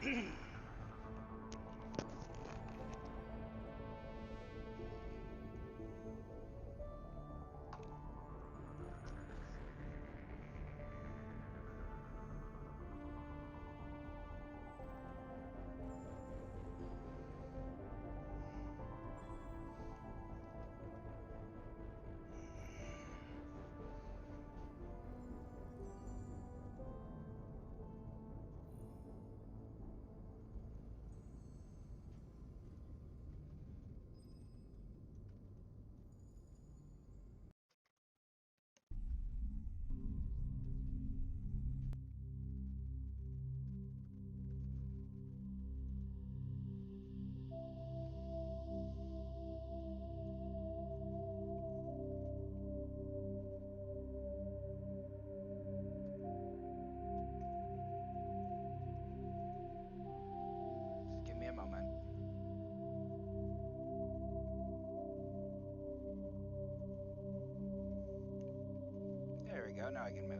Give me a moment. There we go, now I can move.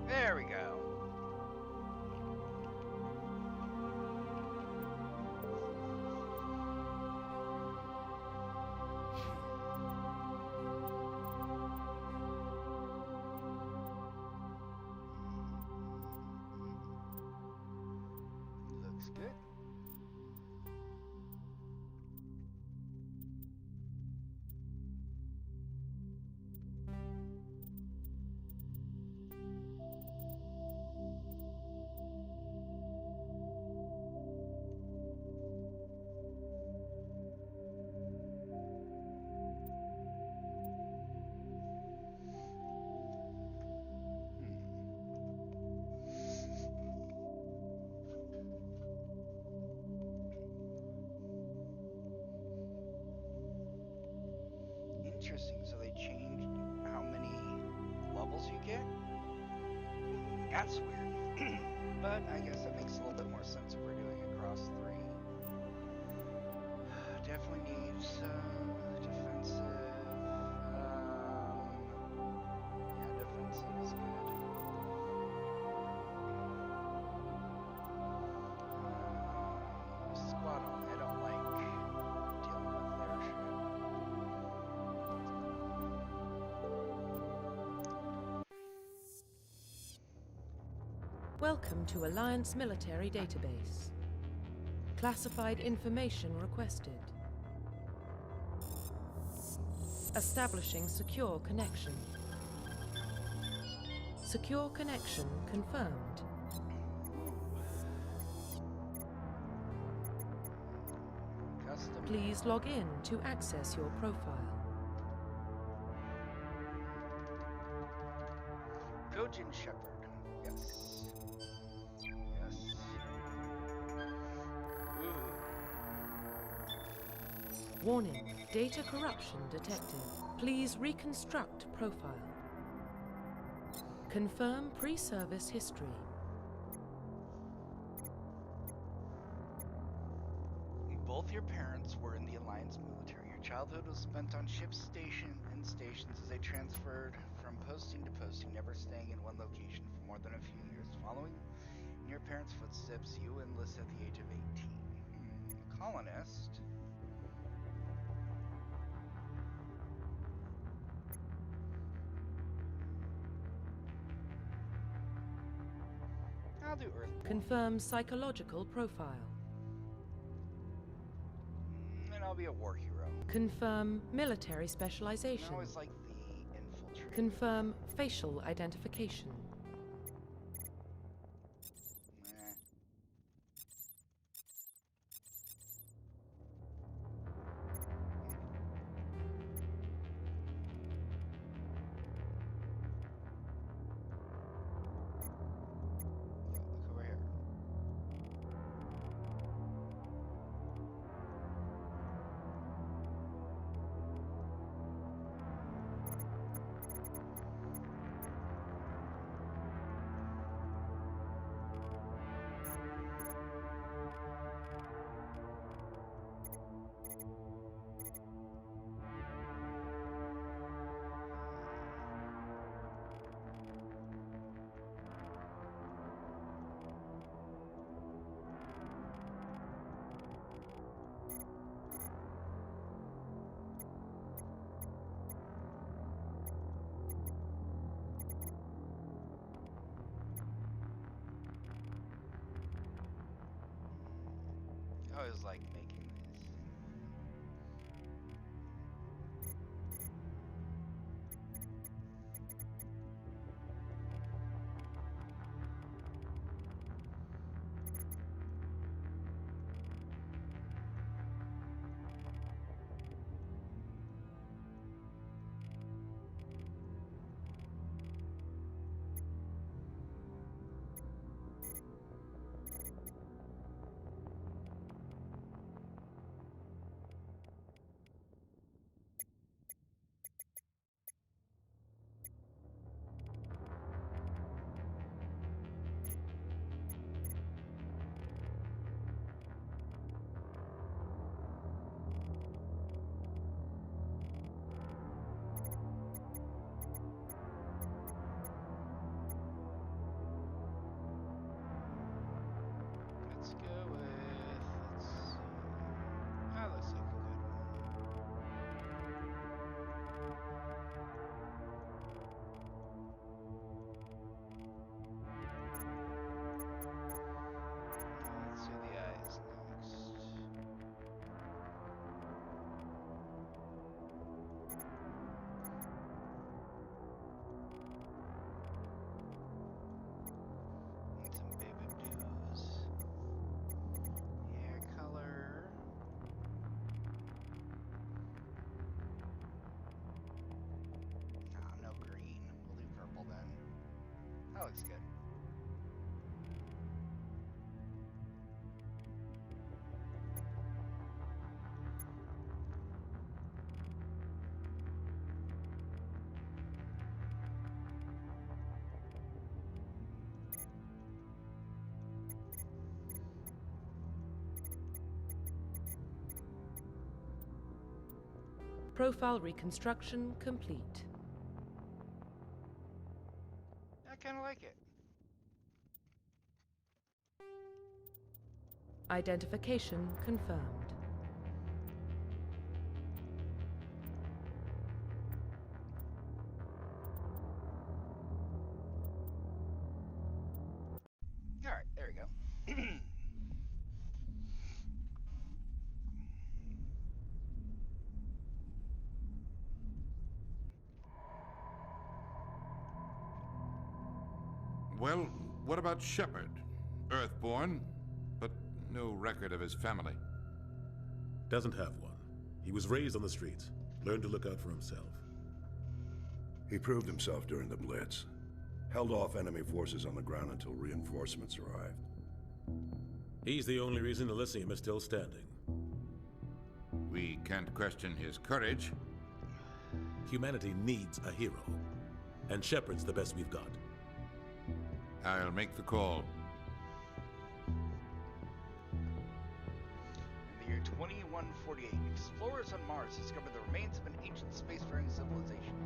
There we go. Looks good. Interesting, so they changed how many levels you get? That's weird. But I guess that makes a little bit more sense if we're doing across 3. Definitely needs defensive. Yeah, defensive is good. Squad only, I don't like dealing with their shit. Welcome to Alliance Military Database. Classified information requested. Establishing secure connection. Secure connection confirmed. Custom. Please log in to access your profile. Gojin Shepherd. Yes. Yes. Ooh. Warning, data corruption detected. Please reconstruct profile. Confirm pre-service history. Both your parents were in the Alliance military. Your childhood was spent on stations as they transferred from posting to posting, never staying in one location for more than a few years. Following in your parents' footsteps, you enlisted at the age of 18. Colonist. I'll do Earth. Confirm psychological profile. And I'll be a war hero. Confirm military I specialization. always like the infiltrator. Confirm facial identification. always like making these. Let's go with, let's see. That looks like a good one. Let's do the eyes next. Need some baby blues. Hair color. Nah, no green. We'll do purple then. That looks good. Profile reconstruction complete. I kind of like it. Identification confirmed. All right, there we go. Well, what about Shepard? Earthborn, but no record of his family. Doesn't have one. He was raised on the streets, learned to look out for himself. He proved himself during the Blitz. Held off enemy forces on the ground until reinforcements arrived. He's the only reason Elysium is still standing. We can't question his courage. Humanity needs a hero, and Shepard's the best we've got. I'll make the call. In the year 2148, explorers on Mars discovered the remains of an ancient spacefaring civilization.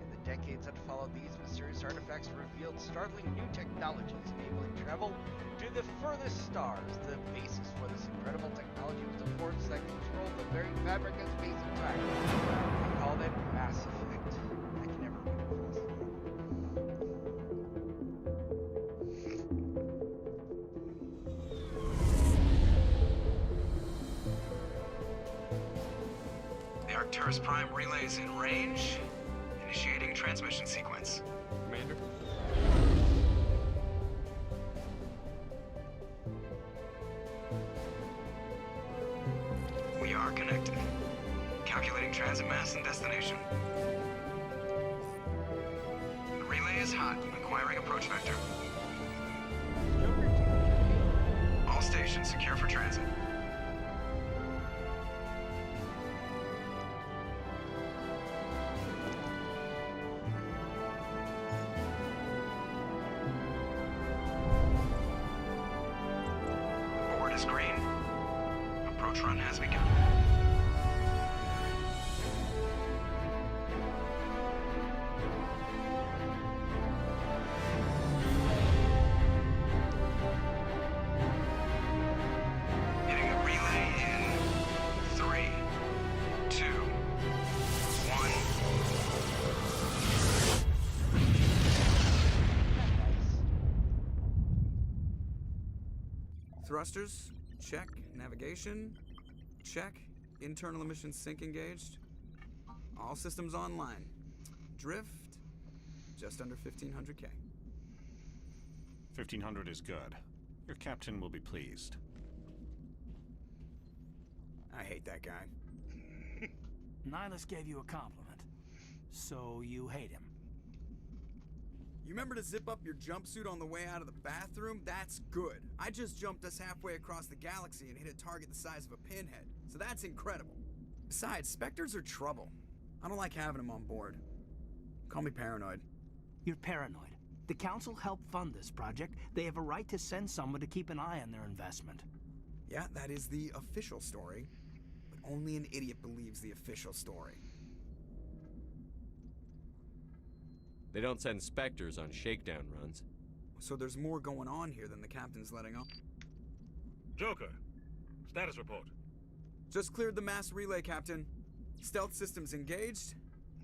In the decades that followed, these mysterious artifacts revealed startling new technologies, enabling travel to the furthest stars. The basis for this incredible technology was a force that controlled the very fabric of space and time. They called it Mass Effect. I can never remember this. The Arcturus Prime relay is in range. Initiating transmission sequence. Commander? We are connected. Calculating transit mass and destination. The relay is hot, acquiring approach vector. All stations secure for transit. Board is green. Approach run has begun. Hitting a relay in 3, 2, 1. Thrusters Check. Navigation? Check. Internal emissions sync engaged. All systems online. Drift? Just under 1,500K. 1,500 is good. Your captain will be pleased. I hate that guy. Nihilus gave you a compliment. So you hate him. You remember to zip up your jumpsuit on the way out of the bathroom? That's good. I just jumped us halfway across the galaxy and hit a target the size of a pinhead. So that's incredible. Besides, Spectres are trouble. I don't like having them on board. Call me paranoid. You're paranoid. The Council helped fund this project. They have a right to send someone to keep an eye on their investment. Yeah, that is the official story. But only an idiot believes the official story. They don't send Spectres on shakedown runs. So there's more going on here than the captain's letting on. Joker, status report. Just cleared the mass relay, Captain. Stealth systems engaged.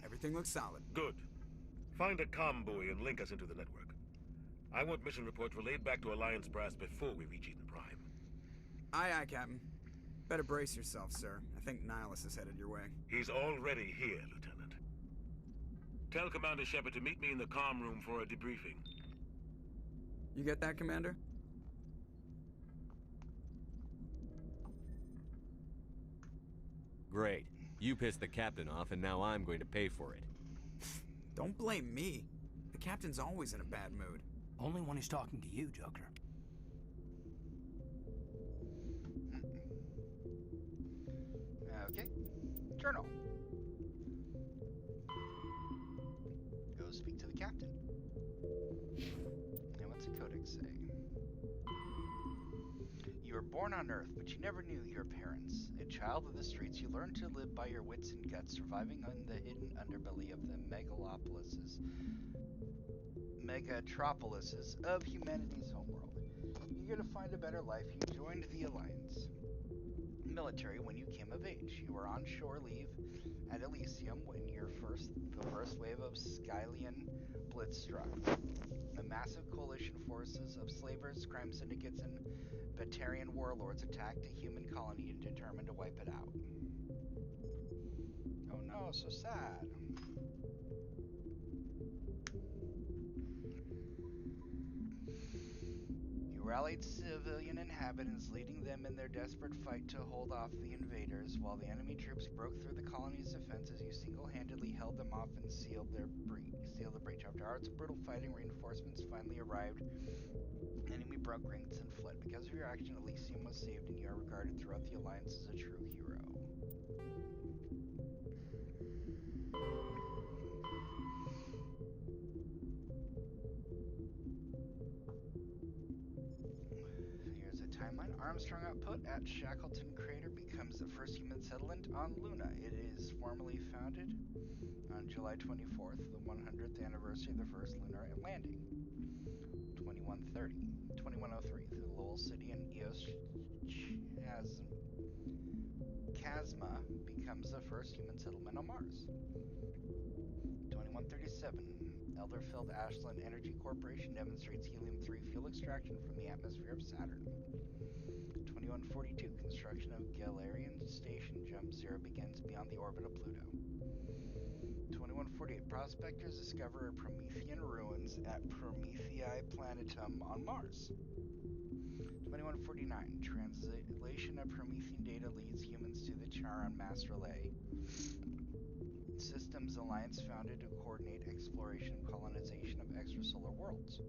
Everything looks solid. Good. Find a comm buoy and link us into the network. I want mission reports relayed back to Alliance Brass before we reach Eden Prime. Aye, aye, Captain. Better brace yourself, sir. I think Nihilus is headed your way. He's already here, Lieutenant. Tell Commander Shepard to meet me in the comm room for a debriefing. You get that, Commander? Great. You pissed the captain off, and now I'm going to pay for it. Don't blame me. The captain's always in a bad mood. Only when he's talking to you, Joker. Okay. Journal. Go speak to the captain. And what's the codex say? You were born on Earth, but you never knew your parents. A child of the streets, you learned to live by your wits and guts, surviving in the hidden underbelly of the megatropolises of humanity's homeworld. Eager to find a better life, you joined the Alliance military when you came of age. You were on shore leave at Elysium when the first wave of Skylian Blitz struck. A massive coalition forces of slavers, crime syndicates, and Batarian warlords attacked a human colony and determined to wipe it out. Oh no, so sad. You rallied civilian inhabitants, leading them in their desperate fight to hold off the invaders. While the enemy troops broke through the colony's defenses, you single-handedly held them off and sealed the breach. After hours of brutal fighting, reinforcements finally arrived. Enemy broke ranks and fled. Because of your action, Elysium was saved, and you are regarded throughout the Alliance as a true hero. Here's a timeline. Armstrong output at Shackleton Crater becomes the first human settlement on Luna. It is formally founded on July 24th, the 100th anniversary of the first lunar landing. 2103, the Lowell City and Eos Chasma becomes the first human settlement on Mars. 2137, Elderfield Ashland Energy Corporation demonstrates helium-3 fuel extraction from the atmosphere of Saturn. 2142, construction of Galarian Station Jump Zero begins beyond the orbit of Pluto. 2148, prospectors discover Promethean ruins at Promethei Planetum on Mars. 2149, translation of Promethean data leads humans to the Charon mass relay. Systems Alliance founded to coordinate exploration and colonization of extrasolar worlds.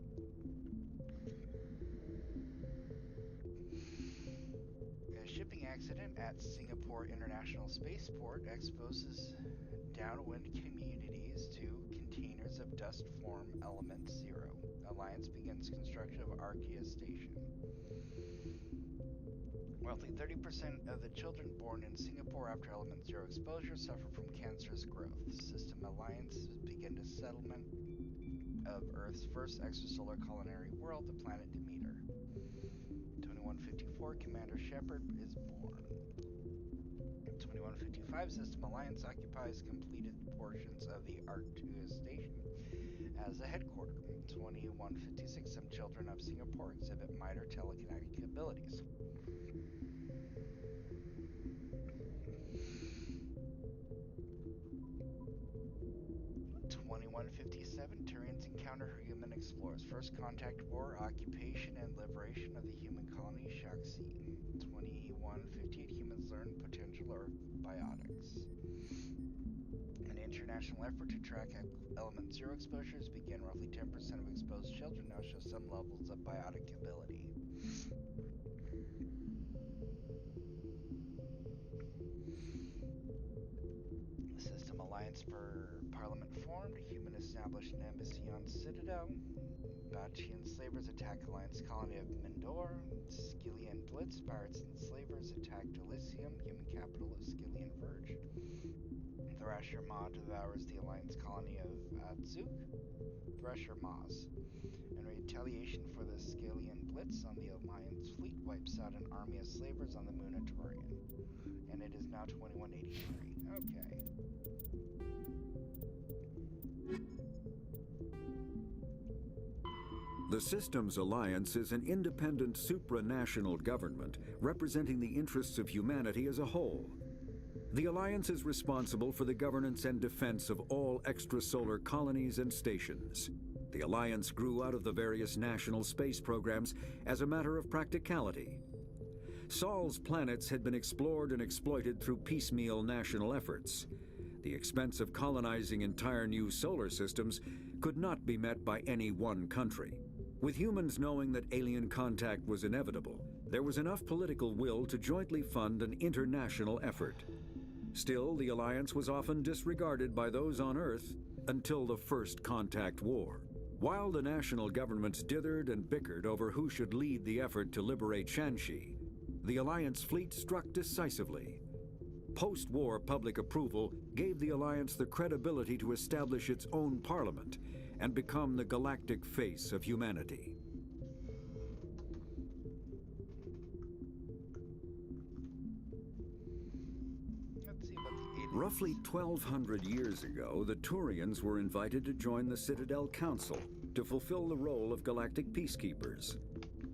A shipping accident at Singapore International Spaceport exposes downwind communities to containers of dust form element 0. Alliance begins construction of Archaea Station. Roughly 30% of the children born in Singapore after element 0 exposure suffer from cancerous growth. System Alliances begin the settlement of Earth's first extrasolar culinary world, the planet Demeter. 2154, Commander Shepard is born. 2155 System Alliance occupies completed portions of the Arcturus station as a headquarters. 2156 Some children of Singapore exhibit minor telekinetic abilities. 2157 Turians encounter human explorers. First contact war, occupation, and liberation of the human colony Shaxi. 2158 humans learn potential or biotics. An international effort to track element zero exposures began. Roughly 10% of exposed children now show some levels of biotic ability. System Alliance for Parliament formed. Human established an embassy on Citadel. Bachian slavers attack Alliance colony of Mindor. Skillian Blitz, pirates and slavers attacked Elysium, human capital of Skillian Verge. Thrasher Maw devours the Alliance colony of Adzuk. Thresher Maws. In retaliation for the Skillian Blitz on the Alliance fleet, wipes out an army of slavers on the moon of Turian. And it is now 2183. Okay. The Systems Alliance is an independent supranational government representing the interests of humanity as a whole. The Alliance is responsible for the governance and defense of all extrasolar colonies and stations. The Alliance grew out of the various national space programs as a matter of practicality. Sol's planets had been explored and exploited through piecemeal national efforts. The expense of colonizing entire new solar systems could not be met by any one country. With humans knowing that alien contact was inevitable, there was enough political will to jointly fund an international effort. Still, the Alliance was often disregarded by those on Earth until the First Contact War. While the national governments dithered and bickered over who should lead the effort to liberate Shanxi, the Alliance fleet struck decisively. Post-war public approval gave the Alliance the credibility to establish its own parliament and become the galactic face of humanity. Roughly 1,200 years ago, the Turians were invited to join the Citadel Council to fulfill the role of galactic peacekeepers.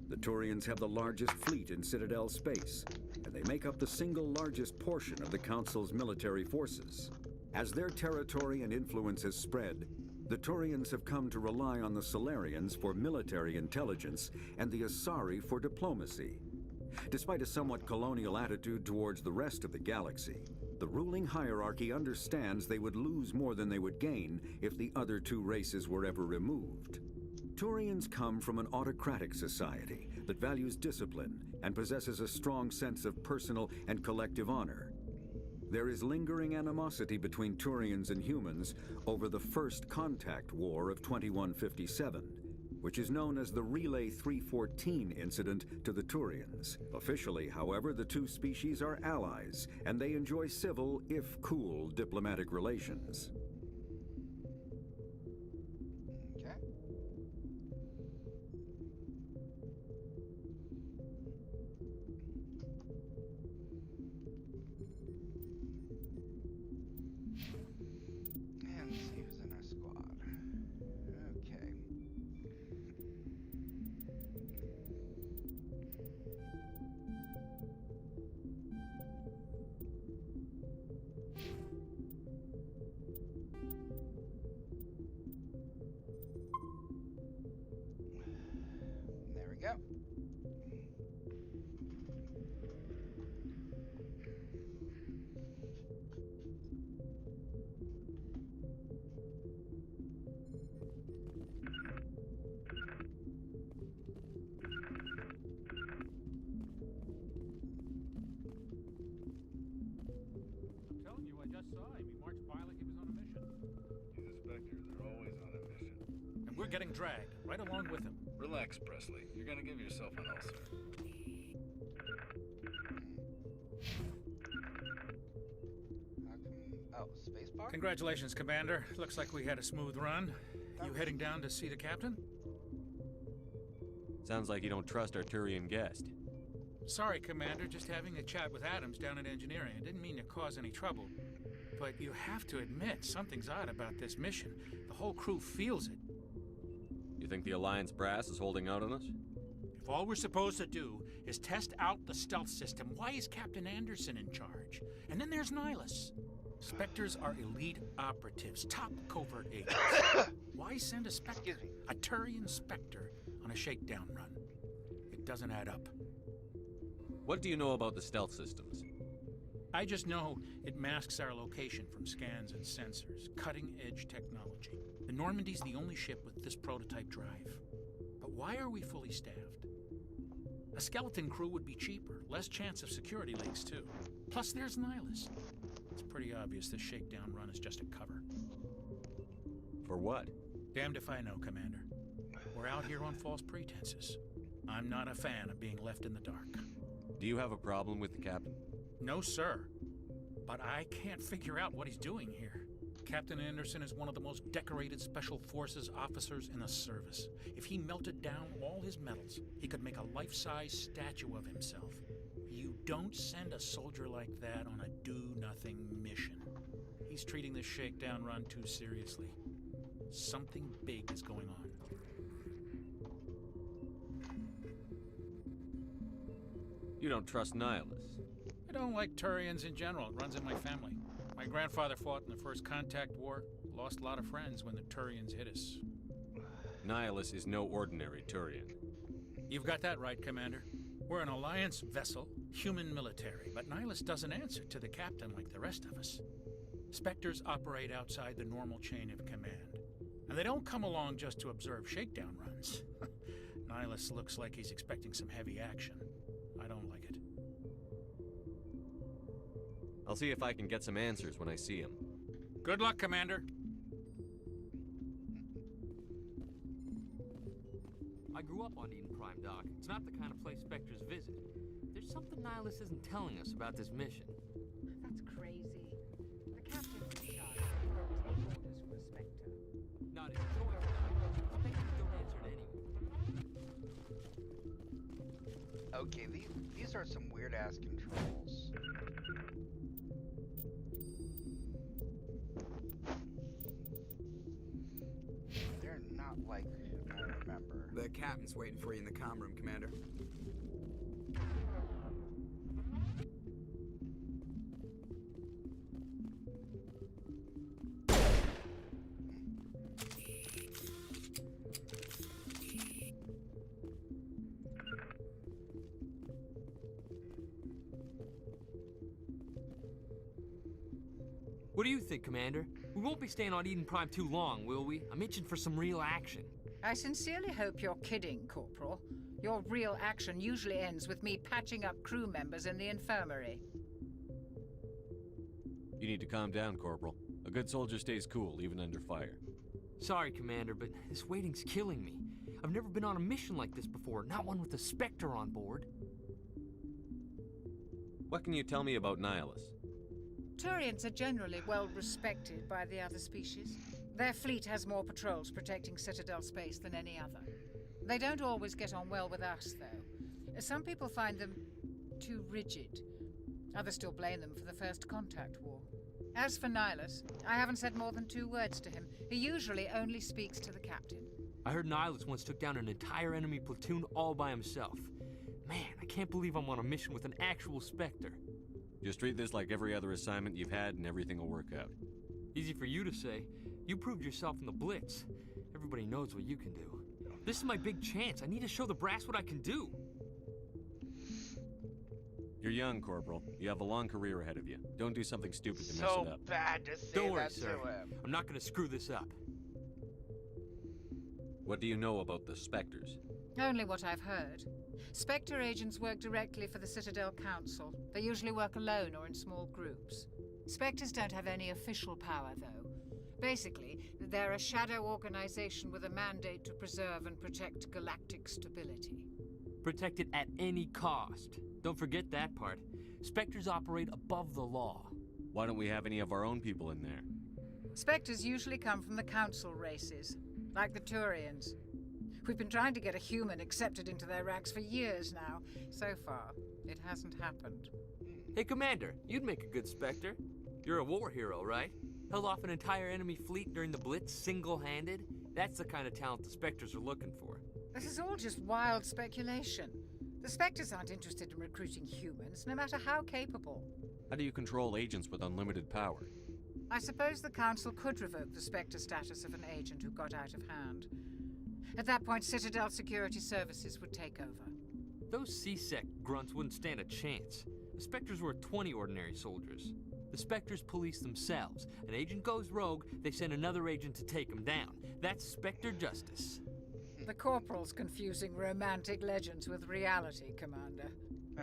The Turians have the largest fleet in Citadel space, and they make up the single largest portion of the Council's military forces. As their territory and influence has spread, the Turians have come to rely on the Solarians for military intelligence and the Asari for diplomacy. Despite a somewhat colonial attitude towards the rest of the galaxy, the ruling hierarchy understands they would lose more than they would gain if the other two races were ever removed. Turians come from an autocratic society that values discipline and possesses a strong sense of personal and collective honor. There is lingering animosity between Turians and humans over the First Contact War of 2157, which is known as the Relay 314 incident to the Turians. Officially, however, the two species are allies, and they enjoy civil, if cool, diplomatic relations. We're getting dragged, right along with him. Relax, Presley. You're gonna give yourself an ulcer. Oh, spacebar? Congratulations, Commander. Looks like we had a smooth run. You heading down to see the captain? Sounds like you don't trust our Turian guest. Sorry, Commander, just having a chat with Adams down at Engineering. I didn't mean to cause any trouble. But you have to admit, something's odd about this mission. The whole crew feels it. You think the Alliance brass is holding out on us? If all we're supposed to do is test out the stealth system, why is Captain Anderson in charge? And then there's Nihilus. Spectres are elite operatives, top covert agents. Why send a Spectre, a Turian Spectre, on a shakedown run? It doesn't add up. What do you know about the stealth systems? I just know it masks our location from scans and sensors. Cutting-edge technology. The Normandy's the only ship with this prototype drive. But why are we fully staffed? A skeleton crew would be cheaper, less chance of security leaks too. Plus there's Nihilus. It's pretty obvious this shakedown run is just a cover. For what? Damned if I know, Commander. We're out here on false pretenses. I'm not a fan of being left in the dark. Do you have a problem with the captain? No, sir. But I can't figure out what he's doing here. Captain Anderson is one of the most decorated Special Forces officers in the service. If he melted down all his medals, he could make a life-size statue of himself. You don't send a soldier like that on a do-nothing mission. He's treating this shakedown run too seriously. Something big is going on. You don't trust Nihilus? I don't like Turians in general. It runs in my family. My grandfather fought in the First Contact War, lost a lot of friends when the Turians hit us. Nihilus is no ordinary Turian. You've got that right, Commander. We're an Alliance vessel, human military, but Nihilus doesn't answer to the captain like the rest of us. Spectres operate outside the normal chain of command, and they don't come along just to observe shakedown runs. Nihilus looks like he's expecting some heavy action. I don't like it. I'll see if I can get some answers when I see him. Good luck, Commander. I grew up on Eden Prime, Doc. It's not the kind of place Spectres visit. There's something Nihilus isn't telling us about this mission. That's crazy. The captain was in charge. He won't take orders from a Spectre. Not even so. Spectres don't answer to anyone. Okay, these are some weird-ass controls. They're not like I remember. The captain's waiting for you in the comm room, Commander. What do you think, Commander? We won't be staying on Eden Prime too long, will we? I'm itching for some real action. I sincerely hope you're kidding, Corporal. Your real action usually ends with me patching up crew members in the infirmary. You need to calm down, Corporal. A good soldier stays cool, even under fire. Sorry, Commander, but this waiting's killing me. I've never been on a mission like this before, not one with a Spectre on board. What can you tell me about Nihilus? Turians are generally well respected by the other species. Their fleet has more patrols protecting Citadel space than any other. They don't always get on well with us, though. Some people find them too rigid. Others still blame them for the First Contact War. As for Nihilus, I haven't said more than 2 words to him. He usually only speaks to the captain. I heard Nihilus once took down an entire enemy platoon all by himself. Man, I can't believe I'm on a mission with an actual Spectre. Just treat this like every other assignment you've had and everything will work out. Easy for you to say. You proved yourself in the Blitz. Everybody knows what you can do. This is my big chance. I need to show the brass what I can do. You're young, Corporal. You have a long career ahead of you. Don't do something stupid to mess it up. So bad to say Don't worry, that sir. to him. I'm not going to screw this up. What do you know about the Spectres? Only what I've heard. Spectre agents work directly for the Citadel Council. They usually work alone or in small groups. Spectres don't have any official power, though. Basically, they're a shadow organization with a mandate to preserve and protect galactic stability. Protect it at any cost. Don't forget that part. Spectres operate above the law. Why don't we have any of our own people in there? Spectres usually come from the Council races, like the Turians. We've been trying to get a human accepted into their ranks for years now. So far, It hasn't happened. Hey, Commander, you'd make a good Spectre. You're a war hero, right? Held off an entire enemy fleet during the Blitz single-handed? That's the kind of talent the Spectres are looking for. This is all just wild speculation. The Spectres aren't interested in recruiting humans, no matter how capable. How do you control agents with unlimited power? I suppose the Council could revoke the Spectre status of an agent who got out of hand. At that point, Citadel Security Services would take over. Those C-Sec grunts wouldn't stand a chance. The Spectres were 20 ordinary soldiers. The Spectres police themselves. An agent goes rogue, they send another agent to take him down. That's Spectre justice. The Corporal's confusing romantic legends with reality, Commander.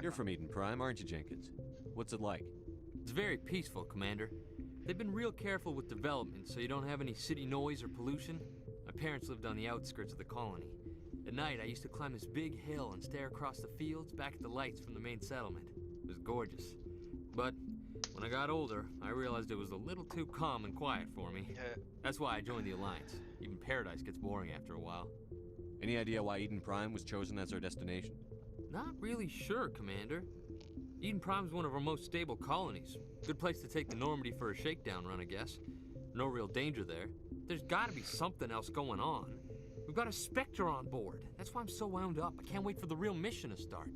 You're from Eden Prime, aren't you, Jenkins? What's it like? It's very peaceful, Commander. They've been real careful with development, so you don't have any city noise or pollution. My parents lived on the outskirts of the colony. At night, I used to climb this big hill and stare across the fields back at the lights from the main settlement. It was gorgeous. But when I got older, I realized it was a little too calm and quiet for me. That's why I joined the Alliance. Even Paradise gets boring after a while. Any idea why Eden Prime was chosen as our destination? Not really sure, Commander. Eden Prime's one of our most stable colonies. Good place to take the Normandy for a shakedown run, I guess. No real danger there. There's gotta be something else going on. We've got a Spectre on board. That's why I'm so wound up. I can't wait for the real mission to start.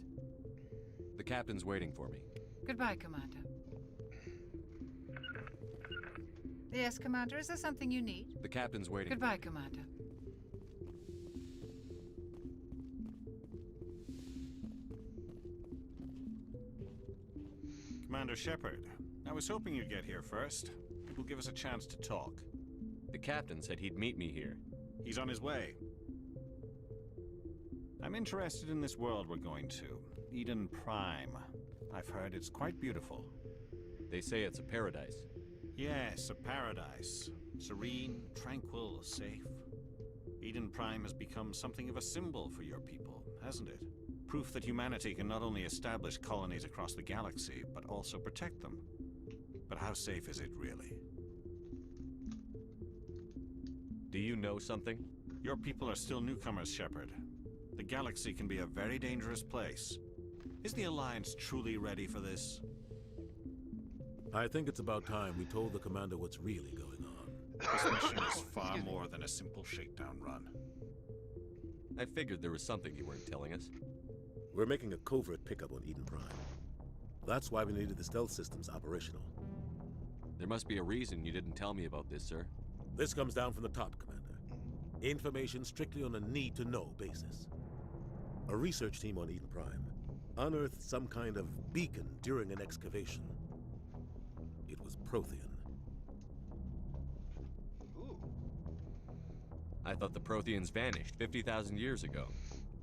The captain's waiting for me. Goodbye, Commander. Yes, Commander, is there something you need? The captain's waiting. Goodbye, Commander. Commander Shepard, I was hoping you'd get here first. It will give us a chance to talk. The captain said he'd meet me here. He's on his way. I'm interested in this world we're going to, Eden Prime. I've heard it's quite beautiful. They say it's a paradise. Yes, a paradise. Serene, tranquil, safe. Eden Prime has become something of a symbol for your people, hasn't it? Proof that humanity can not only establish colonies across the galaxy, but also protect them. But how safe is it, really? Do you know something? Your people are still newcomers, Shepard. The galaxy can be a very dangerous place. Is the Alliance truly ready for this? I think it's about time we told the Commander what's really going on. This mission is far more than a simple shakedown run. I figured there was something you weren't telling us. We're making a covert pickup on Eden Prime. That's why we needed the stealth systems operational. There must be a reason you didn't tell me about this, sir. This comes down from the top, Commander. Information strictly on a need-to-know basis. A research team on Eden Prime unearthed some kind of beacon during an excavation. It was Prothean. Ooh. I thought the Protheans vanished 50,000 years ago.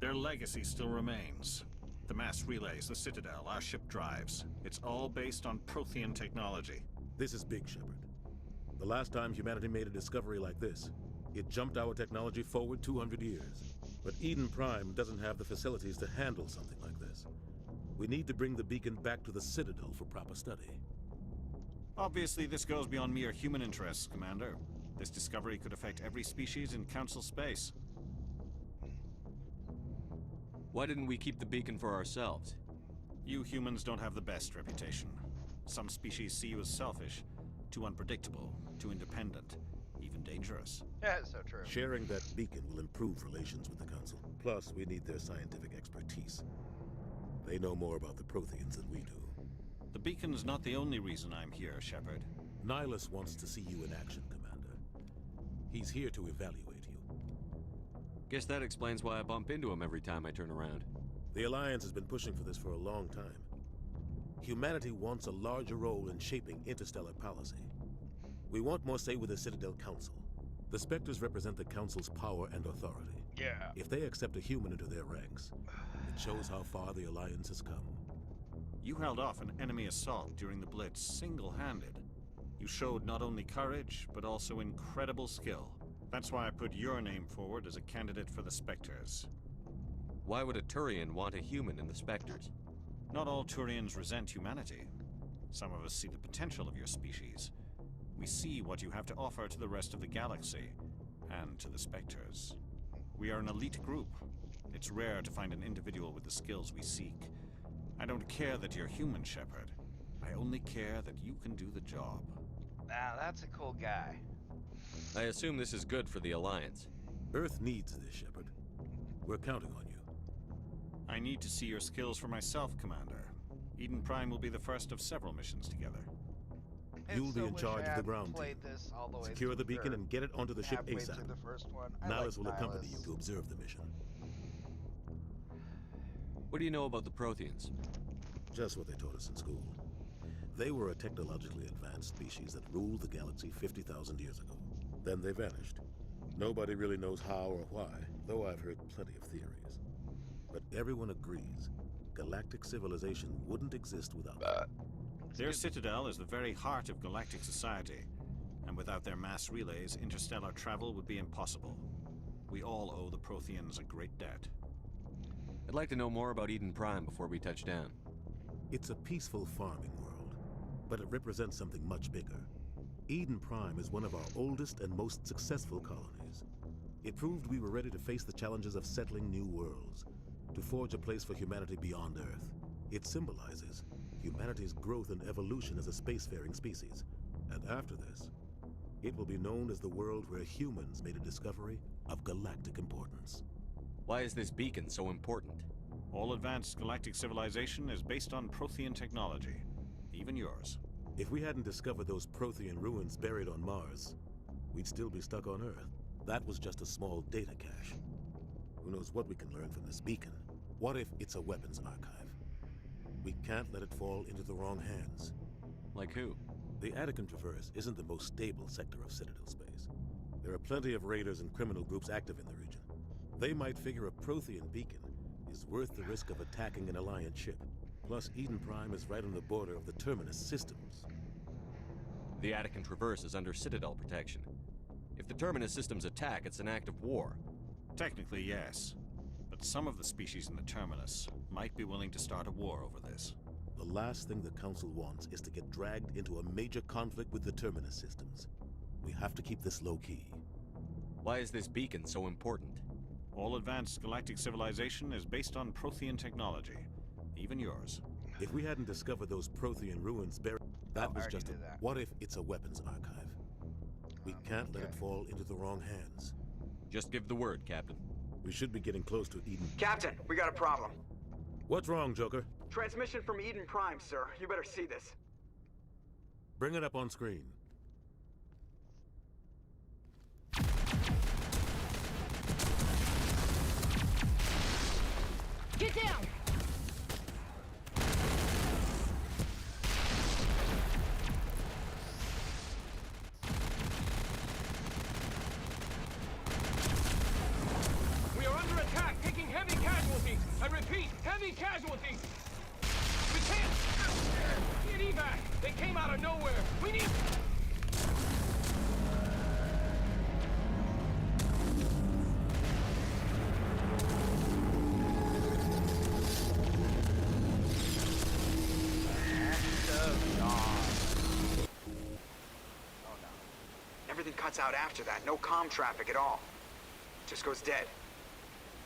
Their legacy still remains. The mass relays, the Citadel, our ship drives. It's all based on Prothean technology. This is big, Shepard. The last time humanity made a discovery like this, it jumped our technology forward 200 years. But Eden Prime doesn't have the facilities to handle something like this. We need to bring the beacon back to the Citadel for proper study. Obviously, this goes beyond mere human interests, Commander. This discovery could affect every species in Council space. Why didn't we keep the beacon for ourselves? You humans don't have the best reputation. Some species see you as selfish, too unpredictable, too independent, even dangerous. Yeah, it's so true. Sharing that beacon will improve relations with the Council. Plus, we need their scientific expertise. They know more about the Protheans than we do. The beacon's not the only reason I'm here, Shepard. Nihilus wants to see you in action, Commander. He's here to evaluate you. Guess that explains why I bump into him every time I turn around. The Alliance has been pushing for this for a long time. Humanity wants a larger role in shaping interstellar policy. We want more say with the Citadel Council. The Spectres represent the Council's power and authority. Yeah. If they accept a human into their ranks, it shows how far the Alliance has come. You held off an enemy assault during the Blitz single-handed. You showed not only courage, but also incredible skill. That's why I put your name forward as a candidate for the Spectres. Why would a Turian want a human in the Spectres? Not all Turians resent humanity. Some of us see the potential of your species. We see what you have to offer to the rest of the galaxy, and to the Spectres. We are an elite group. It's rare to find an individual with the skills we seek. I don't care that you're human, Shepard. I only care that you can do the job. Now, that's a cool guy. I assume this is good for the Alliance. Earth needs this, Shepard. We're counting on you. I need to see your skills for myself, Commander. Eden Prime will be the first of several missions together. You'll be in charge of the ground team. Secure the beacon and get it onto the ship ASAP. Nihilus will accompany you to observe the mission. What do you know about the Protheans? Just what they taught us in school. They were a technologically advanced species that ruled the galaxy 50,000 years ago. Then they vanished. Nobody really knows how or why, though I've heard plenty of theories. But everyone agrees, galactic civilization wouldn't exist without them. Their Citadel is the very heart of galactic society, and without their mass relays, interstellar travel would be impossible. We all owe the Protheans a great debt. I'd like to know more about Eden Prime before we touch down. It's a peaceful farming world, but it represents something much bigger. Eden Prime is one of our oldest and most successful colonies. It proved we were ready to face the challenges of settling new worlds, to forge a place for humanity beyond Earth. It symbolizes humanity's growth and evolution as a spacefaring species. And after this, it will be known as the world where humans made a discovery of galactic importance. Why is this beacon so important? All advanced galactic civilization is based on Prothean technology, even yours. If we hadn't discovered those Prothean ruins buried on Mars, we'd still be stuck on Earth. That was just a small data cache. Who knows what we can learn from this beacon? What if it's a weapons archive? We can't let it fall into the wrong hands. Like who? The Attican Traverse isn't the most stable sector of Citadel space. There are plenty of raiders and criminal groups active in the region. They might figure a Prothean beacon is worth the risk of attacking an Alliance ship. Plus, Eden Prime is right on the border of the Terminus systems. The Attican Traverse is under Citadel protection. If the Terminus systems attack, it's an act of war. Technically, yes. But some of the species in the Terminus might be willing to start a war over this. The last thing the Council wants is to get dragged into a major conflict with the Terminus systems. We have to keep this low-key. Why is this beacon so important? All advanced galactic civilization is based on Prothean technology, even yours. If we hadn't discovered those Prothean ruins buried, that was just a... What if it's a weapons archive? We can't let it fall into the wrong hands. Just give the word, Captain. We should be getting close to Eden. Captain, we got a problem. What's wrong, Joker? Transmission from Eden Prime, sir. You better see this. Bring it up on screen. Get down! We are under attack, taking heavy casualties. I repeat, heavy casualties. We can't get evac. They came out of nowhere. We need... Everything cuts out after that. No comm traffic at all. Just goes dead.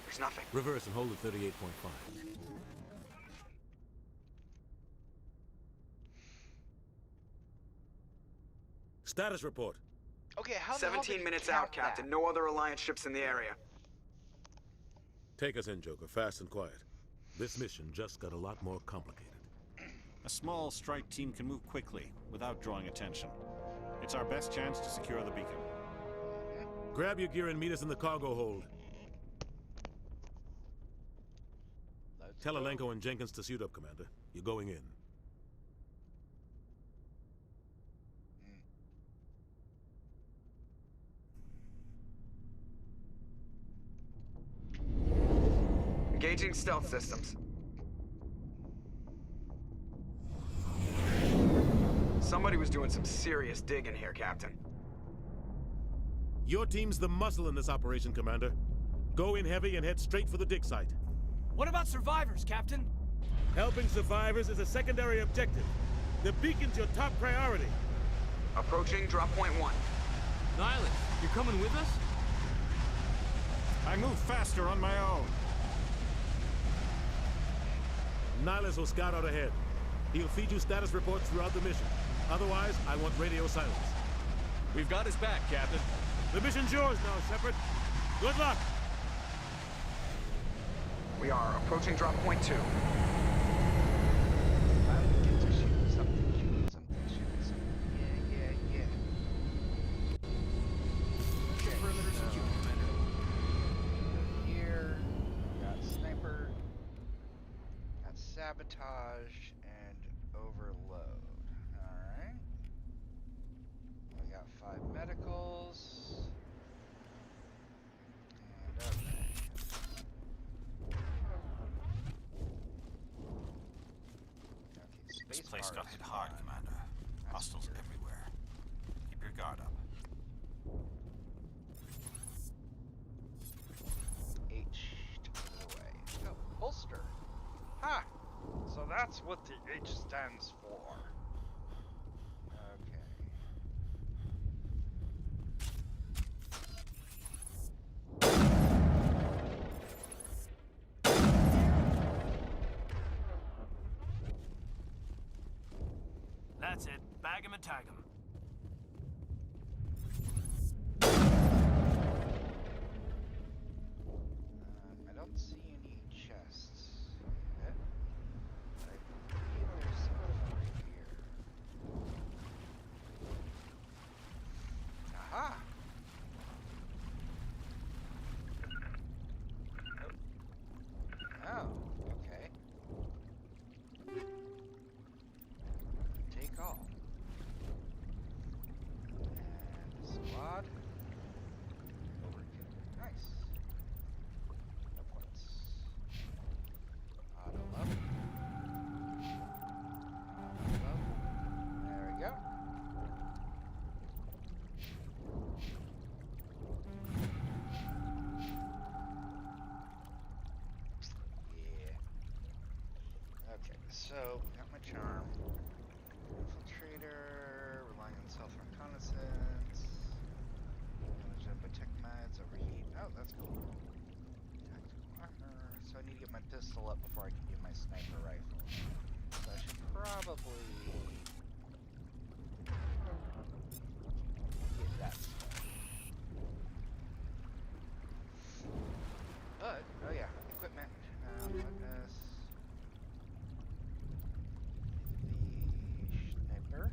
There's nothing. Reverse and hold at 38.5. Status report. Okay, how the hell did 17 you minutes count out, Captain. No other Alliance ships in the area. Take us in, Joker. Fast and quiet. This mission just got a lot more complicated. A small strike team can move quickly, without drawing attention. It's our best chance to secure the beacon. Grab your gear and meet us in the cargo hold. Tell Alenko and Jenkins to suit up, Commander. You're going in. Engaging stealth systems. Somebody was doing some serious digging here, Captain. Your team's the muscle in this operation, Commander. Go in heavy and head straight for the dig site. What about survivors, Captain? Helping survivors is a secondary objective. The beacon's your top priority. Approaching drop point 1. Nihilus, you're coming with us? I move faster on my own. Nihilus will scout out ahead. He'll feed you status reports throughout the mission. Otherwise, I want radio silence. We've got his back, Captain. The mission's yours now, Shepard. Good luck! We are approaching drop point 2. Sabotage and overload. Alright. We got 5 medicals. And okay. This place got hit hard, Commander. Hostiles everywhere. Keep your guard up. H to put it away. Oh, holster. Ha! So that's what the H stands for. Okay. That's it. Bag him and tag him. I don't see any chests yet. But I believe there's something right here. Aha! Oh, okay. Take all. And squad. Overkill. Nice. No points. Auto up. Auto up. There we go. Yeah. Okay, so got my charm. Infiltrator, relying on self-reconnaissance. Managed up by tech meds, overheat. Oh, that's cool. Tactical armor. So I need to get my pistol up before I can do my sniper rifle. So I should probably get that stuff. But, oh yeah, equipment. Fitness. Sniper.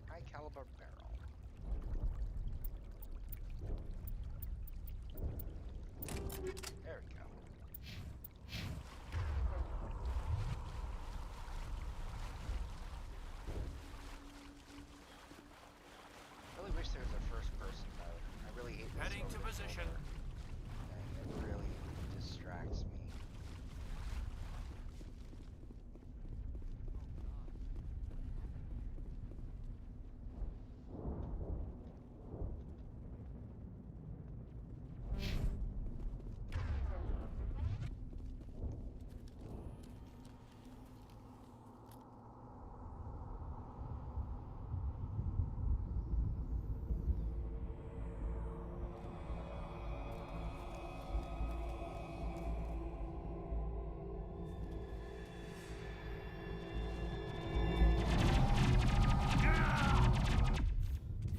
High caliber barrel. There we go. I really wish there was a first person mode. I really hate this Heading to over position. and it really distracts me.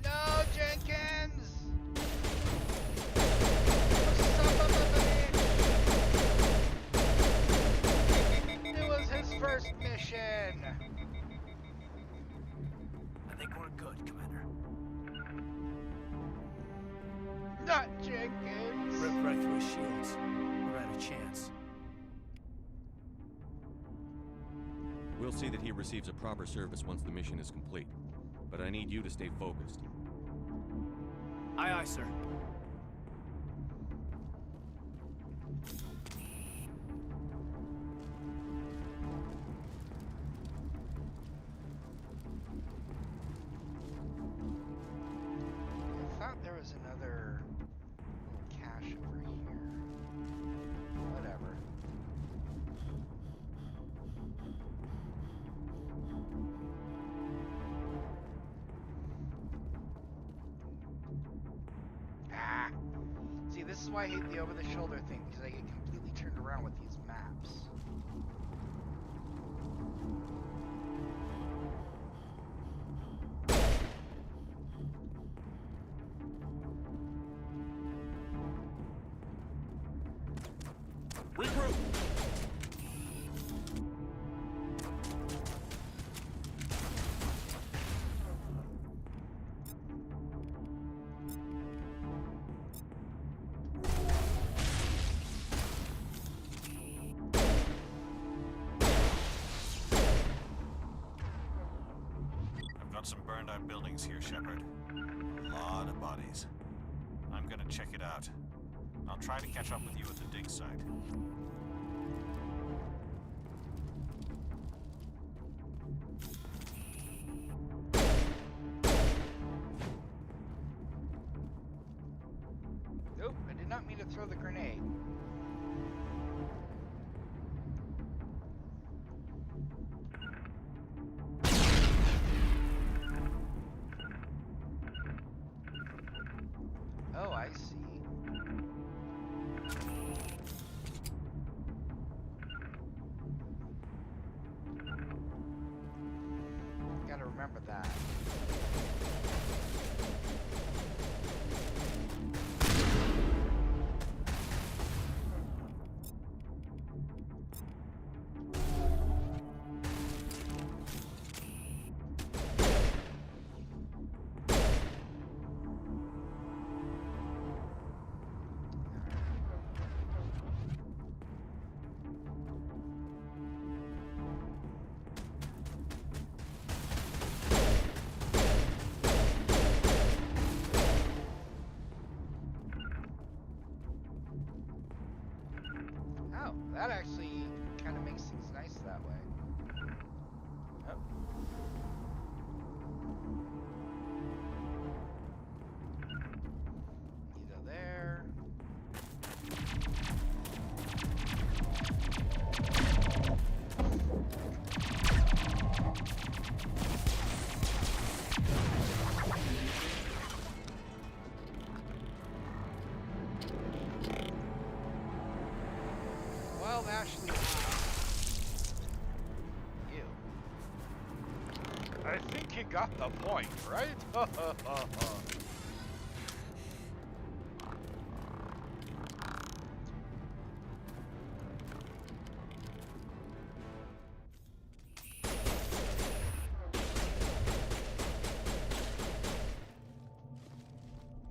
No, Jenkins! Son of a bitch! It was his first mission! I think we're good, Commander. Not Jenkins! Rip right through his shields. We're out of chance. We'll see that he receives a proper service once the mission is complete. But I need you to stay focused. Aye, aye, sir. I thought there was another little cache over here. Whatever. Ah! See, this is why I hate the over-the-shoulder thing, because I get completely around with these maps. Regroup! I've got some burned out buildings here, Shepard. A lot of bodies. I'm gonna check it out. I'll try to catch up with you at the dig site. Nope, I did not mean to throw the grenade. Oh, I see. Gotta remember that. Oh, that actually kind of makes things nice that way. Oh. Either there. Well, Ashley. You. I think you got the point, right?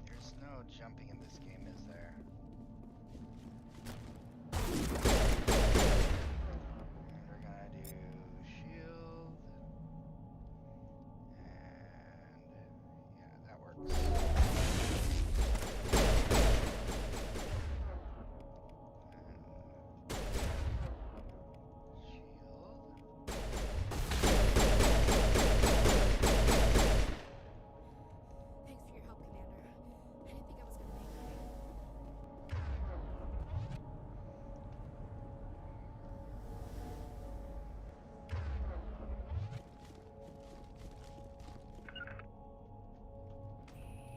There's no jumping in this game, is there? And we're gonna do shield. And yeah, that works. Thanks for your help, Commander. I didn't think I was gonna make it.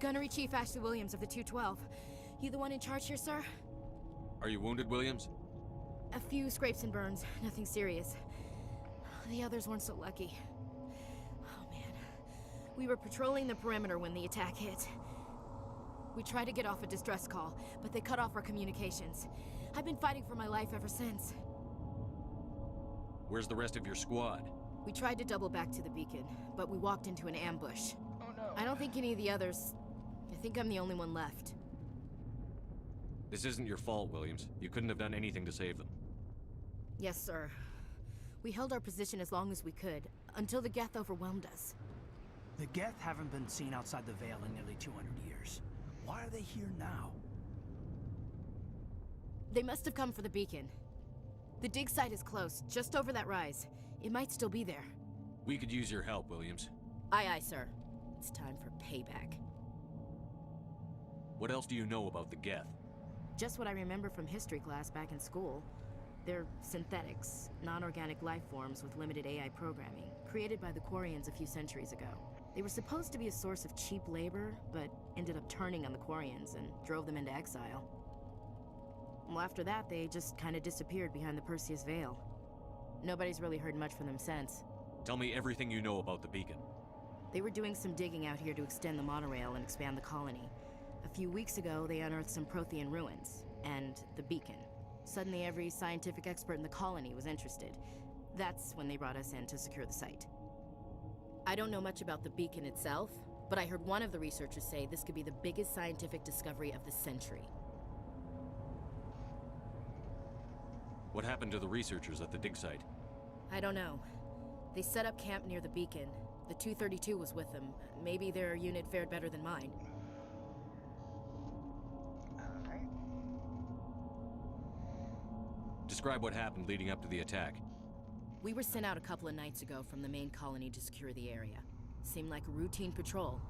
Gunnery Chief Ashley Williams of the 212. You the one in charge here, sir? Are you wounded, Williams? A few scrapes and burns, nothing serious. The others weren't so lucky. Oh man. We were patrolling the perimeter when the attack hit. We tried to get off a distress call, but they cut off our communications. I've been fighting for my life ever since. Where's the rest of your squad? We tried to double back to the beacon, but we walked into an ambush. Oh no. I don't think any of the others... I think I'm the only one left. This isn't your fault, Williams. You couldn't have done anything to save them. Yes, sir. We held our position as long as we could, until the Geth overwhelmed us. The Geth haven't been seen outside the Veil in nearly 200 years. Why are they here now? They must have come for the beacon. The dig site is close, just over that rise. It might still be there. We could use your help, Williams. Aye, aye, sir. It's time for payback. What else do you know about the Geth? Just what I remember from history class back in school. They're synthetics, non-organic life forms with limited AI programming, created by the Quarians a few centuries ago. They were supposed to be a source of cheap labor, but ended up turning on the Quarians and drove them into exile. Well, after that, they just kind of disappeared behind the Perseus Veil. Nobody's really heard much from them since. Tell me everything you know about the beacon. They were doing some digging out here to extend the monorail and expand the colony. A few weeks ago, they unearthed some Prothean ruins, and the beacon. Suddenly, every scientific expert in the colony was interested. That's when they brought us in to secure the site. I don't know much about the beacon itself, but I heard one of the researchers say this could be the biggest scientific discovery of the century. What happened to the researchers at the dig site? I don't know. They set up camp near the beacon. The 232 was with them. Maybe their unit fared better than mine. Alright. Describe what happened leading up to the attack. We were sent out a couple of nights ago from the main colony to secure the area. Seemed like a routine patrol,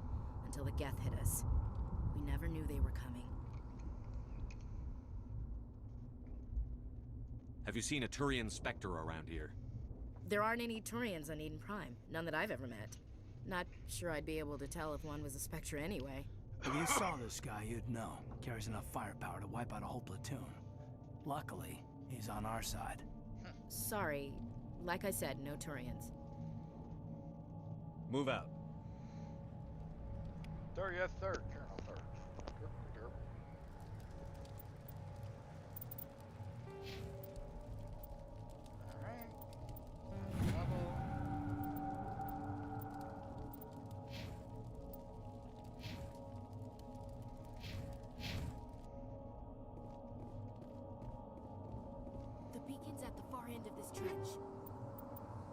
until the Geth hit us. We never knew they were coming. Have you seen a Turian Spectre around here? There aren't any Turians on Eden Prime, none that I've ever met. Not sure I'd be able to tell if one was a Spectre anyway. If you saw this guy, you'd know. Carries enough firepower to wipe out a whole platoon. Luckily, he's on our side. Sorry. Like I said, no Turians. Move out. Sir, yes, sir. Colonel, sir. Alright. Level. The beacon's at the far end of this trench.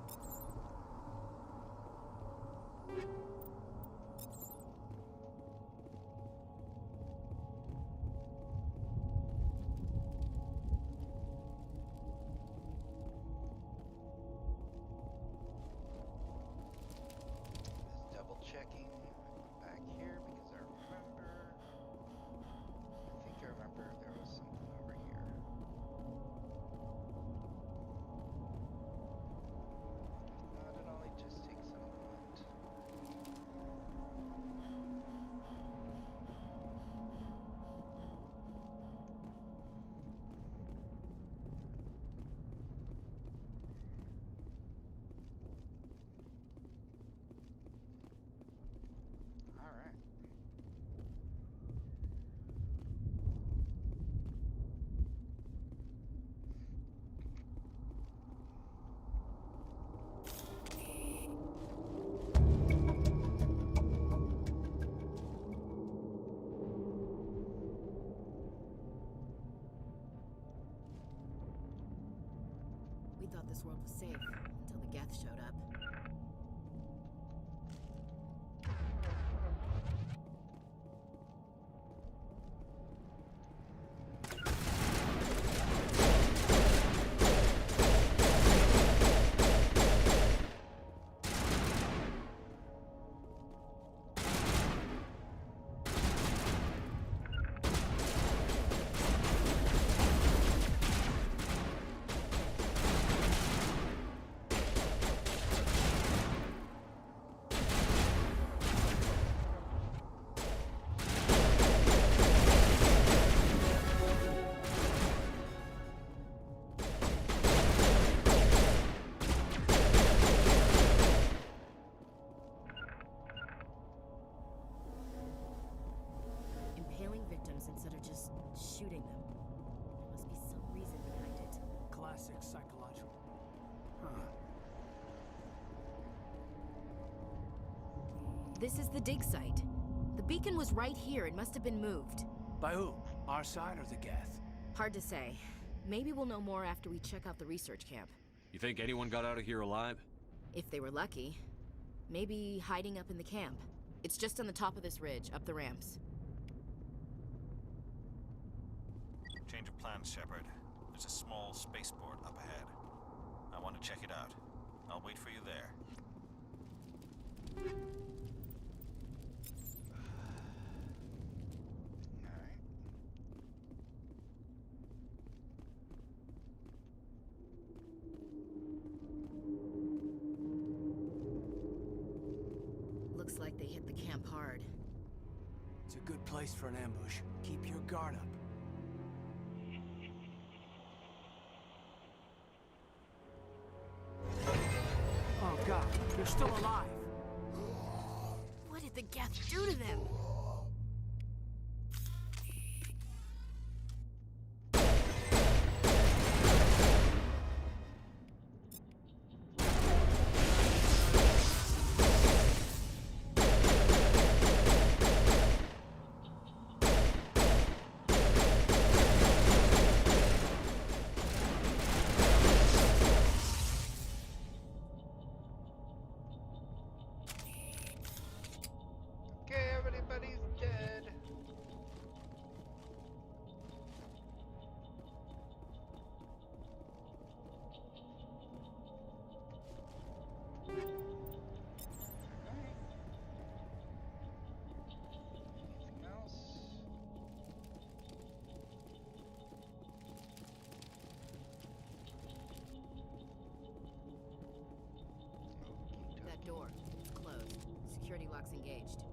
Just double checking back here because I think I remember there was something over here. Not at all, it just takes a moment. All right. We thought this world was safe, until the Geth showed up. Impaling victims instead of just shooting them. There must be some reason behind it. Classic psychological. Huh. This is the dig site. The beacon was right here. It must have been moved. By who? Our side or the Geth? Hard to say. Maybe we'll know more after we check out the research camp. You think anyone got out of here alive? If they were lucky. Maybe hiding up in the camp. It's just on the top of this ridge, up the ramps. Change of plans, Shepard. There's a small spaceport up ahead. I want to check it out. I'll wait for you there. Alright. Looks like they hit the camp hard. It's a good place for an ambush. Keep your guard up. You're still alive. What did the Geth do to them? Okay, everybody's dead. Anything else? That door. It's closed. Security lock's engaged.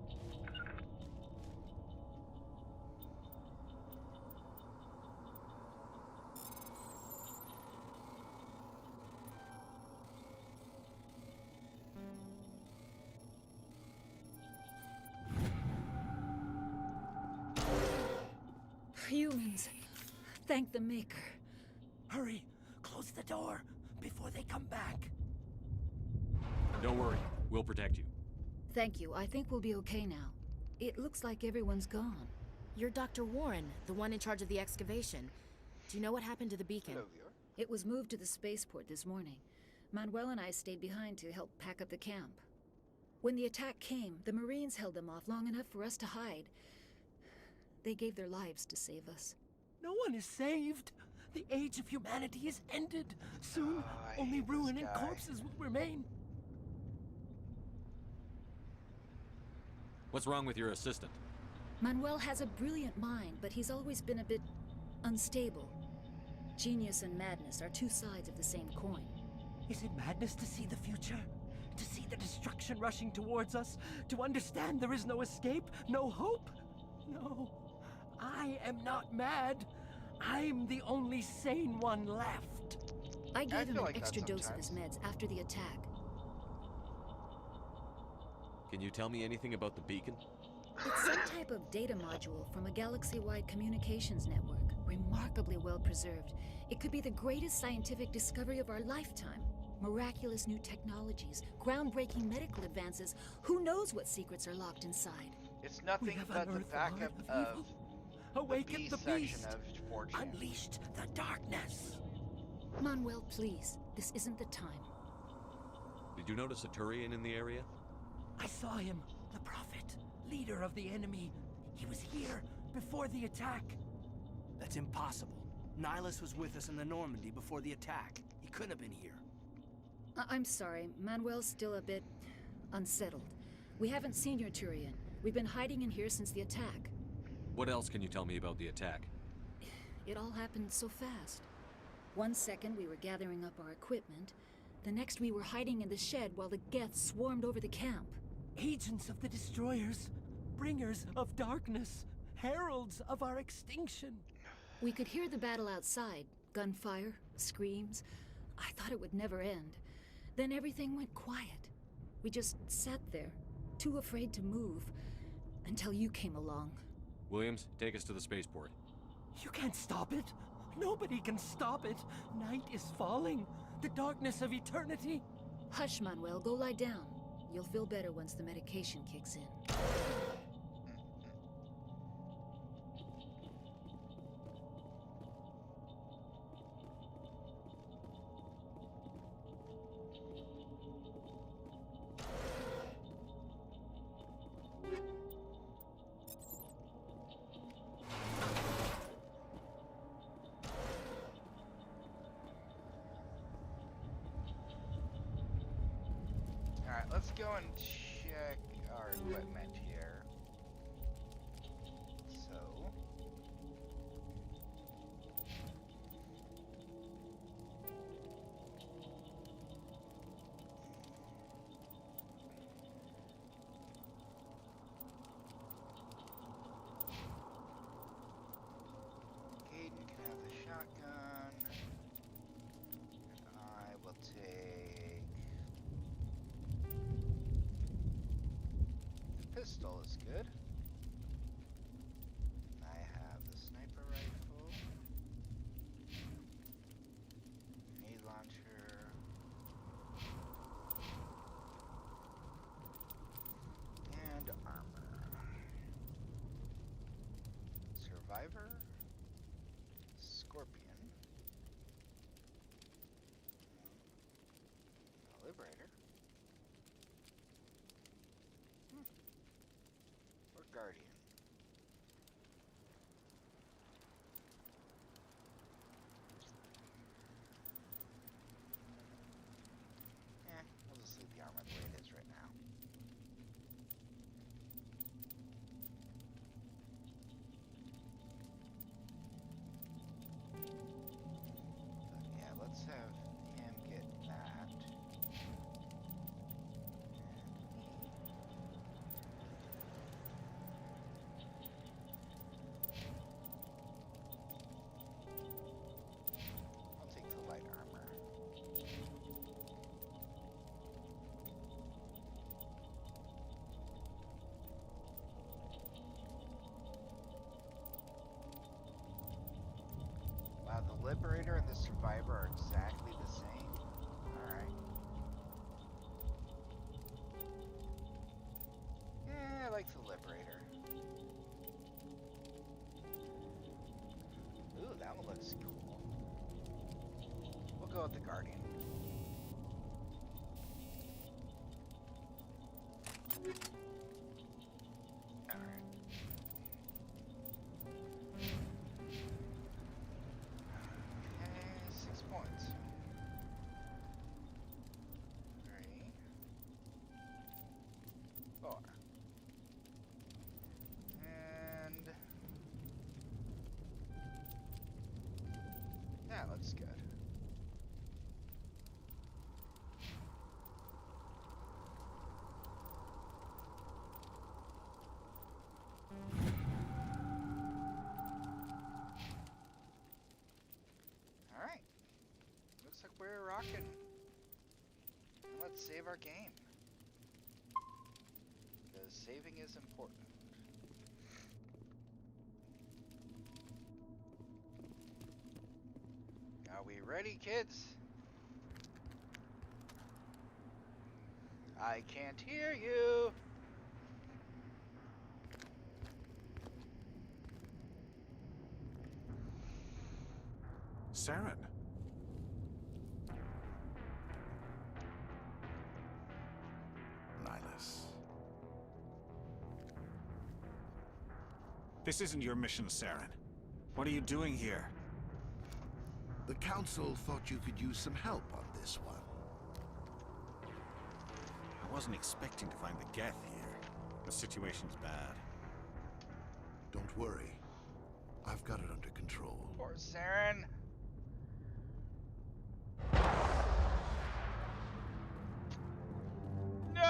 Humans. Thank the Maker. Hurry! Close the door before they come back. Don't worry, we'll protect you. Thank you. I think we'll be okay now. It looks like everyone's gone. You're Dr. Warren, the one in charge of the excavation. Do you know what happened to the beacon? It was moved to the spaceport this morning. Manuel and I stayed behind to help pack up the camp. When the attack came, the Marines held them off long enough for us to hide. They gave their lives to save us. No one is saved. The age of humanity is ended. Soon, only ruin and corpses will remain. What's wrong with your assistant? Manuel has a brilliant mind, but he's always been a bit unstable. Genius and madness are two sides of the same coin. Is it madness to see the future? To see the destruction rushing towards us? To understand there is no escape? No hope? No. I am not mad. I'm the only sane one left. I gave him an extra dose of his meds after the attack. Can you tell me anything about the beacon? It's some type of data module from a galaxy-wide communications network. Remarkably well preserved. It could be the greatest scientific discovery of our lifetime. Miraculous new technologies, groundbreaking medical advances. Who knows what secrets are locked inside? It's nothing but the backup of Awaken the beast! of 4chan. Unleashed the darkness! Manuel, please. This isn't the time. Did you notice a Turian in the area? I saw him. The Prophet. Leader of the enemy. He was here before the attack. That's impossible. Nihilus was with us in the Normandy before the attack. He couldn't have been here. I'm sorry. Manuel's still a bit unsettled. We haven't seen your Turian. We've been hiding in here since the attack. What else can you tell me about the attack? It all happened so fast. One second we were gathering up our equipment. The next we were hiding in the shed while the Geth swarmed over the camp. Agents of the destroyers. Bringers of darkness. Heralds of our extinction. We could hear the battle outside. Gunfire, screams. I thought it would never end. Then everything went quiet. We just sat there, too afraid to move, until you came along. Williams, take us to the spaceport. You can't stop it. Nobody can stop it. Night is falling. The darkness of eternity. Hush, Manuel. Go lie down. You'll feel better once the medication kicks in. Alright, let's go and check our equipment here. So... Caden can have the shotgun. And I will take... pistol is good. I have the sniper rifle. Grenade launcher. And armor. Survivor. Scorpion. Liberator. Or Guardian. I'll just leave the armor the way it is right now. But yeah, let's have him get that. I'll take the light armor. Wow, the Liberator and the Survivor are exactly the same. Alright. Yeah, I like the Liberator. Ooh, that one looks cool. We'll go with the Guardian. Alright. Okay, 6 points. 3, 4. And that looks good. Alright. Looks like we're rocking. Let's save our game. Because saving is important. Are we ready, kids? I can't hear you. Saren. Nihilus. This isn't your mission, Saren. What are you doing here? The Council thought you could use some help on this one. I wasn't expecting to find the Geth here. The situation's bad. Don't worry. I've got it under control. Poor Saren. No!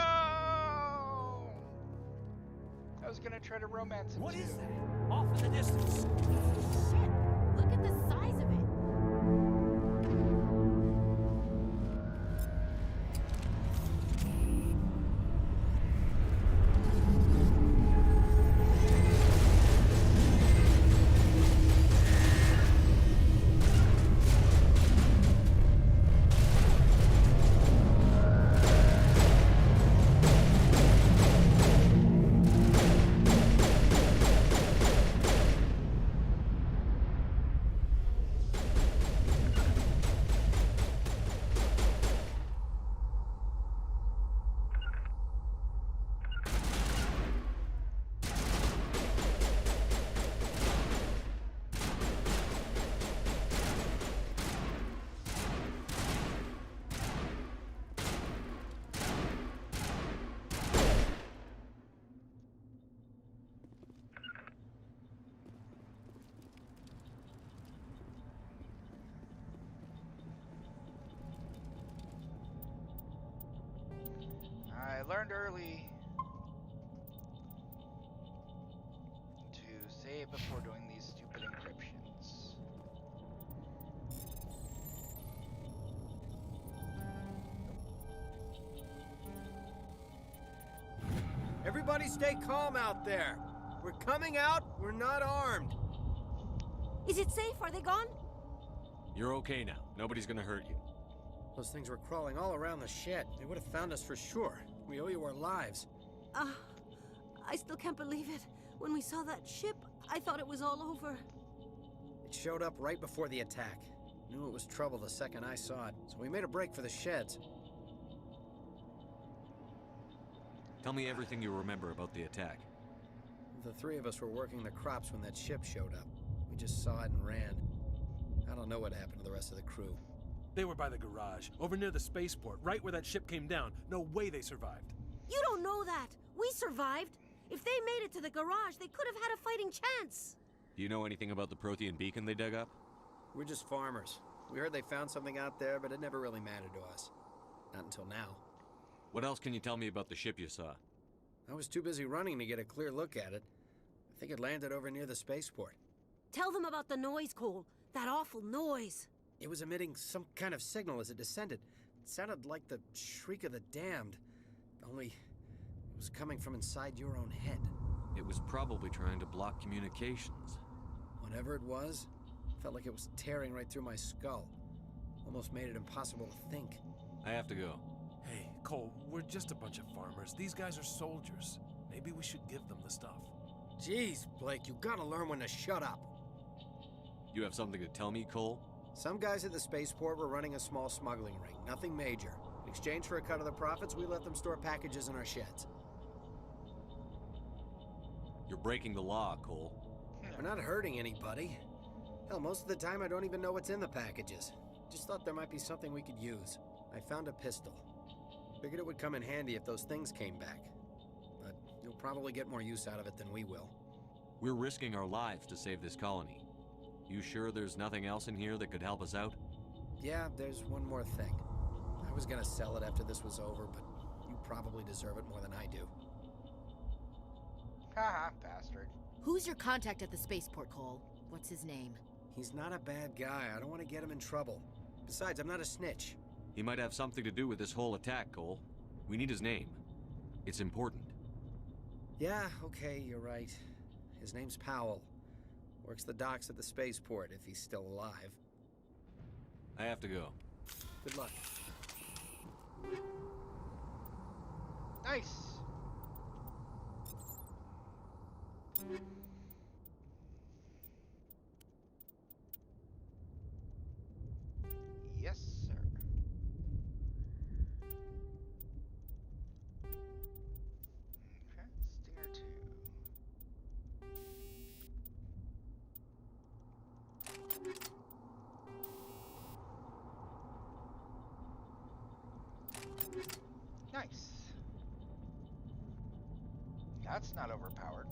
I was gonna try to romance him. What is that? Off in the distance. Shit! Look at the size of it! I learned early to save before doing these stupid encryptions. Everybody stay calm out there. We're coming out, we're not armed. Is it safe? Are they gone? You're okay now. Nobody's gonna hurt you. Those things were crawling all around the shed. They would have found us for sure. We owe you our lives. I still can't believe it. When we saw that ship, I thought it was all over. It showed up right before the attack. Knew it was trouble the second I saw it, so we made a break for the sheds. Tell me everything you remember about the attack. The three of us were working the crops when that ship showed up. We just saw it and ran. I don't know what happened to the rest of the crew. They were by the garage, over near the spaceport, right where that ship came down. No way they survived. You don't know that. We survived. If they made it to the garage, they could have had a fighting chance. Do you know anything about the Prothean beacon they dug up? We're just farmers. We heard they found something out there, but it never really mattered to us. Not until now. What else can you tell me about the ship you saw? I was too busy running to get a clear look at it. I think it landed over near the spaceport. Tell them about the noise, Cole. That awful noise. It was emitting some kind of signal as it descended. It sounded like the shriek of the damned. Only it was coming from inside your own head. It was probably trying to block communications. Whatever it was, felt like it was tearing right through my skull. Almost made it impossible to think. I have to go. Hey, Cole, we're just a bunch of farmers. These guys are soldiers. Maybe we should give them the stuff. Jeez, Blake, you gotta learn when to shut up. You have something to tell me, Cole? Some guys at the spaceport were running a small smuggling ring, nothing major. In exchange for a cut of the profits, we let them store packages in our sheds. You're breaking the law, Cole. We're not hurting anybody. Hell, most of the time I don't even know what's in the packages. Just thought there might be something we could use. I found a pistol. Figured it would come in handy if those things came back. But you'll probably get more use out of it than we will. We're risking our lives to save this colony. You sure there's nothing else in here that could help us out? Yeah, there's one more thing. I was gonna sell it after this was over, but you probably deserve it more than I do. Haha, bastard. Who's your contact at the spaceport, Cole? What's his name? He's not a bad guy. I don't want to get him in trouble. Besides, I'm not a snitch. He might have something to do with this whole attack, Cole. We need his name. It's important. Yeah, okay, you're right. His name's Powell. Works the docks at the spaceport, if he's still alive. I have to go. Good luck. Nice. Yes, sir. Okay, Stinger 2. Nice. That's not overpowered.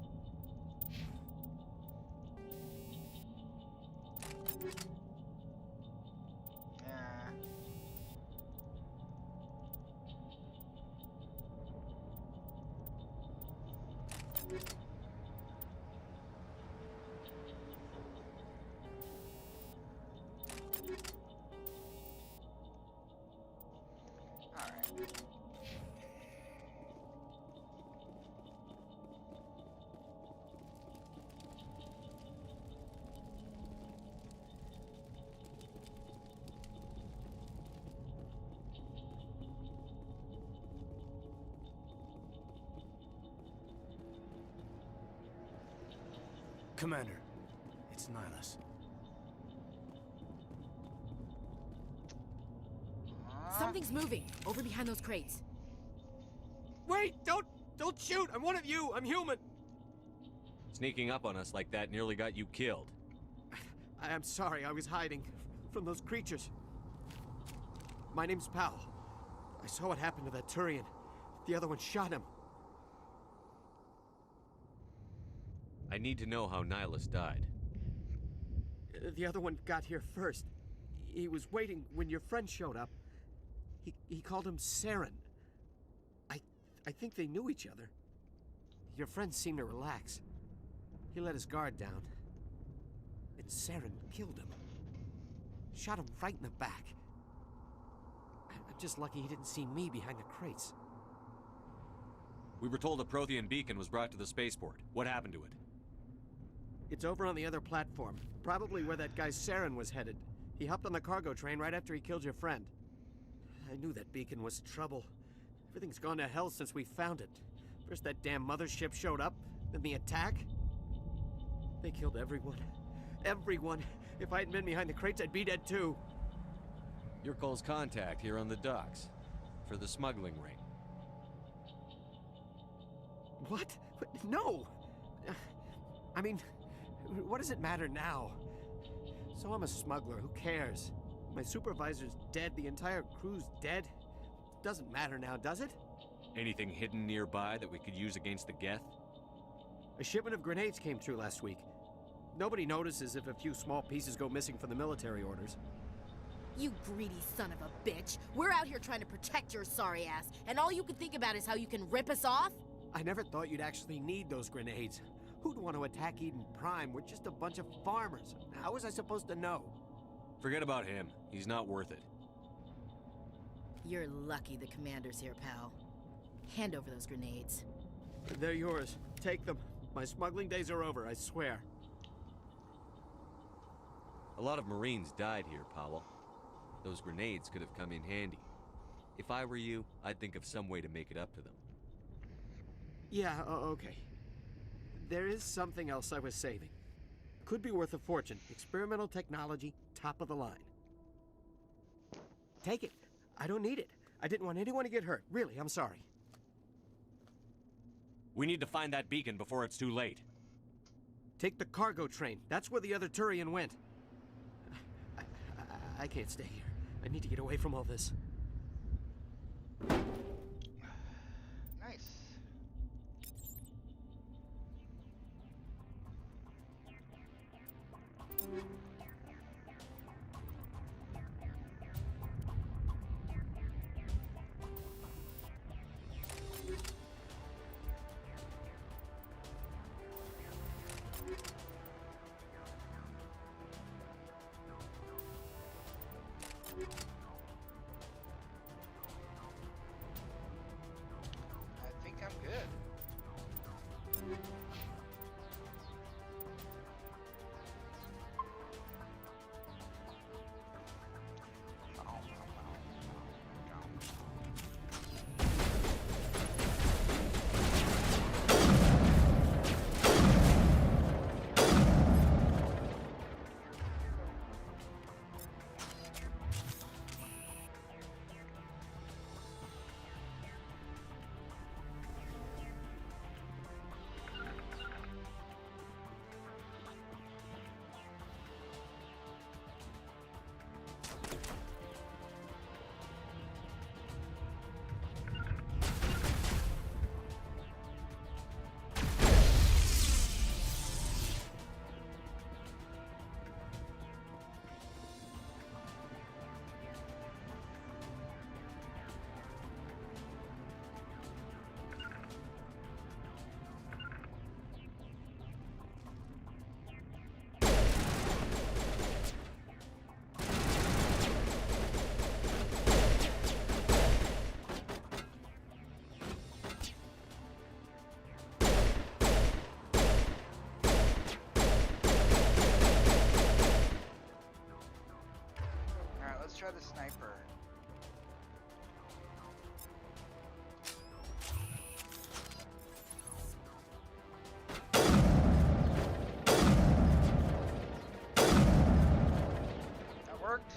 Commander, it's Nihilus. Something's moving, over behind those crates. Wait! Don't shoot! I'm one of you! I'm human! Sneaking up on us like that nearly got you killed. I'm sorry, I was hiding from those creatures. My name's Powell. I saw what happened to that Turian. The other one shot him. I need to know how Nihilus died. The other one got here first. He was waiting when your friend showed up. He called him Saren. I think they knew each other. Your friend seemed to relax. He let his guard down. And Saren killed him. Shot him right in the back. I'm just lucky he didn't see me behind the crates. We were told a Prothean beacon was brought to the spaceport. What happened to it? It's over on the other platform. Probably where that guy Saren was headed. He hopped on the cargo train right after he killed your friend. I knew that beacon was trouble. Everything's gone to hell since we found it. First that damn mothership showed up, then the attack. They killed everyone. Everyone. If I hadn't been behind the crates, I'd be dead too. Your call's contact here on the docks. For the smuggling ring. What? No! I mean, what does it matter now? So I'm a smuggler, who cares? My supervisor's dead, the entire crew's dead. Doesn't matter now, does it? Anything hidden nearby that we could use against the Geth? A shipment of grenades came through last week. Nobody notices if a few small pieces go missing from the military orders. You greedy son of a bitch. We're out here trying to protect your sorry ass, and all you can think about is how you can rip us off? I never thought you'd actually need those grenades. Who'd want to attack Eden Prime? We're just a bunch of farmers. How was I supposed to know? Forget about him. He's not worth it. You're lucky the commander's here, pal. Hand over those grenades. They're yours. Take them. My smuggling days are over, I swear. A lot of Marines died here, Powell. Those grenades could have come in handy. If I were you, I'd think of some way to make it up to them. Yeah, okay. There is something else I was saving. Could be worth a fortune. Experimental technology, top of the line. Take it. I don't need it. I didn't want anyone to get hurt. Really, I'm sorry. We need to find that beacon before it's too late. Take the cargo train. That's where the other Turian went. I can't stay here. I need to get away from all this. Nice. I think I'm good. Try the sniper. That worked.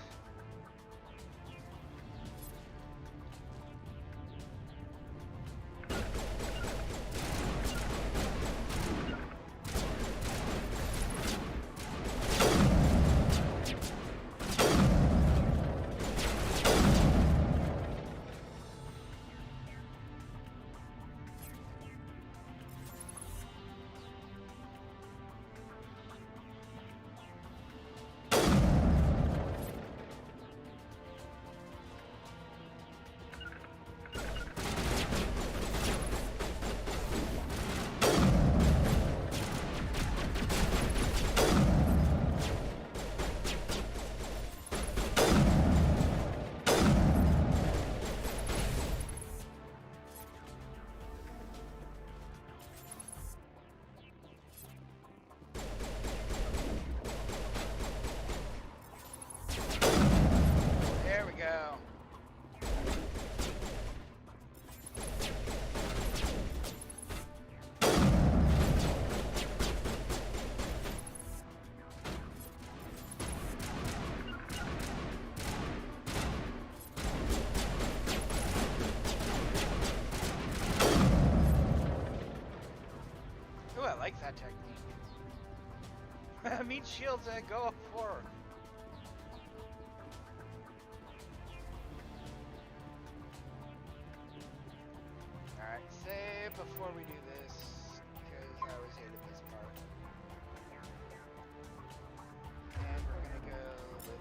Meat shields and go for. Alright, save before we do this, because I always hated this part. And we're gonna go with this.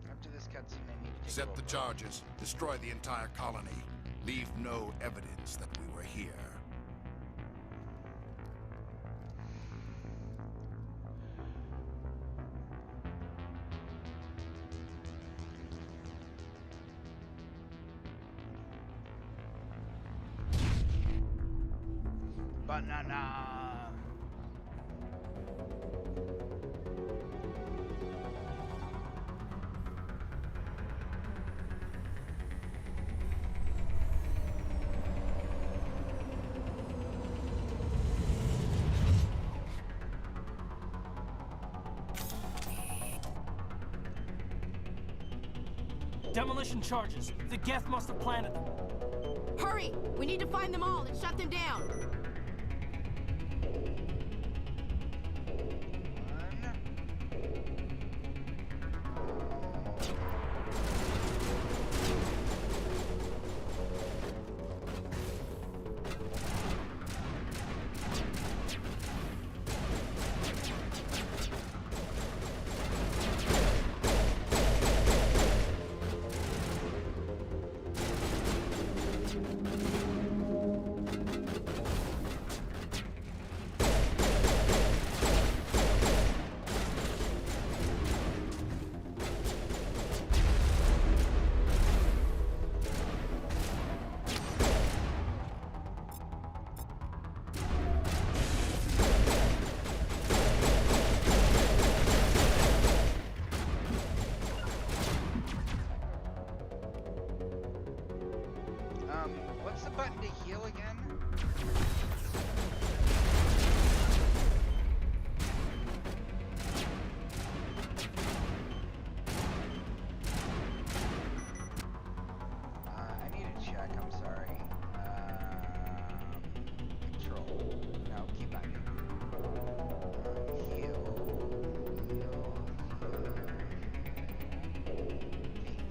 After this cutscene, I need to take Set the charges. Destroy the entire colony. Leave no evidence that we were here. Banana. Demolition charges. The Geth must have planted them. Hurry! We need to find them all and shut them down. What's the button to heal again? I need to check, I'm sorry. Control. No, keep on. Heal.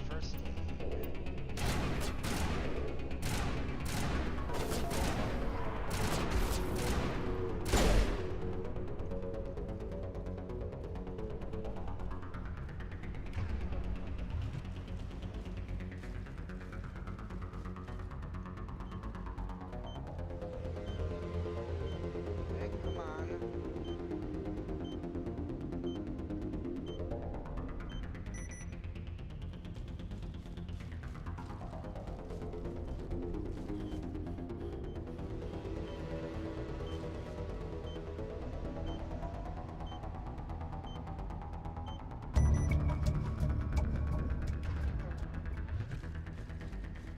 First aid. Hey, come on.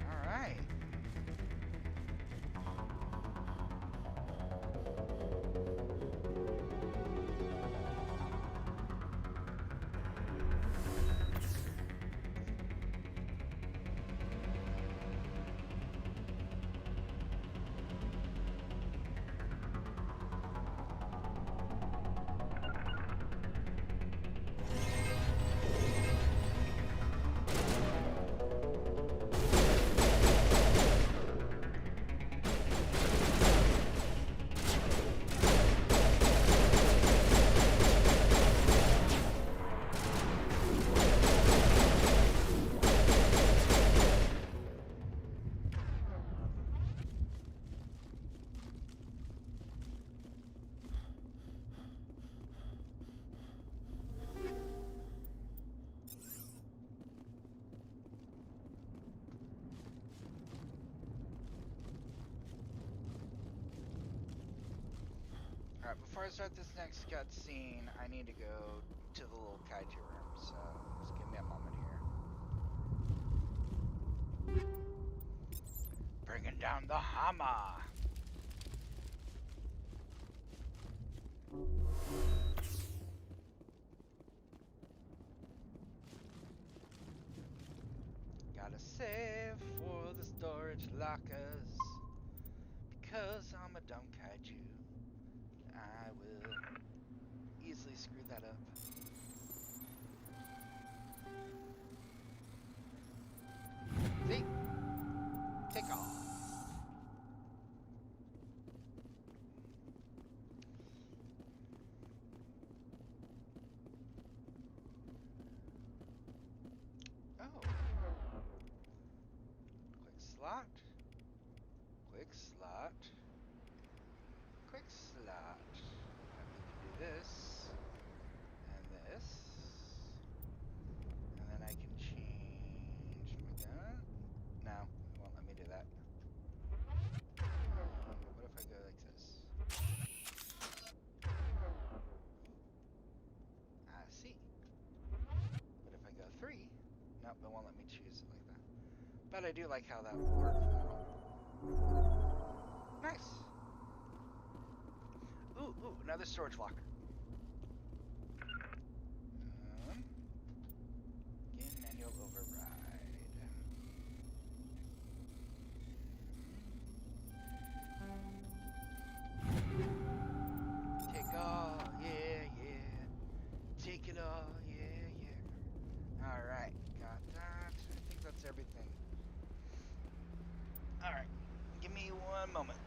All right. Alright, before I start this next cutscene, I need to go to the little kaiju room, so just give me a moment here. Bringing down the hammer! gonna save for the storage lockers. Because I'm a dumb kaiju. I will easily screw that up. See? Take off. Oh. Quick slot. Quick slot. Quick slot. And we can do this. And this. And then I can change my gun. No, it won't let me do that. What if I go like this? I see. But if I go 3, nope, it won't let me choose it like that. But I do like how that will work. Nice. Ooh, another storage locker. Again, manual override. Take all, yeah. Take it all, yeah. Alright, got that. I think that's everything. Alright, give me one moment.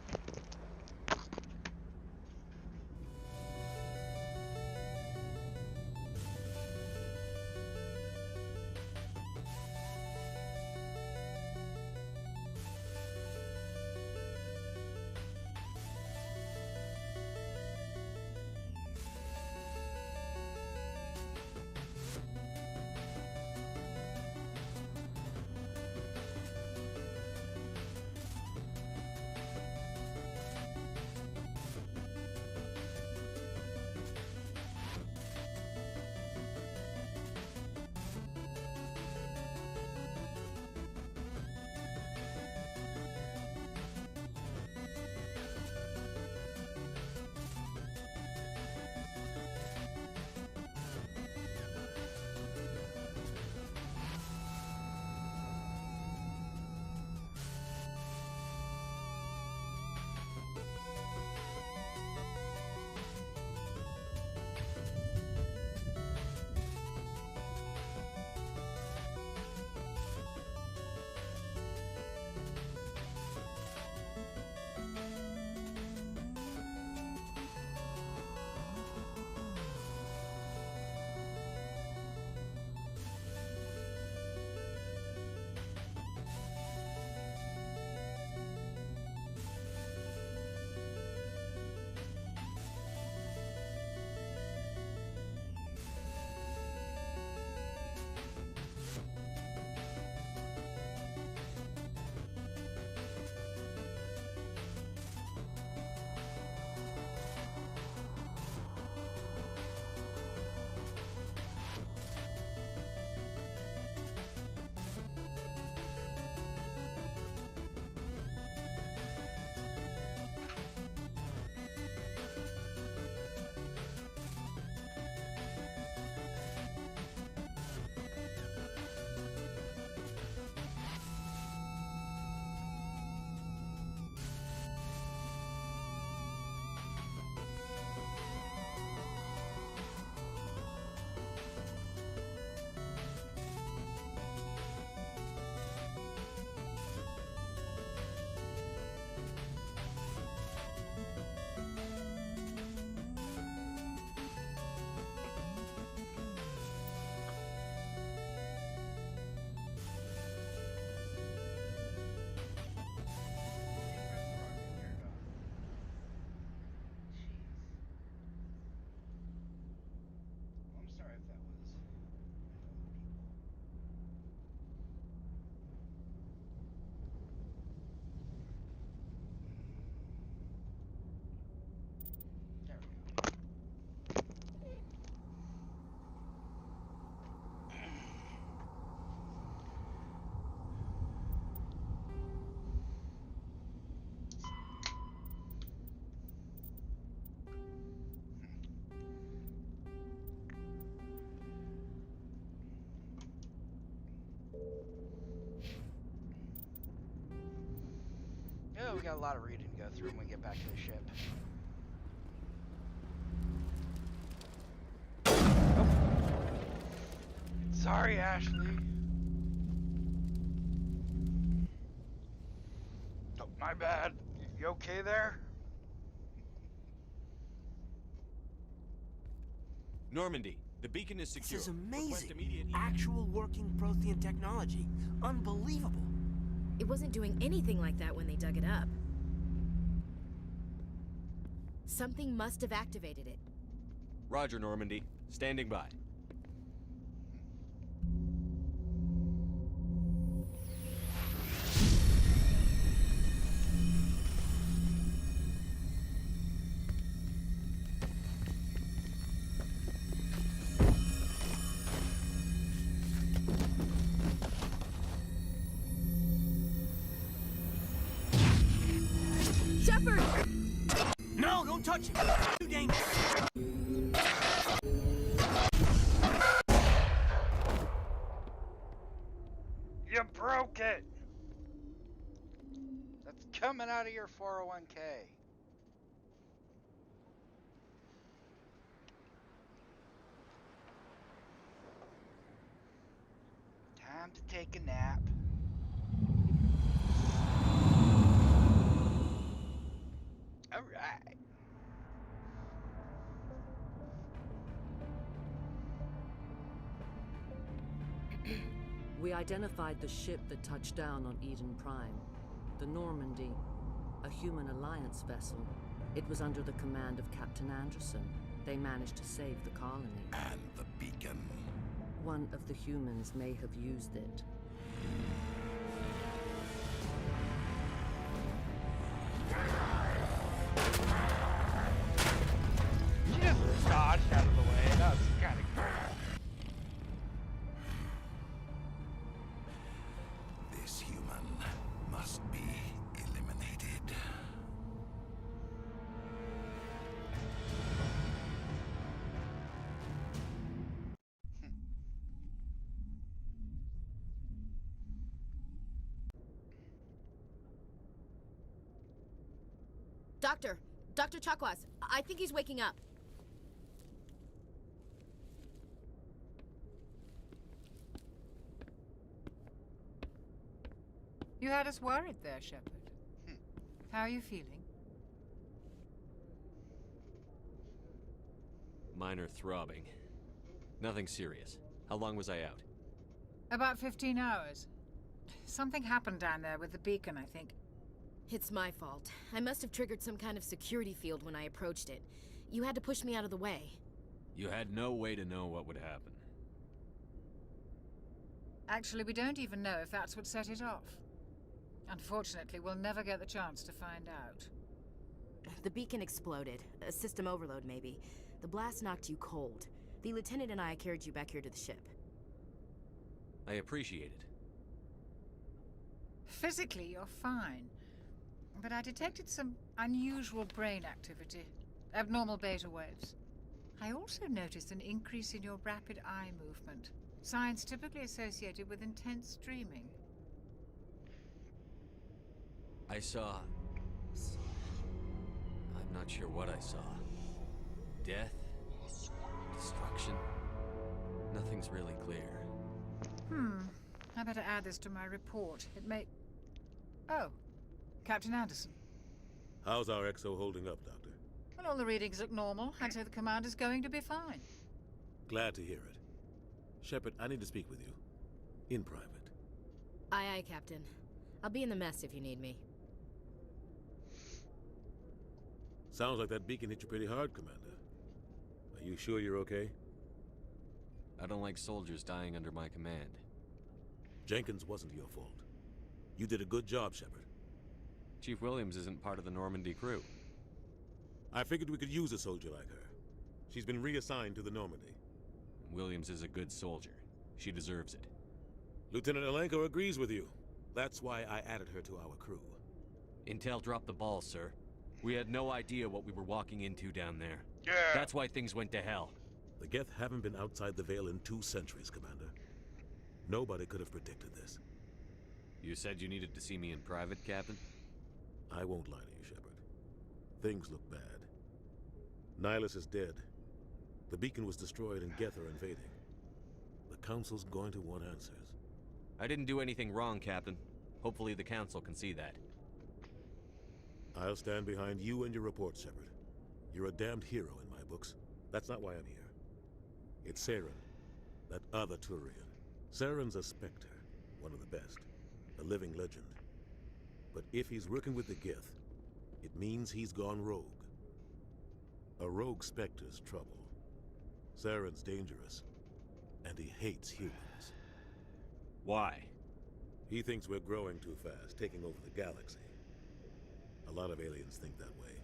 we got a lot of reading to go through when we get back to the ship. Oh. Sorry, Ashley. Oh, my bad. You okay there? Normandy, the beacon is secure. This is amazing. Actual working Prothean technology. Unbelievable. It wasn't doing anything like that when they dug it up. Something must have activated it. Roger, Normandy. Standing by. Shepard! No, don't touch it. Too dangerous. You broke it! That's coming out of your 401k. Time to take a nap. All right. We identified the ship that touched down on Eden Prime. The Normandy, a human alliance vessel. It was under the command of Captain Anderson. They managed to save the colony. And the beacon. One of the humans may have used it. She just dodged out of the way. That was kind of cool. This human must be eliminated. Dr. Chakwas, I think he's waking up. You had us worried there, Shepard. How are you feeling? Minor throbbing. Nothing serious. How long was I out? About 15 hours. Something happened down there with the beacon, I think. It's my fault. I must have triggered some kind of security field when I approached it. You had to push me out of the way. You had no way to know what would happen. Actually, we don't even know if that's what set it off. Unfortunately, we'll never get the chance to find out. The beacon exploded. A system overload, maybe. The blast knocked you cold. The lieutenant and I carried you back here to the ship. I appreciate it. Physically, you're fine. But I detected some unusual brain activity. Abnormal beta waves. I also noticed an increase in your rapid eye movement. Signs typically associated with intense dreaming. I saw... I'm not sure what I saw. Death? Destruction? Nothing's really clear. I better add this to my report. It may... Oh, Captain Anderson. How's our XO holding up, Doctor? Well, all the readings look normal. I'd say the commander's going to be fine. Glad to hear it. Shepard, I need to speak with you. In private. Aye, aye, Captain. I'll be in the mess if you need me. Sounds like that beacon hit you pretty hard, Commander. Are you sure you're okay? I don't like soldiers dying under my command. Jenkins wasn't your fault. You did a good job, Shepard. Chief Williams isn't part of the Normandy crew. I figured we could use a soldier like her. She's been reassigned to the Normandy. Williams is a good soldier. She deserves it. Lieutenant Alcor agrees with you. That's why I added her to our crew. Intel dropped the ball, sir. We had no idea what we were walking into down there. Yeah. That's why things went to hell. The Geth haven't been outside the Veil in 2 centuries, Commander. Nobody could have predicted this. You said you needed to see me in private, Captain? I won't lie to you, Shepard. Things look bad. Nihilus is dead. The beacon was destroyed and Geth are invading. The Council's going to want answers. I didn't do anything wrong, Captain. Hopefully the Council can see that. I'll stand behind you and your report, Shepard. You're a damned hero in my books. That's not why I'm here. It's Saren, that other Turian. Saren's a Spectre, one of the best, a living legend. But if he's working with the Geth, it means he's gone rogue. A rogue Spectre's trouble. Saren's dangerous, and he hates humans. Why? He thinks we're growing too fast, taking over the galaxy. A lot of aliens think that way.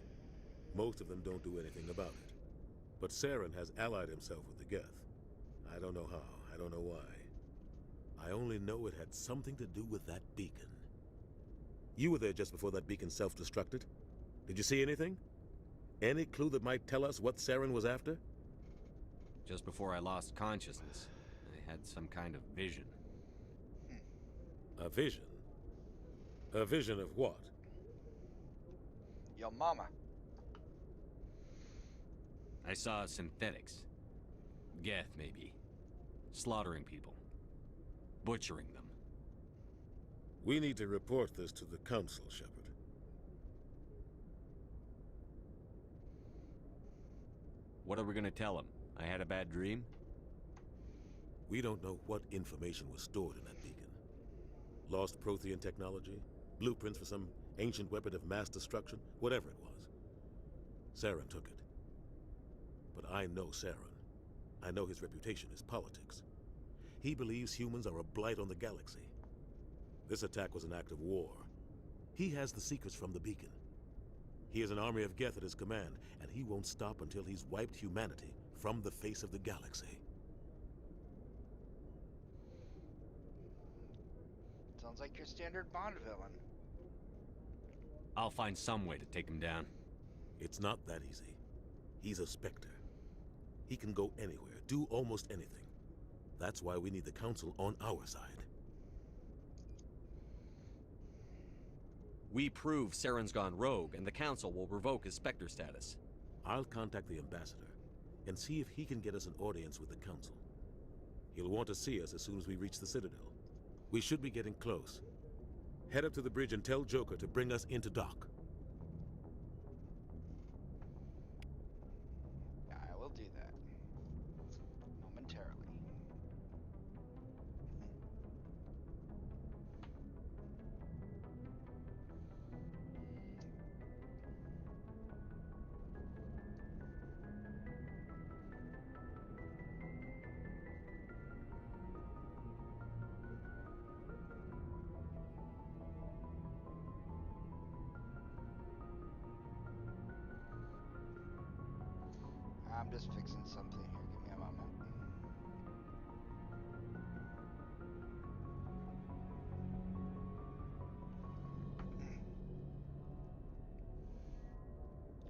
Most of them don't do anything about it. But Saren has allied himself with the Geth. I don't know how, I don't know why. I only know it had something to do with that beacon. You were there just before that beacon self-destructed. Did you see anything? Any clue that might tell us what Saren was after? Just before I lost consciousness, I had some kind of vision. A vision? A vision of what? Yo mama. I saw synthetics. Geth, maybe. Slaughtering people. Butchering them. We need to report this to the Council, Shepard. What are we gonna tell him? I had a bad dream? We don't know what information was stored in that beacon. Lost Prothean technology? Blueprints for some ancient weapon of mass destruction? Whatever it was. Saren took it. But I know Saren. I know his reputation is politics. He believes humans are a blight on the galaxy. This attack was an act of war. He has the secrets from the beacon. He has an army of Geth at his command, and he won't stop until he's wiped humanity from the face of the galaxy. Sounds like your standard Bond villain. I'll find some way to take him down. It's not that easy. He's a Spectre. He can go anywhere, do almost anything. That's why we need the Council on our side. We prove Saren's gone rogue, and the Council will revoke his Spectre status. I'll contact the Ambassador and see if he can get us an audience with the Council. He'll want to see us as soon as we reach the Citadel. We should be getting close. Head up to the bridge and tell Joker to bring us into dock. I will do that. Momentarily. I'm just fixing something here. Give me a moment.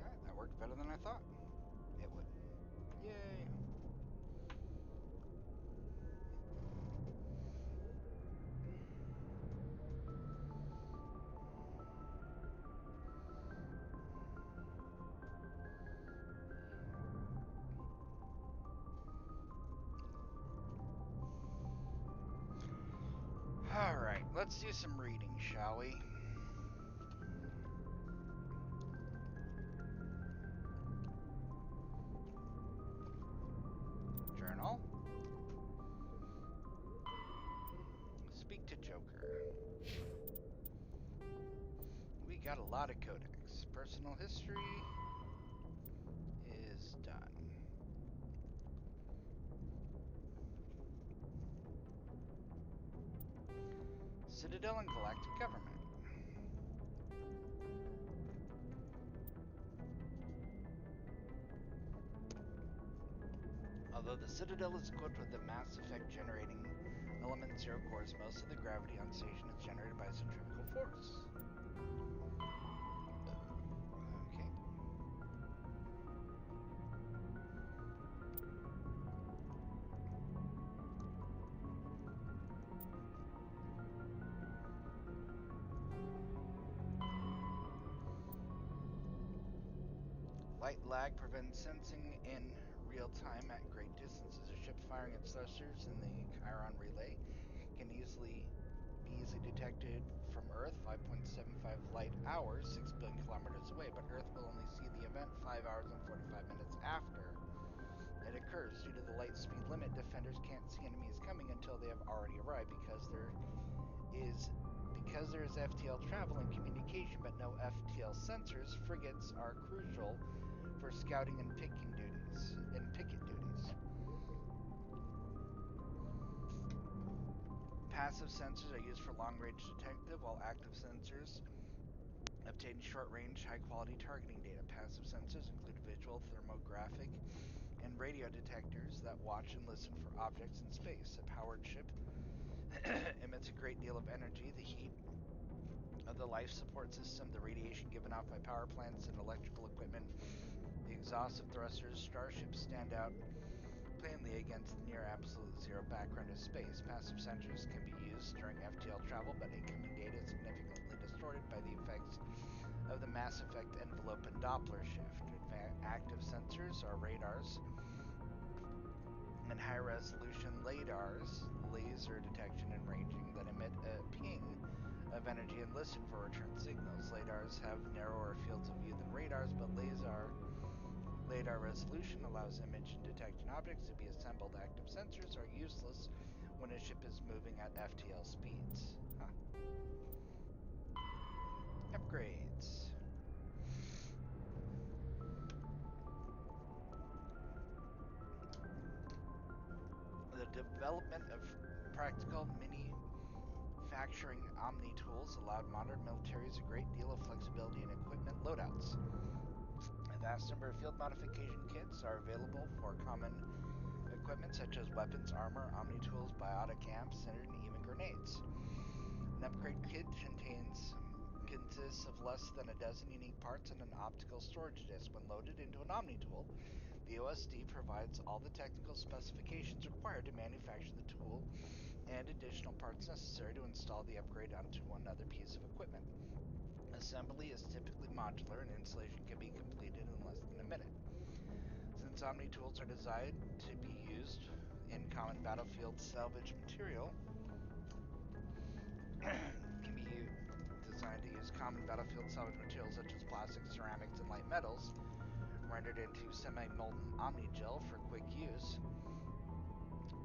Alright, that worked better than I thought it would. Yay! Alright, let's do some reading, shall we? Journal. Speak to Joker. We got a lot of codex. Personal history is done. Citadel and Galactic Government. Although the Citadel is equipped with a mass effect generating element zero cores, most of the gravity on station is generated by centrifugal force. Okay. Light lag prevents sensing in real time at great distances. A ship firing its thrusters in the Chiron relay can be easily detected from Earth 5.75 light hours, 6 billion kilometers away, but Earth will only see the event 5 hours and 45 minutes after it occurs. Due to the light speed limit, defenders can't see enemies coming until they have already arrived. Because there is FTL travel and communication but no FTL sensors, frigates are crucial for scouting and picket duties. Passive sensors are used for long-range detective, while active sensors obtain short-range, high-quality targeting data. Passive sensors include visual, thermographic, and radio detectors that watch and listen for objects in space. A powered ship emits a great deal of energy. The heat of the life support system, the radiation given off by power plants and electrical equipment, the exhaust of thrusters. Starships stand out plainly against the near absolute zero background of space. Passive sensors can be used during FTL travel, but incoming data is significantly distorted by the effects of the mass effect envelope and Doppler shift. Active sensors are radars and high-resolution LiDARs, laser detection and ranging, that emit a ping of energy and listen for return signals. LiDARs have narrower fields of view than radars, but LiDAR resolution allows image and detection objects to be assembled. Active sensors are useless when a ship is moving at FTL speeds. Upgrades. The development of practical manufacturing omni tools allowed modern militaries a great deal of flexibility in equipment loadouts. A vast number of field modification kits are available for common equipment such as weapons, armor, omni tools, biotic amps, and even grenades. An upgrade kit consists of less than a dozen unique parts and an optical storage disk. When loaded into an omni tool, the OSD provides all the technical specifications required to manufacture the tool and additional parts necessary to install the upgrade onto another piece of equipment. Assembly is typically modular and installation can be completed in less than a minute. Since omni tools are designed to be used in common battlefield salvage material, designed to use common battlefield salvage materials such as plastics, ceramics, and light metals, rendered into semi-molten omni gel for quick use.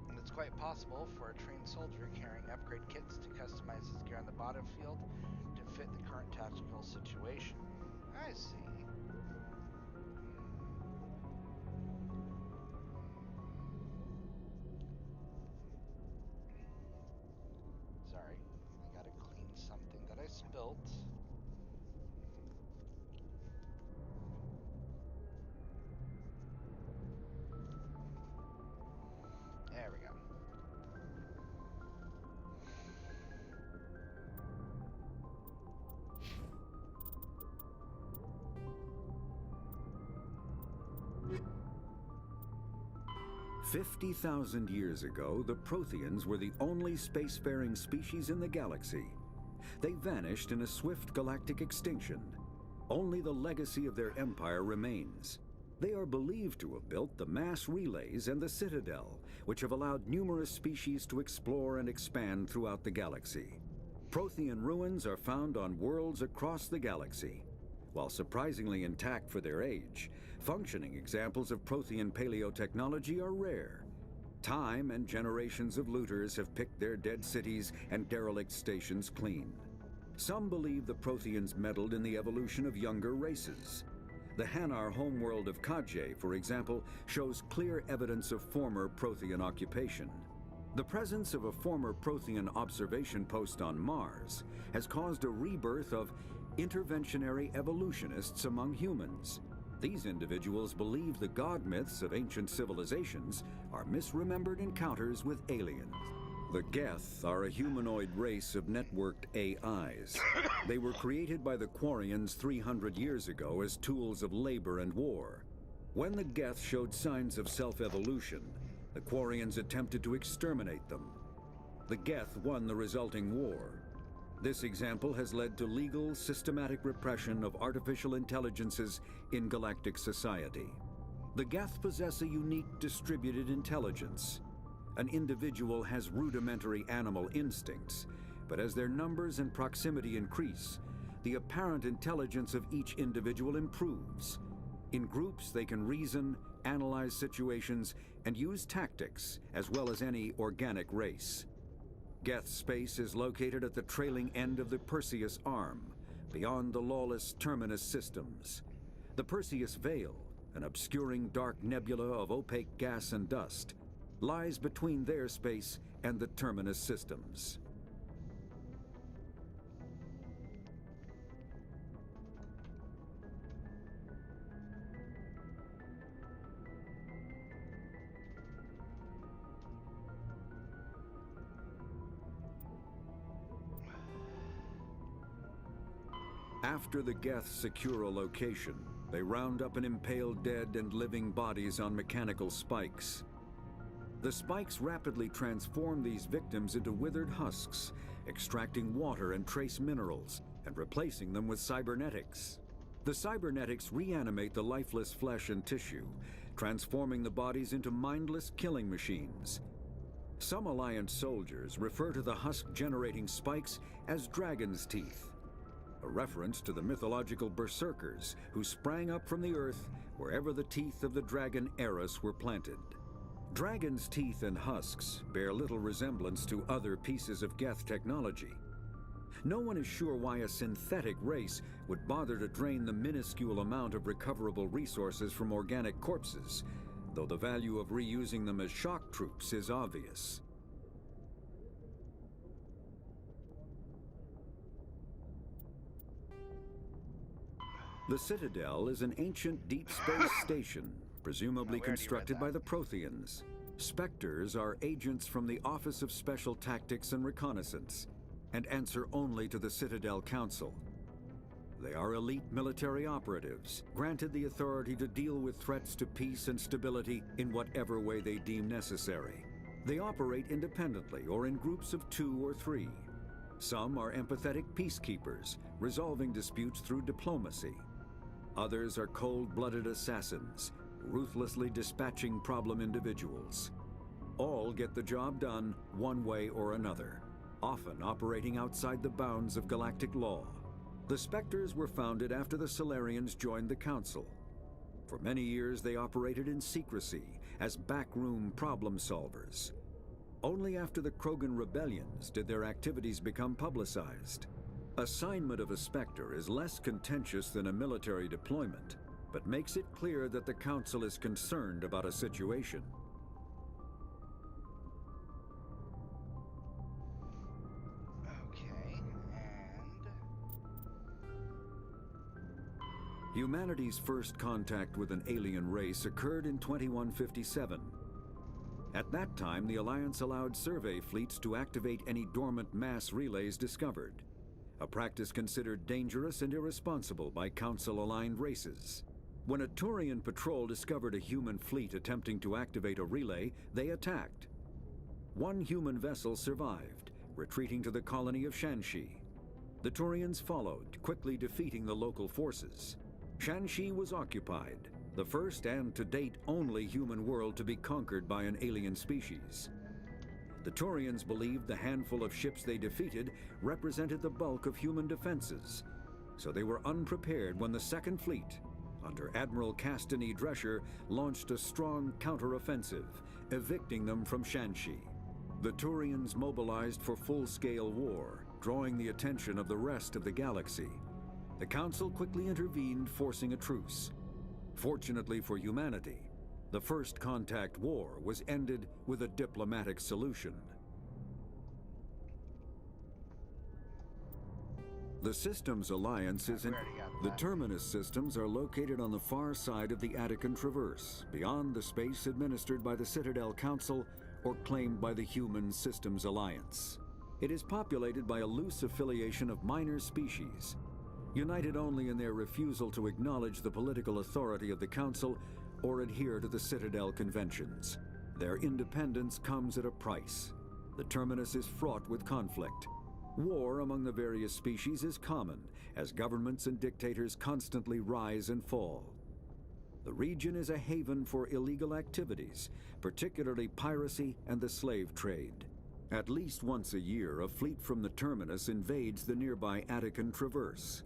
And it's quite possible for a trained soldier carrying upgrade kits to customize his gear on the battlefield to fit the current tactical situation. I see. Sorry, I gotta clean something that I spilt. There we go. "50,000 years ago, the Protheans were the only spacefaring species in the galaxy. They vanished in a swift galactic extinction. Only the legacy of their empire remains. They are believed to have built the mass relays and the Citadel, which have allowed numerous species to explore and expand throughout the galaxy. Prothean ruins are found on worlds across the galaxy. While surprisingly intact for their age, functioning examples of Prothean paleotechnology are rare. Time and generations of looters have picked their dead cities and derelict stations clean. Some believe the Protheans meddled in the evolution of younger races. The Hanar homeworld of Kajay, for example, shows clear evidence of former Prothean occupation. The presence of a former Prothean observation post on Mars has caused a rebirth of interventionary evolutionists among humans. These individuals believe the god myths of ancient civilizations are misremembered encounters with aliens. The Geth are a humanoid race of networked AIs. They were created by the Quarians 300 years ago as tools of labor and war. When the Geth showed signs of self-evolution, the Quarians attempted to exterminate them. The Geth won the resulting war. This example has led to legal, systematic repression of artificial intelligences in galactic society. The Geth possess a unique distributed intelligence. An individual has rudimentary animal instincts, but as their numbers and proximity increase, the apparent intelligence of each individual improves. In groups, they can reason, analyze situations, and use tactics, as well as any organic race. Geth space is located at the trailing end of the Perseus Arm, beyond the lawless Terminus systems. The Perseus Veil, an obscuring dark nebula of opaque gas and dust, lies between their space and the Terminus systems. After the Geth secure a location, they round up and impale dead and living bodies on mechanical spikes. The spikes rapidly transform these victims into withered husks, extracting water and trace minerals, and replacing them with cybernetics. The cybernetics reanimate the lifeless flesh and tissue, transforming the bodies into mindless killing machines. Some Alliance soldiers refer to the husk-generating spikes as dragon's teeth, a reference to the mythological berserkers who sprang up from the earth wherever the teeth of the dragon Eris were planted. Dragon's teeth and husks bear little resemblance to other pieces of Geth technology. No one is sure why a synthetic race would bother to drain the minuscule amount of recoverable resources from organic corpses, though the value of reusing them as shock troops is obvious. The Citadel is an ancient deep space station, presumably constructed by the Protheans. Spectres are agents from the Office of Special Tactics and Reconnaissance, and answer only to the Citadel Council. They are elite military operatives, granted the authority to deal with threats to peace and stability in whatever way they deem necessary. They operate independently or in groups of 2 or 3. Some are empathetic peacekeepers, resolving disputes through diplomacy. Others are cold-blooded assassins, ruthlessly dispatching problem individuals. All get the job done one way or another, often operating outside the bounds of galactic law. The Spectres were founded after the Solarians joined the Council. For many years they operated in secrecy as backroom problem solvers. Only after the Krogan rebellions did their activities become publicized. Assignment of a Spectre is less contentious than a military deployment, but makes it clear that the Council is concerned about a situation. Okay, Humanity's first contact with an alien race occurred in 2157. At that time, the Alliance allowed survey fleets to activate any dormant mass relays discovered, a practice considered dangerous and irresponsible by Council-aligned races. When a Turian patrol discovered a human fleet attempting to activate a relay, they attacked. One human vessel survived, retreating to the colony of Shanxi. The Turians followed, quickly defeating the local forces. Shanxi was occupied, the first and to date only human world to be conquered by an alien species. The Turians believed the handful of ships they defeated represented the bulk of human defenses, so they were unprepared when the Second Fleet, under Admiral Castany Drescher, launched a strong counteroffensive, evicting them from Shanxi. The Turians mobilized for full-scale war, drawing the attention of the rest of the galaxy. The Council quickly intervened, forcing a truce. Fortunately for humanity, the First Contact War was ended with a diplomatic solution. The Systems Alliance isn't... The Terminus systems are located on the far side of the Attican Traverse, beyond the space administered by the Citadel Council or claimed by the Human Systems Alliance. It is populated by a loose affiliation of minor species, united only in their refusal to acknowledge the political authority of the Council or adhere to the Citadel conventions. Their independence comes at a price. The Terminus is fraught with conflict. War among the various species is common, as governments and dictators constantly rise and fall. The region is a haven for illegal activities, particularly piracy and the slave trade. At least once a year, a fleet from the terminus invades the nearby Attican Traverse.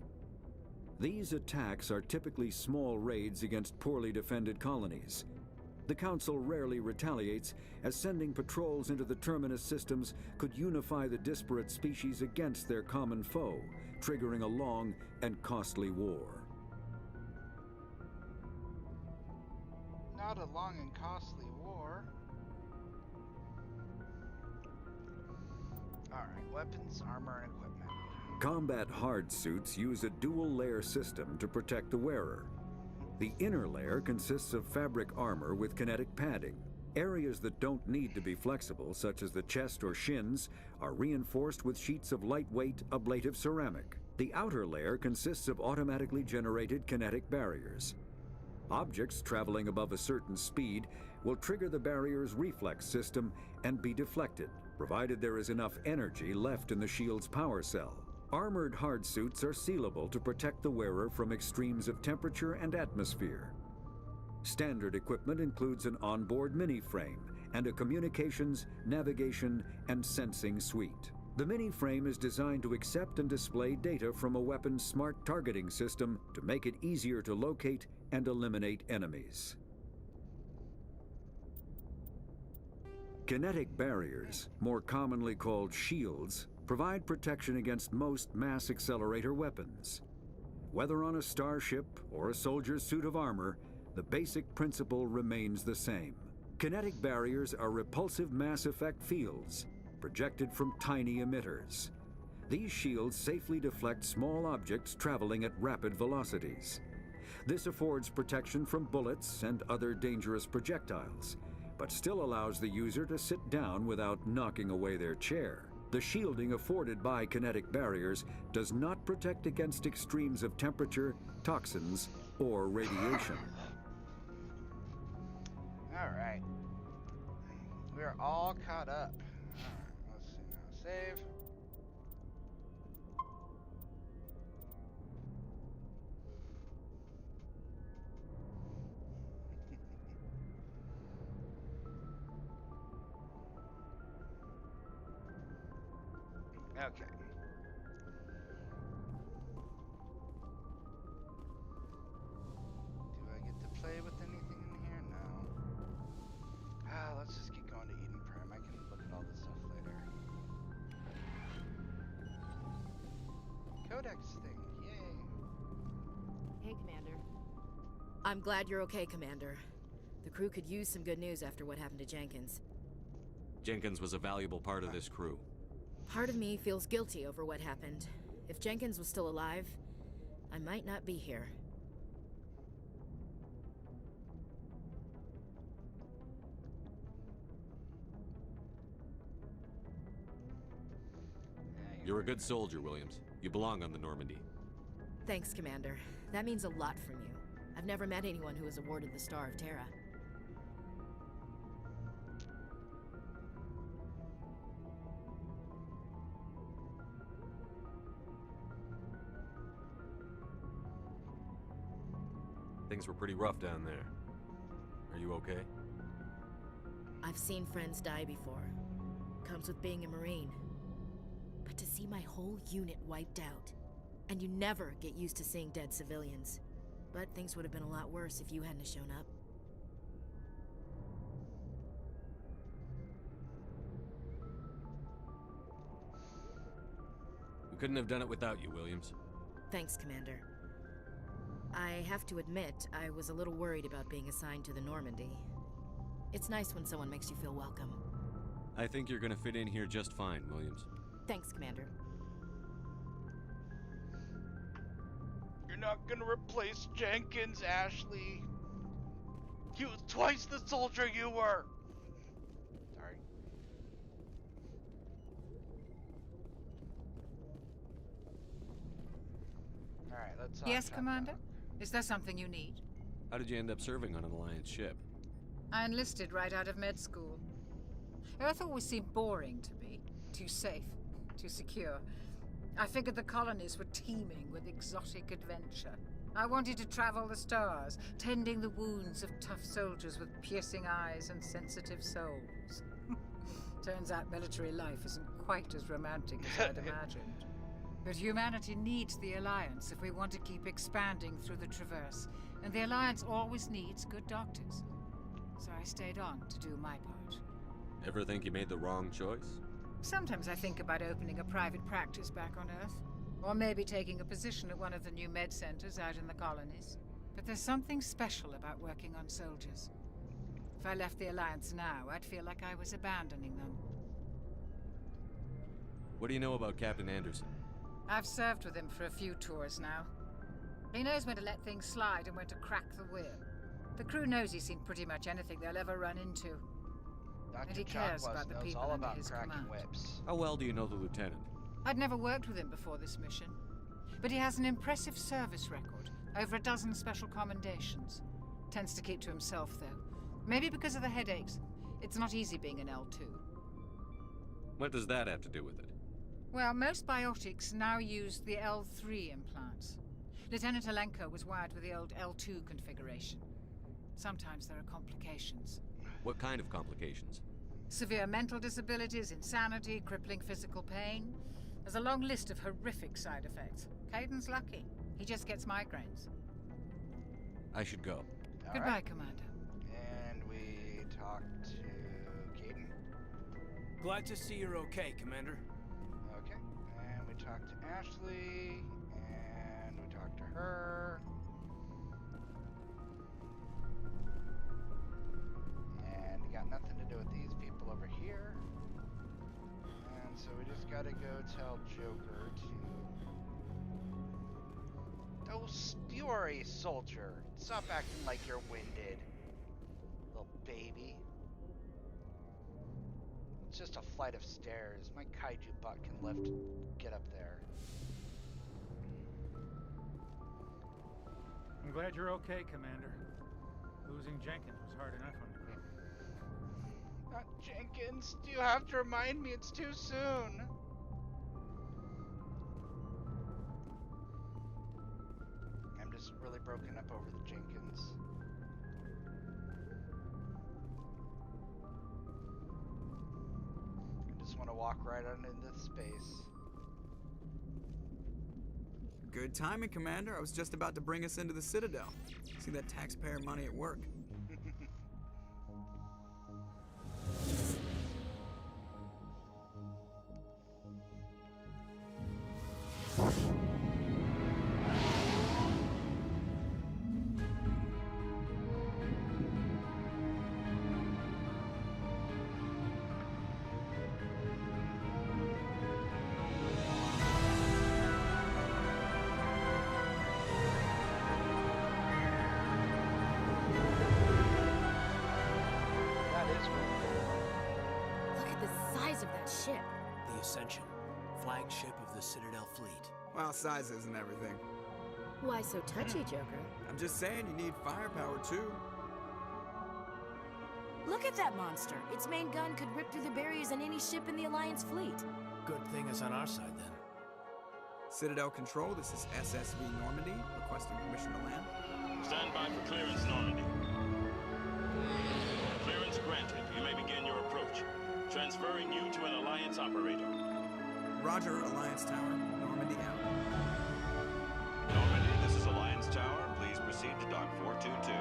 These attacks are typically small raids against poorly defended colonies. The Council rarely retaliates, as sending patrols into the terminus systems could unify the disparate species against their common foe, triggering a long and costly war. Not a long and costly war. Alright, weapons, armor, and equipment. Combat hard suits use a dual-layer system to protect the wearer. The inner layer consists of fabric armor with kinetic padding. Areas that don't need to be flexible, such as the chest or shins, are reinforced with sheets of lightweight, ablative ceramic. The outer layer consists of automatically generated kinetic barriers. Objects traveling above a certain speed will trigger the barrier's reflex system and be deflected, provided there is enough energy left in the shield's power cell. Armored hard suits are sealable to protect the wearer from extremes of temperature and atmosphere. Standard equipment includes an onboard mini-frame and a communications, navigation, and sensing suite. The mini-frame is designed to accept and display data from a weapon's smart targeting system to make it easier to locate and eliminate enemies. Kinetic barriers, more commonly called shields, provide protection against most mass accelerator weapons. Whether on a starship or a soldier's suit of armor, the basic principle remains the same. Kinetic barriers are repulsive mass effect fields, projected from tiny emitters. These shields safely deflect small objects traveling at rapid velocities. This affords protection from bullets and other dangerous projectiles, but still allows the user to sit down without knocking away their chair. The shielding afforded by kinetic barriers does not protect against extremes of temperature, toxins, or radiation. Alright. We're all caught up. Alright, let's see now. Save. Okay. Do I get to play with anything in here? No. Let's just get going to Eden Prime. I can look at all this stuff later. Codex thing. Yay. Hey, Commander. I'm glad you're okay, Commander. The crew could use some good news after what happened to Jenkins. Jenkins was a valuable part of this crew. Part of me feels guilty over what happened. If Jenkins was still alive, I might not be here. You're a good soldier, Williams. You belong on the Normandy. Thanks, Commander. That means a lot from you. I've never met anyone who was awarded the Star of Terra. Things were pretty rough down there. Are you okay? I've seen friends die before. Comes with being a Marine. But to see my whole unit wiped out, and you never get used to seeing dead civilians. But things would have been a lot worse if you hadn't shown up. We couldn't have done it without you, Williams. Thanks, Commander. I have to admit, I was a little worried about being assigned to the Normandy. It's nice when someone makes you feel welcome. I think you're gonna fit in here just fine, Williams. Thanks, Commander. You're not gonna replace Jenkins, Ashley. He was twice the soldier you were. Sorry. Alright, let's Yes, Commander? Is there something you need? How did you end up serving on an Alliance ship? I enlisted right out of med school. Earth always seemed boring to me. Too safe. to secure. I figured the colonies were teeming with exotic adventure. I wanted to travel the stars, tending the wounds of tough soldiers with piercing eyes and sensitive souls. Turns out military life isn't quite as romantic as I'd imagined. But humanity needs the Alliance if we want to keep expanding through the Traverse, and the Alliance always needs good doctors. So I stayed on to do my part. Ever think you made the wrong choice? Sometimes I think about opening a private practice back on Earth. Or maybe taking a position at one of the new med centers out in the colonies. But there's something special about working on soldiers. If I left the Alliance now, I'd feel like I was abandoning them. What do you know about Captain Anderson? I've served with him for a few tours now. He knows when to let things slide and when to crack the whip. The crew knows he's seen pretty much anything they'll ever run into. And he cares about the people under his command. How well do you know the lieutenant? I'd never worked with him before this mission, but he has an impressive service record, over a dozen special commendations. Tends to keep to himself, though. Maybe because of the headaches. It's not easy being an L2. What does that have to do with it? Well, most biotics now use the L3 implants. Lieutenant Alenko was wired with the old L2 configuration. Sometimes there are complications. What kind of complications? Severe mental disabilities, insanity, crippling physical pain. There's a long list of horrific side effects. Caden's lucky. He just gets migraines. I should go. Goodbye, Commander. And we talked to Caden. Glad to see you're okay, Commander. Okay. And we talked to Ashley. And we talked to her. And we got nothing to do with these people over here. And so we just gotta go tell Joker to... Oh, you are a soldier. Stop acting like you're winded. Little baby. It's just a flight of stairs. My kaiju butt can get up there. I'm glad you're okay, Commander. Losing Jenkins was hard enough on you. Not Jenkins. Do you have to remind me it's too soon? I'm just really broken up over the Jenkins. I just want to walk right on into space. Good timing, Commander. I was just about to bring us into the Citadel. See that taxpayer money at work. Flagship of the Citadel fleet. Well, size isn't everything. Why so touchy, Joker? I'm just saying you need firepower, too. Look at that monster. Its main gun could rip through the barriers in any ship in the Alliance fleet. Good thing it's on our side, then. Citadel Control, this is SSV Normandy, requesting permission to land. Stand by for clearance, Normandy. Clearance granted. You may begin your approach. Transferring you to an Alliance operator. Roger, Alliance Tower. Normandy out. Normandy, this is Alliance Tower. Please proceed to Dock 422.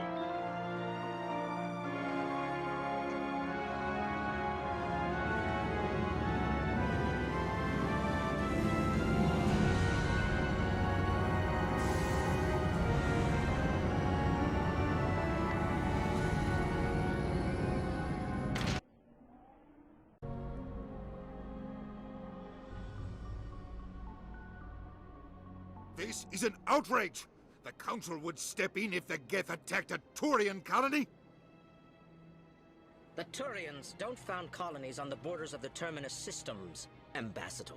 This is an outrage! The Council would step in if the Geth attacked a Turian colony? The Turians don't found colonies on the borders of the Terminus systems, Ambassador.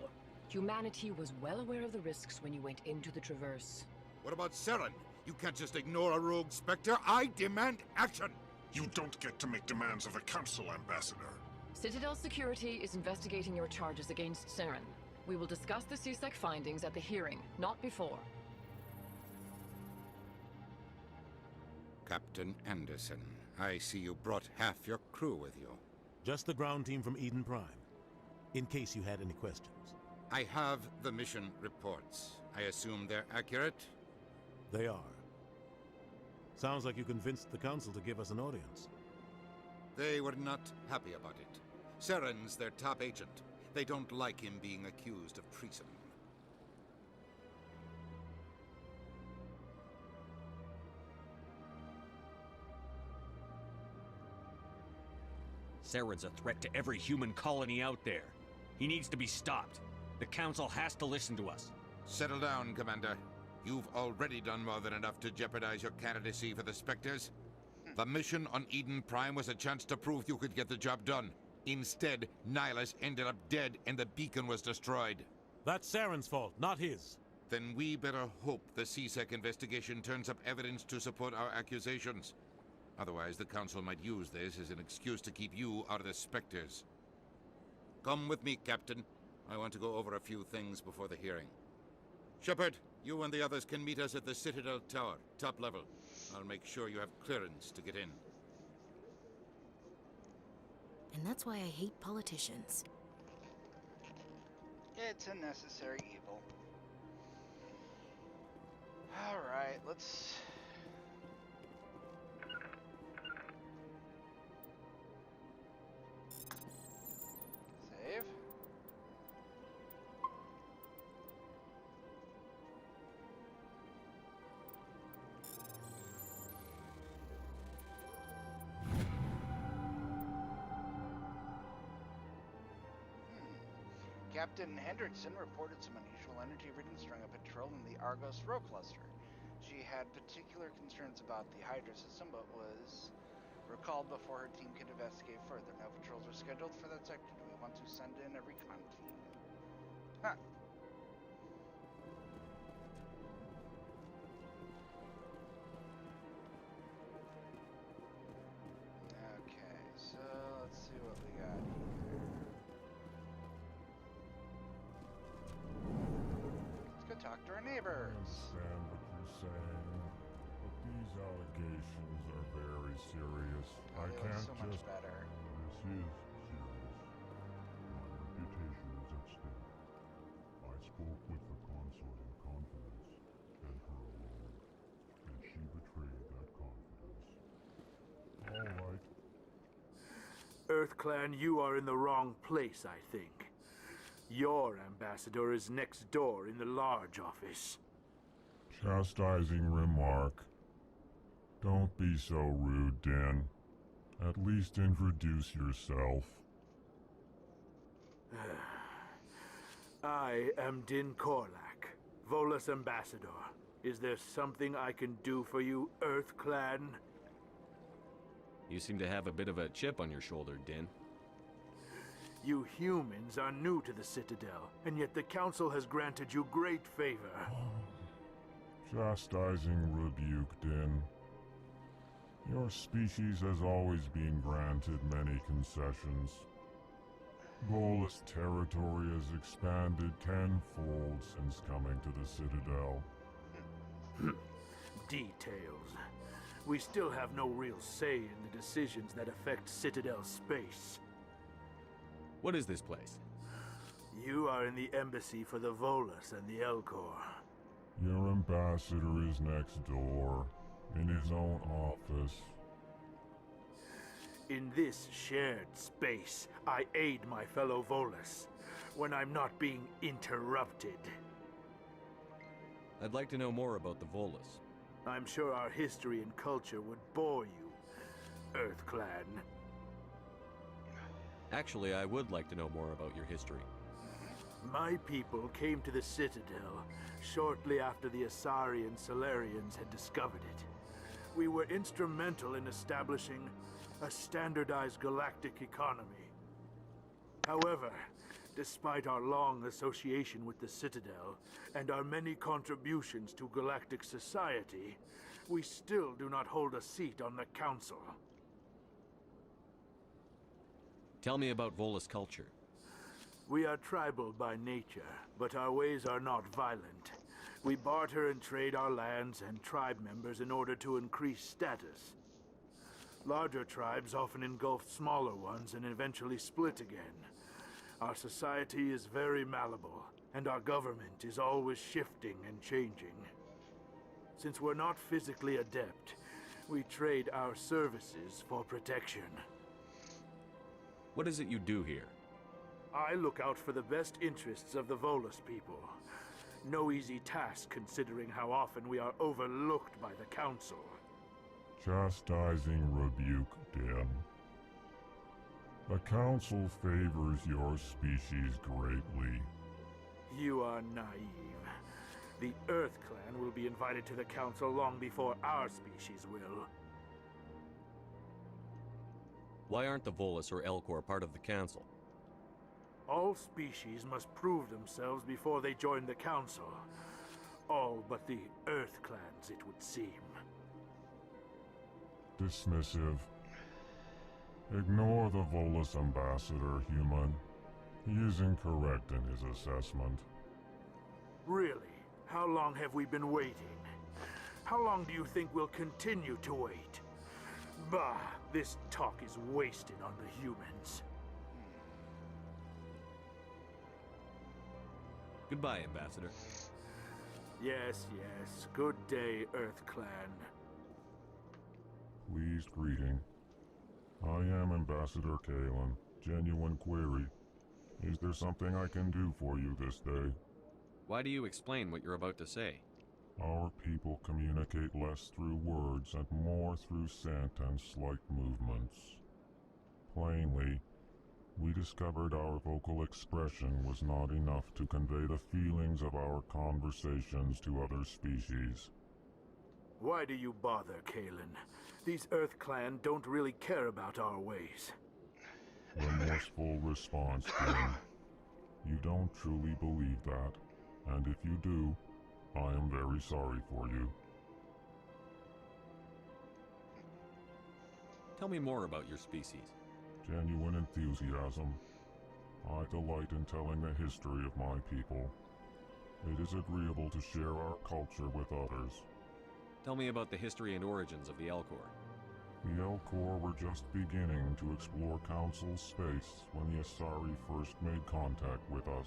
Humanity was well aware of the risks when you went into the Traverse. What about Saren? You can't just ignore a rogue Spectre. I demand action! You don't get to make demands of the Council, Ambassador. Citadel Security is investigating your charges against Saren. We will discuss the CSEC findings at the hearing, not before. Captain Anderson, I see you brought half your crew with you. Just the ground team from Eden Prime, in case you had any questions. I have the mission reports. I assume they're accurate? They are. Sounds like you convinced the Council to give us an audience. They were not happy about it. Saren's their top agent. They don't like him being accused of treason. Saren's a threat to every human colony out there. He needs to be stopped. The Council has to listen to us. Settle down, Commander. You've already done more than enough to jeopardize your candidacy for the Spectres. The mission on Eden Prime was a chance to prove you could get the job done. Instead, Nihilus ended up dead and the beacon was destroyed. That's Saren's fault, not his. Then we better hope the CSEC investigation turns up evidence to support our accusations. Otherwise, the Council might use this as an excuse to keep you out of the Spectres. Come with me, Captain. I want to go over a few things before the hearing. Shepard, you and the others can meet us at the Citadel Tower, top level. I'll make sure you have clearance to get in. And that's why I hate politicians. It's a necessary evil. Alright, let's... save. Captain Hendrickson reported some unusual energy readings during a patrol in the Argos Row cluster. She had particular concerns about the Hydra system, but was recalled before her team could investigate further. No patrols are scheduled for that sector. Do we want to send in a recon team? Huh. Okay, so let's see what we got here. Let's go talk to our neighbors. I understand what you're saying, but these allegations are very serious. Oh, I they look can't so much just... better. This is serious. My reputation is at stake. I spoke with the consort in confidence, and her alone, and she betrayed that confidence. All right. EarthClan, you are in the wrong place, I think. Your ambassador is next door in the large office. Chastising remark. Don't be so rude, Dan. At least introduce yourself. I am Din Korlak, Volus ambassador. Is there something I can do for you, EarthClan? You seem to have a bit of a chip on your shoulder, Din. You humans are new to the Citadel, and yet the Council has granted you great favor. Chastising rebuke, Din. Your species has always been granted many concessions. Volus territory has expanded tenfold since coming to the Citadel. Details. We still have no real say in the decisions that affect Citadel space. What is this place? You are in the embassy for the Volus and the Alcor. Your ambassador is next door, in his own office. In this shared space, I aid my fellow Volus when I'm not being interrupted. I'd like to know more about the Volus. I'm sure our history and culture would bore you, EarthClan. Actually, I would like to know more about your history. My people came to the Citadel shortly after the Asari and Solarians had discovered it. We were instrumental in establishing a standardized galactic economy. However, despite our long association with the Citadel and our many contributions to galactic society, we still do not hold a seat on the Council. Tell me about Volus culture. We are tribal by nature, but our ways are not violent. We barter and trade our lands and tribe members in order to increase status. Larger tribes often engulf smaller ones and eventually split again. Our society is very malleable, and our government is always shifting and changing. Since we're not physically adept, we trade our services for protection. What is it you do here? I look out for the best interests of the Volus people. No easy task considering how often we are overlooked by the Council. Chastising rebuke, Dan. The Council favors your species greatly. You are naive. The Earth Clan will be invited to the Council long before our species will. Why aren't the Volus or Alcor part of the Council? All species must prove themselves before they join the Council. All but the Earth Clans, it would seem. Dismissive. Ignore the Volus ambassador, human. He is incorrect in his assessment. Really? How long have we been waiting? How long do you think we'll continue to wait? Bah, this talk is wasted on the humans. Goodbye, Ambassador. Yes, yes. Good day, Earth Clan. Pleased greeting. I am Ambassador Kalen. Genuine query. Is there something I can do for you this day? Why do you explain what you're about to say? Our people communicate less through words and more through scent and slight movements. Plainly, we discovered our vocal expression was not enough to convey the feelings of our conversations to other species. Why do you bother, Kalen? These Earth Clan don't really care about our ways. Remorseful response, then. You don't truly believe that, and if you do, I am very sorry for you. Tell me more about your species. Genuine enthusiasm. I delight in telling the history of my people. It is agreeable to share our culture with others. Tell me about the history and origins of the Alcor. The Alcor were just beginning to explore Council space when the Asari first made contact with us.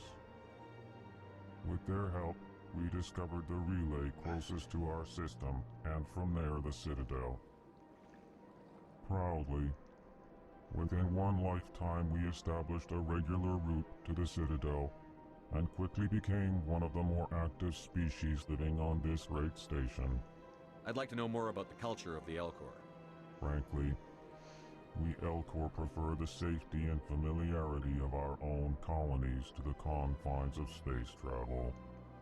With their help, we discovered the relay closest to our system, and from there the Citadel. Proudly, within one lifetime we established a regular route to the Citadel, and quickly became one of the more active species living on this great station. I'd like to know more about the culture of the Alcor. Frankly, we Alcor prefer the safety and familiarity of our own colonies to the confines of space travel.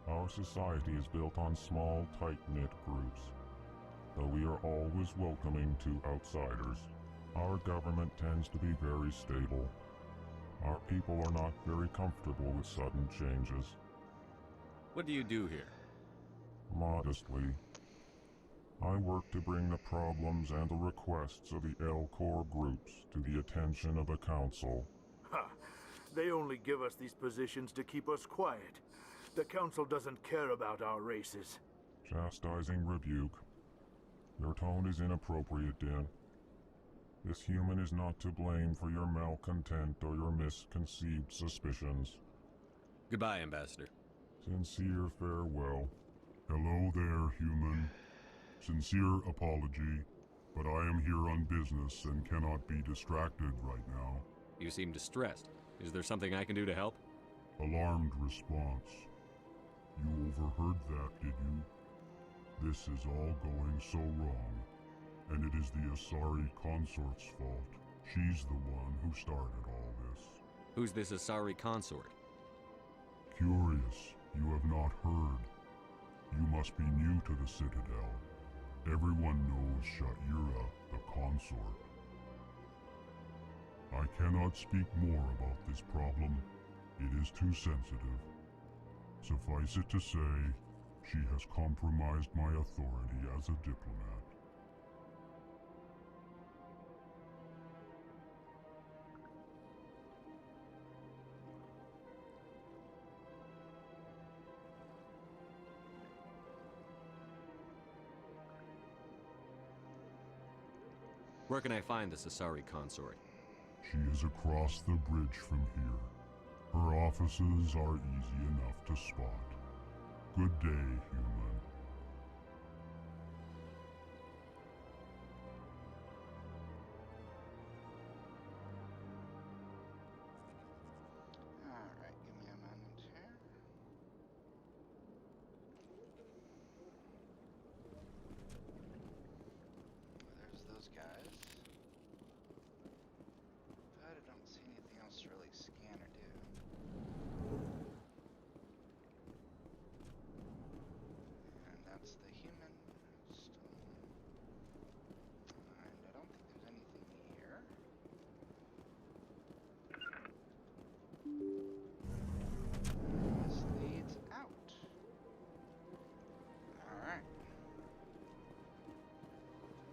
Our society is built on small, tight-knit groups, though we are always welcoming to outsiders. Our government tends to be very stable. Our people are not very comfortable with sudden changes. What do you do here? Modestly, I work to bring the problems and the requests of the Alcor groups to the attention of the Council. Ha! They only give us these positions to keep us quiet. The Council doesn't care about our races. Chastising rebuke. Your tone is inappropriate, Din. This human is not to blame for your malcontent or your misconceived suspicions. Goodbye, Ambassador. Sincere farewell. Hello there, human. Sincere apology, but I am here on business and cannot be distracted right now. You seem distressed. Is there something I can do to help? Alarmed response. You overheard that, did you? This is all going so wrong, and it is the Asari consort's fault. She's the one who started all this. Who's this Asari consort? Curious, you have not heard. You must be new to the Citadel. Everyone knows Sha'ira, the consort. I cannot speak more about this problem. It is too sensitive. Suffice it to say, she has compromised my authority as a diplomat. Where can I find the Asari consort? She is across the bridge from here. Her offices are easy enough to spot. Good day, human. Alright, give me a moment here. There's those guys. But I don't see anything else to really scan or do. And that's the human still. And I don't think there's anything here. This leads out. Alright.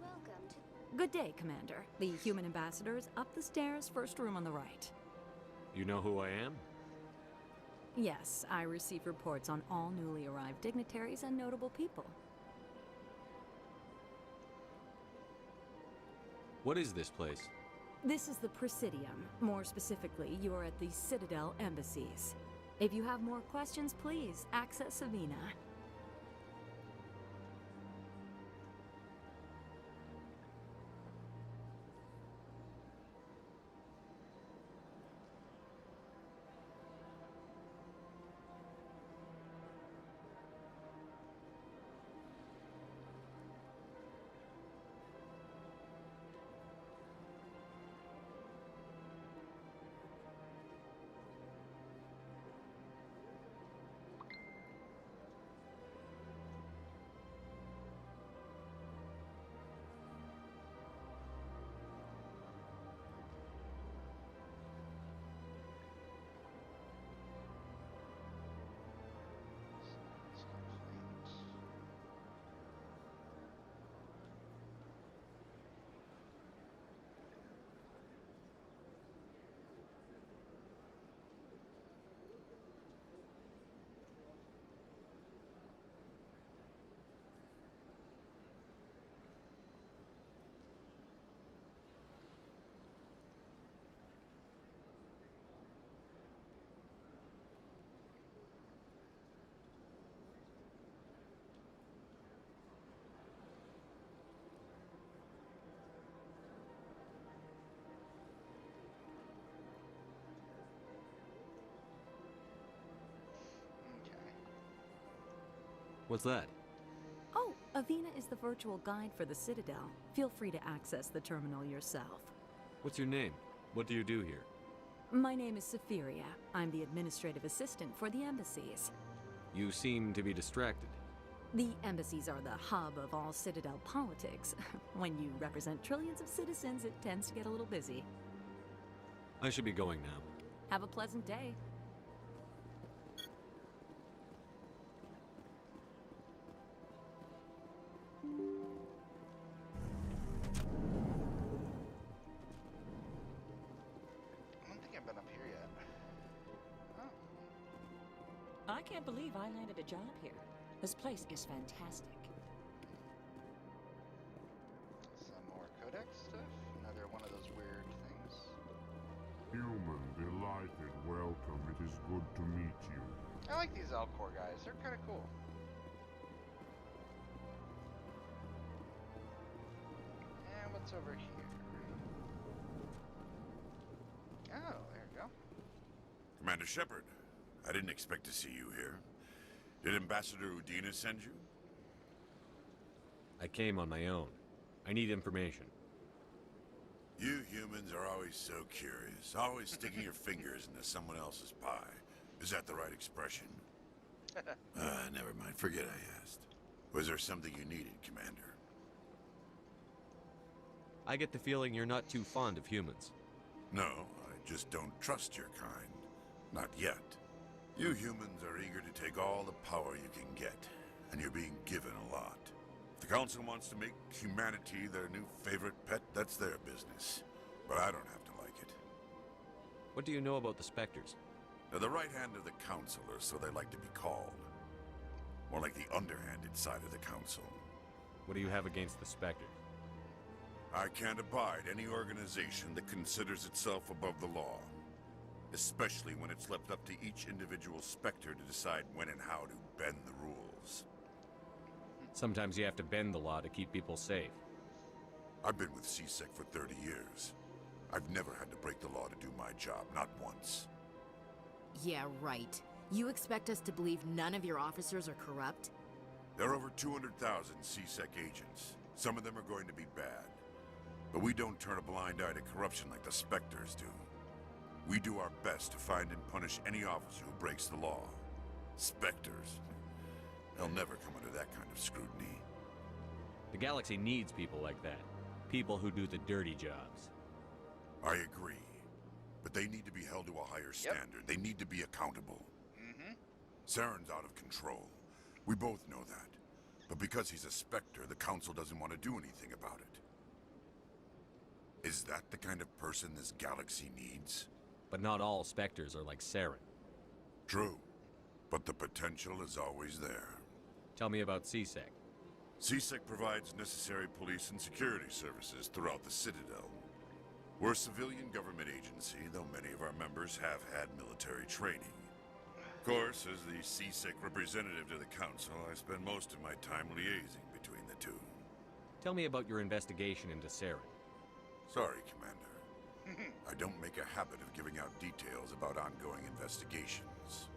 Welcome to... Good day, Commander. The human ambassador is up the stairs, first room on the right. You know who I am? Yes, I receive reports on all newly arrived dignitaries and notable people. What is this place? This is the Presidium. More specifically, you are at the Citadel Embassies. If you have more questions, please access Savina. What's that? Oh, Avina is the virtual guide for the Citadel. Feel free to access the terminal yourself. What's your name? What do you do here? My name is Safiria. I'm the administrative assistant for the embassies. You seem to be distracted. The embassies are the hub of all Citadel politics. When you represent trillions of citizens, it tends to get a little busy. I should be going now. Have a pleasant day. I don't think I've been up here yet. Oh. I can't believe I landed a job here. This place is fantastic. Some more codex stuff? Another one of those weird things. Human, delighted, welcome. It is good to meet you. I like these Alcor guys. They're kind of cool. And what's over here? Oh, there we go. Commander Shepard, I didn't expect to see you here. Did Ambassador Udina send you? I came on my own. I need information. You humans are always so curious, always sticking your fingers into someone else's pie. Is that the right expression? Never mind. Forget I asked. Was there something you needed, Commander? I get the feeling you're not too fond of humans. No, I just don't trust your kind. Not yet. You humans are eager to take all the power you can get, and you're being given a lot. If the Council wants to make humanity their new favorite pet, that's their business. But I don't have to like it. What do you know about the Spectres? They're the right hand of the Council, or so they like to be called. More like the underhanded side of the Council. What do you have against the Spectres? I can't abide any organization that considers itself above the law. Especially when it's left up to each individual Spectre to decide when and how to bend the rules. Sometimes you have to bend the law to keep people safe. I've been with CSEC for 30 years. I've never had to break the law to do my job, not once. Yeah, right. You expect us to believe none of your officers are corrupt? There are over 200,000 CSEC agents. Some of them are going to be bad. But we don't turn a blind eye to corruption like the Spectres do. We do our best to find and punish any officer who breaks the law. Spectres. They'll never come under that kind of scrutiny. The galaxy needs people like that. People who do the dirty jobs. I agree. But they need to be held to a higher standard. They need to be accountable. Saren's out of control. We both know that. But because he's a Spectre, the Council doesn't want to do anything about it. Is that the kind of person this galaxy needs? But not all Spectres are like Saren. True. But the potential is always there. Tell me about CSEC. CSEC provides necessary police and security services throughout the Citadel. We're a civilian government agency, though many of our members have had military training. Of course, as the CSEC representative to the Council, I spend most of my time liaising between the two. Tell me about your investigation into Saren. Sorry, Commander. I don't make a habit of giving out details about ongoing investigations.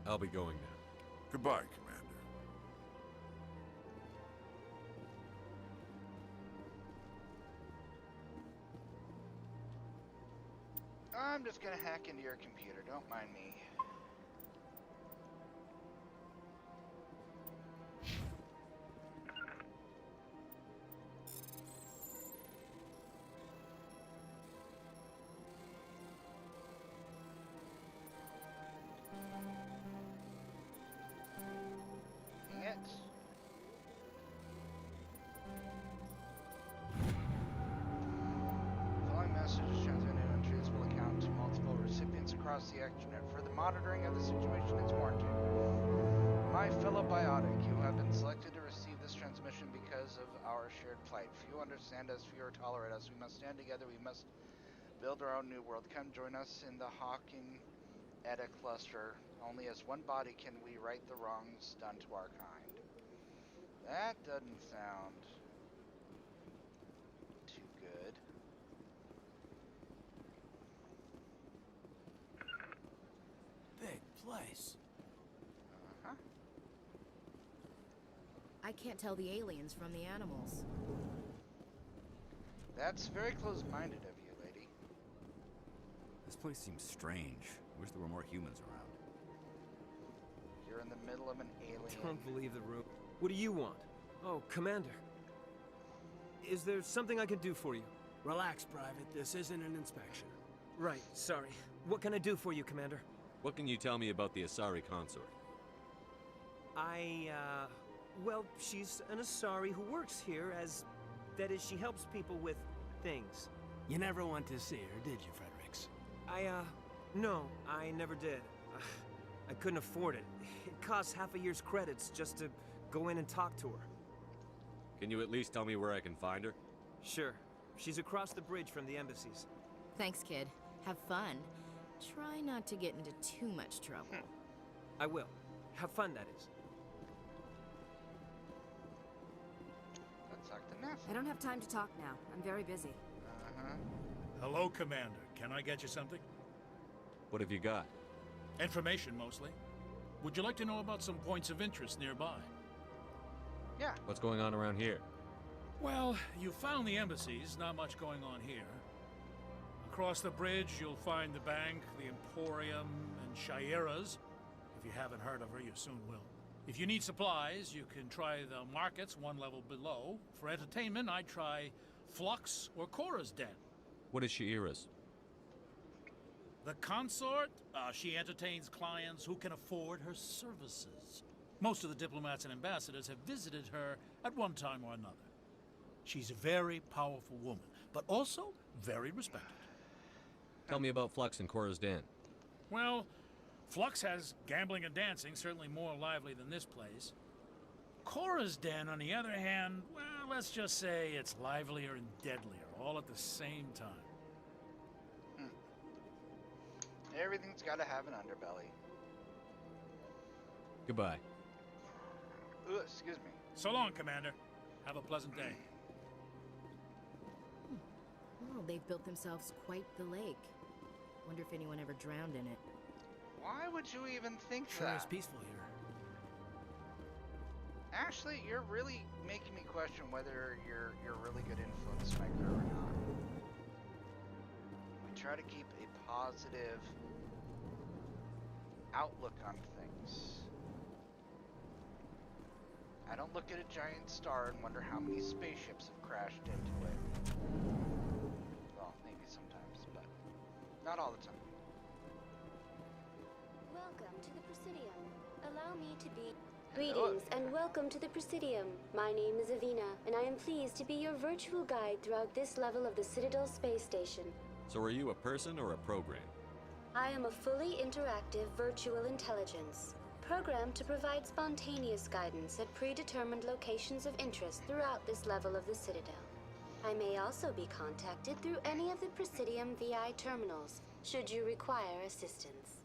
I'll be going now. Goodbye, Commander. I'm just gonna hack into your computer, don't mind me. The Extranet for the monitoring of the situation is warranted. My fellow biotic, you have been selected to receive this transmission because of our shared plight. Few understand us, few tolerate us. We must stand together, we must build our own new world. Come join us in the Hawking Edda cluster. Only as one body can we right the wrongs done to our kind. That doesn't sound too good. Big place. I can't tell the aliens from the animals. That's very close-minded of you, lady. This place seems strange. I wish there were more humans around. You're in the middle of an alien. Don't believe the room. What do you want? Oh, Commander. Is there something I can do for you? Relax, Private. This isn't an inspection. Right, sorry. What can I do for you, Commander? What can you tell me about the Asari consort? Well, she's an Asari who works here as... That is, she helps people with things. You never went to see her, did you, Fredericks? No, I never did. I couldn't afford it. It costs half a year's credits just to go in and talk to her. Can you at least tell me where I can find her? Sure. She's across the bridge from the embassies. Thanks, kid. Have fun. Try not to get into too much trouble. I will. Have fun, that is. Let's talk to Nessa. I don't have time to talk now. I'm very busy. Hello, Commander. Can I get you something? What have you got? Information, mostly. Would you like to know about some points of interest nearby? Yeah. What's going on around here? Well, you found the embassies. Not much going on here. Across the bridge, you'll find the bank, the Emporium, and Shaira's. If you haven't heard of her, you soon will. If you need supplies, you can try the markets one level below. For entertainment, I'd try Flux or Cora's Den. What is Shaira's? The consort, she entertains clients who can afford her services. Most of the diplomats and ambassadors have visited her at one time or another. She's a very powerful woman, but also very respected. Tell me about Flux and Cora's Den. Well, Flux has gambling and dancing, certainly more lively than this place. Cora's Den, on the other hand, well, let's just say it's livelier and deadlier, all at the same time. Everything's got to have an underbelly. Goodbye. Ooh, excuse me. So long, Commander. Have a pleasant day. Well, they've built themselves quite the lake. Wonder if anyone ever drowned in it. Why would you even think Sure that? is peaceful here. Actually, you're really making me question whether you're a really good influence maker or not. We try to keep a positive outlook on things. I don't look at a giant star and wonder how many spaceships have crashed into it. Well, maybe sometimes, but not all the time. Welcome to the Presidium. Allow me to be... Greetings and welcome to the Presidium. My name is Avina, and I am pleased to be your virtual guide throughout this level of the Citadel space station. So are you a person or a program? I am a fully interactive virtual intelligence, programmed to provide spontaneous guidance at predetermined locations of interest throughout this level of the Citadel. I may also be contacted through any of the Presidium VI terminals, should you require assistance.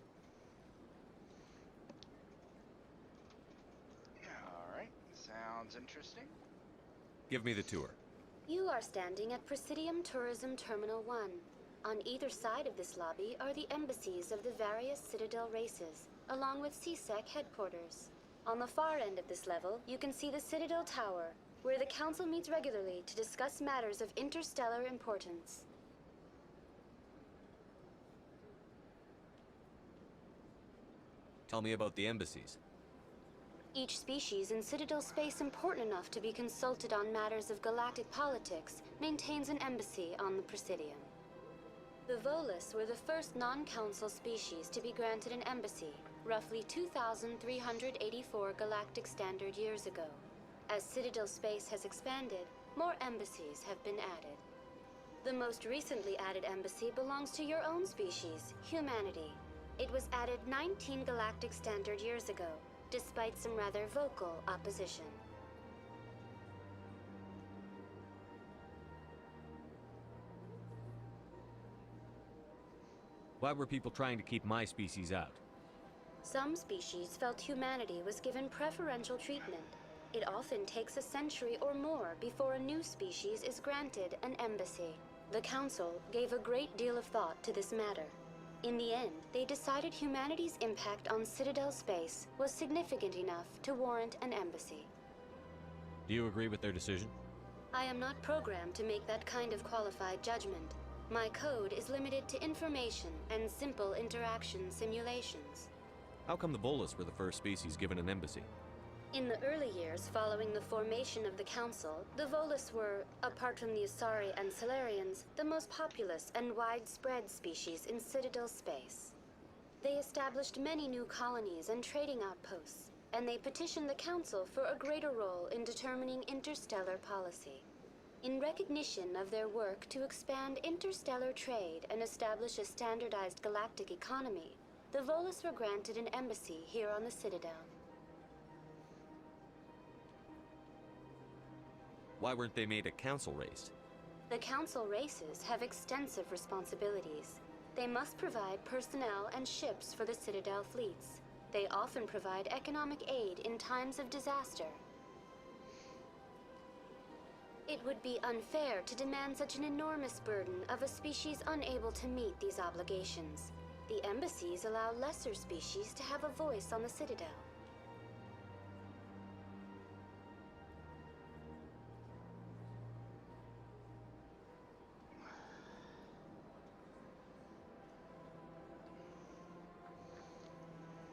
Alright, sounds interesting. Give me the tour. You are standing at Presidium Tourism Terminal 1. On either side of this lobby are the embassies of the various Citadel races, along with CSEC headquarters. On the far end of this level, you can see the Citadel Tower, where the Council meets regularly to discuss matters of interstellar importance. Tell me about the embassies. Each species in Citadel space important enough to be consulted on matters of galactic politics maintains an embassy on the Presidium. The Volus were the first non-council species to be granted an embassy, roughly 2,384 galactic standard years ago. As Citadel space has expanded, more embassies have been added. The most recently added embassy belongs to your own species, humanity. It was added 19 galactic standard years ago, despite some rather vocal opposition. Why were people trying to keep my species out? Some species felt humanity was given preferential treatment. It often takes a century or more before a new species is granted an embassy. The Council gave a great deal of thought to this matter. In the end, they decided humanity's impact on Citadel space was significant enough to warrant an embassy. Do you agree with their decision? I am not programmed to make that kind of qualified judgment. My code is limited to information and simple interaction simulations. How come the Volus were the first species given an embassy? In the early years following the formation of the Council, the Volus were, apart from the Asari and Solarians, the most populous and widespread species in Citadel space. They established many new colonies and trading outposts, and they petitioned the Council for a greater role in determining interstellar policy. In recognition of their work to expand interstellar trade and establish a standardized galactic economy, the Volus were granted an embassy here on the Citadel. Why weren't they made a council race? The Council races have extensive responsibilities. They must provide personnel and ships for the Citadel fleets. They often provide economic aid in times of disaster. It would be unfair to demand such an enormous burden of a species unable to meet these obligations. The embassies allow lesser species to have a voice on the Citadel.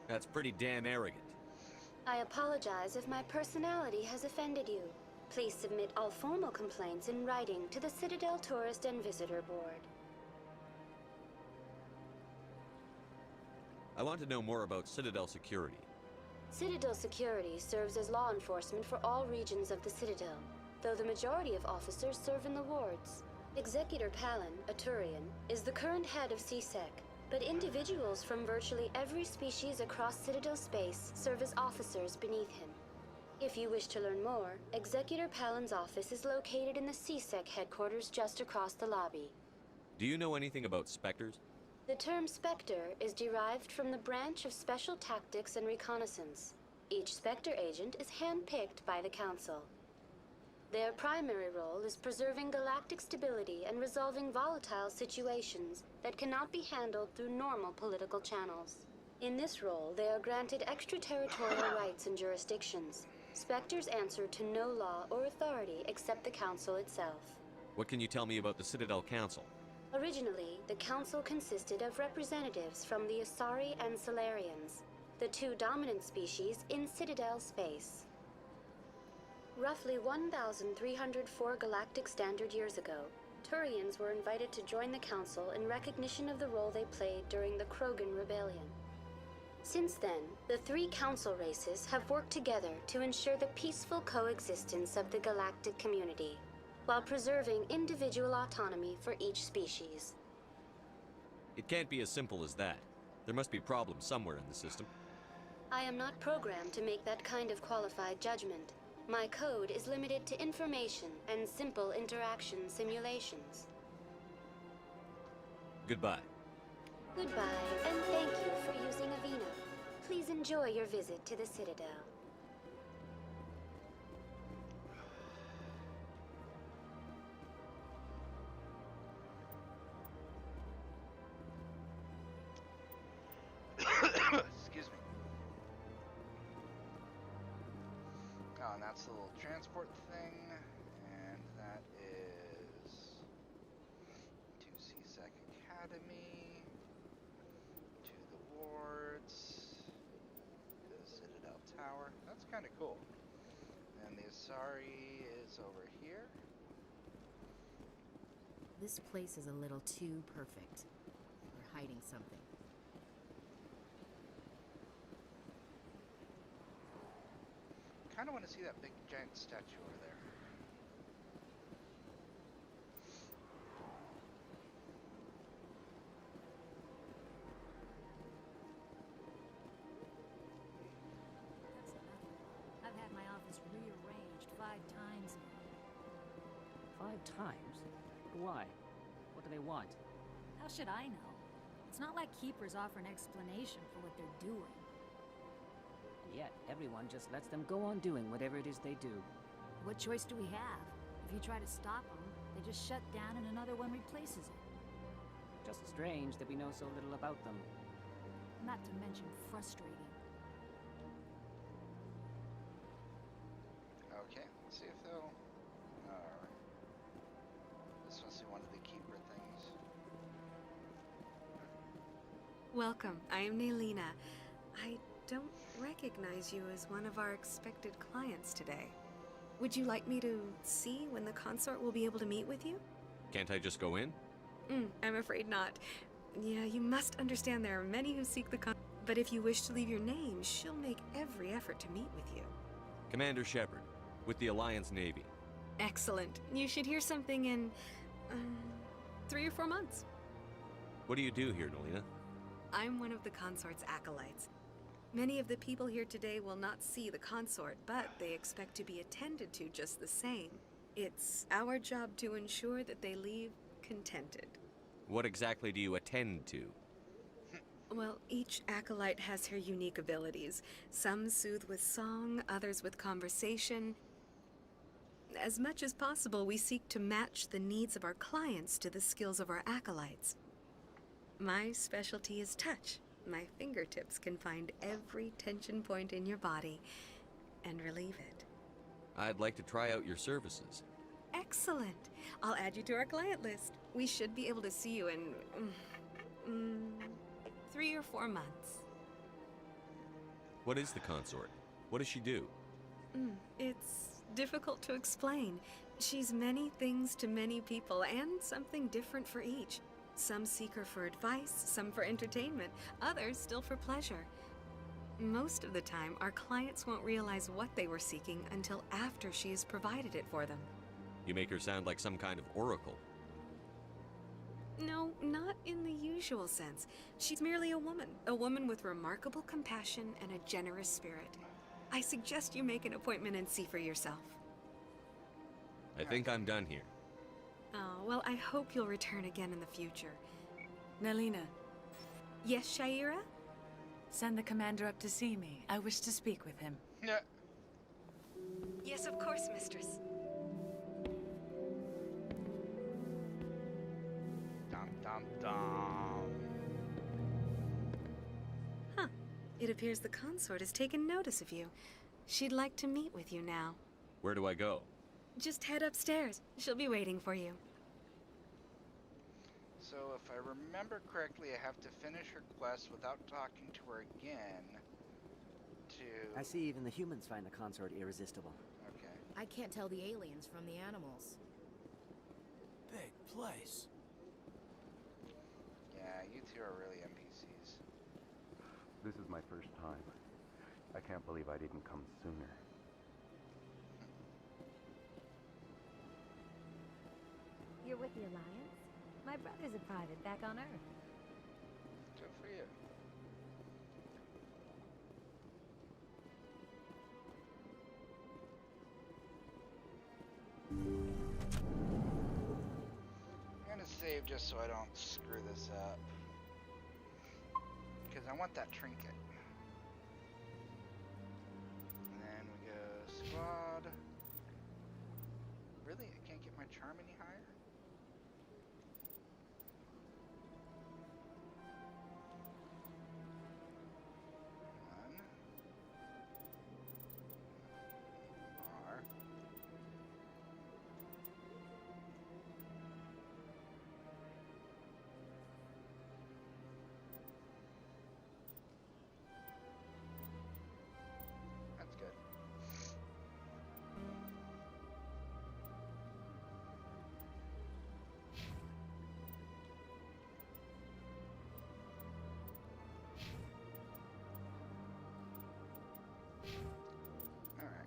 That's pretty damn arrogant. I apologize if my personality has offended you. Please submit all formal complaints in writing to the Citadel Tourist and Visitor Board. I want to know more about Citadel Security. Citadel Security serves as law enforcement for all regions of the Citadel, though the majority of officers serve in the wards. Executor Palin, a Turian, is the current head of CSEC, but individuals from virtually every species across Citadel space serve as officers beneath him. If you wish to learn more, Executor Palin's office is located in the CSEC headquarters just across the lobby. Do you know anything about Spectres? The term Spectre is derived from the branch of Special Tactics and Reconnaissance. Each Spectre agent is handpicked by the Council. Their primary role is preserving galactic stability and resolving volatile situations that cannot be handled through normal political channels. In this role, they are granted extraterritorial rights and jurisdictions. Spectres answer to no law or authority except the Council itself. What can you tell me about the Citadel Council? Originally, the Council consisted of representatives from the Asari and Solarians, the two dominant species in Citadel space. Roughly 1,304 galactic standard years ago, Turians were invited to join the Council in recognition of the role they played during the Krogan Rebellion. Since then, the three Council races have worked together to ensure the peaceful coexistence of the galactic community, while preserving individual autonomy for each species. It can't be as simple as that. There must be problems somewhere in the system. I am not programmed to make that kind of qualified judgment. My code is limited to information and simple interaction simulations. Goodbye. Goodbye, and thank you for using Avina. Please enjoy your visit to the Citadel. Excuse me. Oh, and that's the little transport thing, and that is to CSEC Academy, to the wards, the Citadel Tower. That's kind of cool. And the Asari is over here. This place is a little too perfect. We're hiding something. I kind of want to see that big giant statue over there. I've had my office rearranged 5 times now. 5 times? Why? What do they want? How should I know? It's not like Keepers offer an explanation for what they're doing. Yet, everyone just lets them go on doing whatever it is they do. What choice do we have? If you try to stop them, they just shut down and another one replaces it. Just strange that we know so little about them. Not to mention frustrating. Okay, let's see if they'll... Alright. This must be one of the keeper things. Welcome, I am Nelina. I don't recognize you as one of our expected clients today. Would you like me to see when the consort will be able to meet with you? Can't I just go in? I'm afraid not. Yeah, you must understand there are many who seek the but if you wish to leave your name, she'll make every effort to meet with you. Commander Shepard, with the Alliance Navy. Excellent. You should hear something in 3 or 4 months. What do you do here, Nelina? I'm one of the consort's acolytes. Many of the people here today will not see the consort, but they expect to be attended to just the same. It's our job to ensure that they leave contented. What exactly do you attend to? Well, each acolyte has her unique abilities. Some soothe with song, others with conversation. As much as possible, we seek to match the needs of our clients to the skills of our acolytes. My specialty is touch. My fingertips can find every tension point in your body and relieve it. I'd like to try out your services. Excellent. I'll add you to our client list. We should be able to see you in 3 or 4 months. What is the consort? What does she do? It's difficult to explain. She's many things to many people and something different for each. Some seek her for advice, some for entertainment, others still for pleasure. Most of the time, our clients won't realize what they were seeking until after she has provided it for them. You make her sound like some kind of oracle. No, not in the usual sense. She's merely a woman with remarkable compassion and a generous spirit. I suggest you make an appointment and see for yourself. I think I'm done here. Oh, well, I hope you'll return again in the future. Nalina, Yes, Shaira? send the commander up to see me. I wish to speak with him. Yeah. Yes, of course, mistress. Dum dum dum. Huh. It appears the consort has taken notice of you. She'd like to meet with you now. Where do I go? Just head upstairs. She'll be waiting for you. So if I remember correctly, I have to finish her quest without talking to her again. I see even the humans find the consort irresistible. Okay. I can't tell the aliens from the animals. Big place. Yeah, you two are really NPCs. This is my first time. I can't believe I didn't come sooner. You're with the Alliance? My brother's a private back on Earth. Good for you. I'm gonna save just so I don't screw this up. Because I want that trinket. And then we go squad. Really? I can't get my charm any higher? That's good. All right.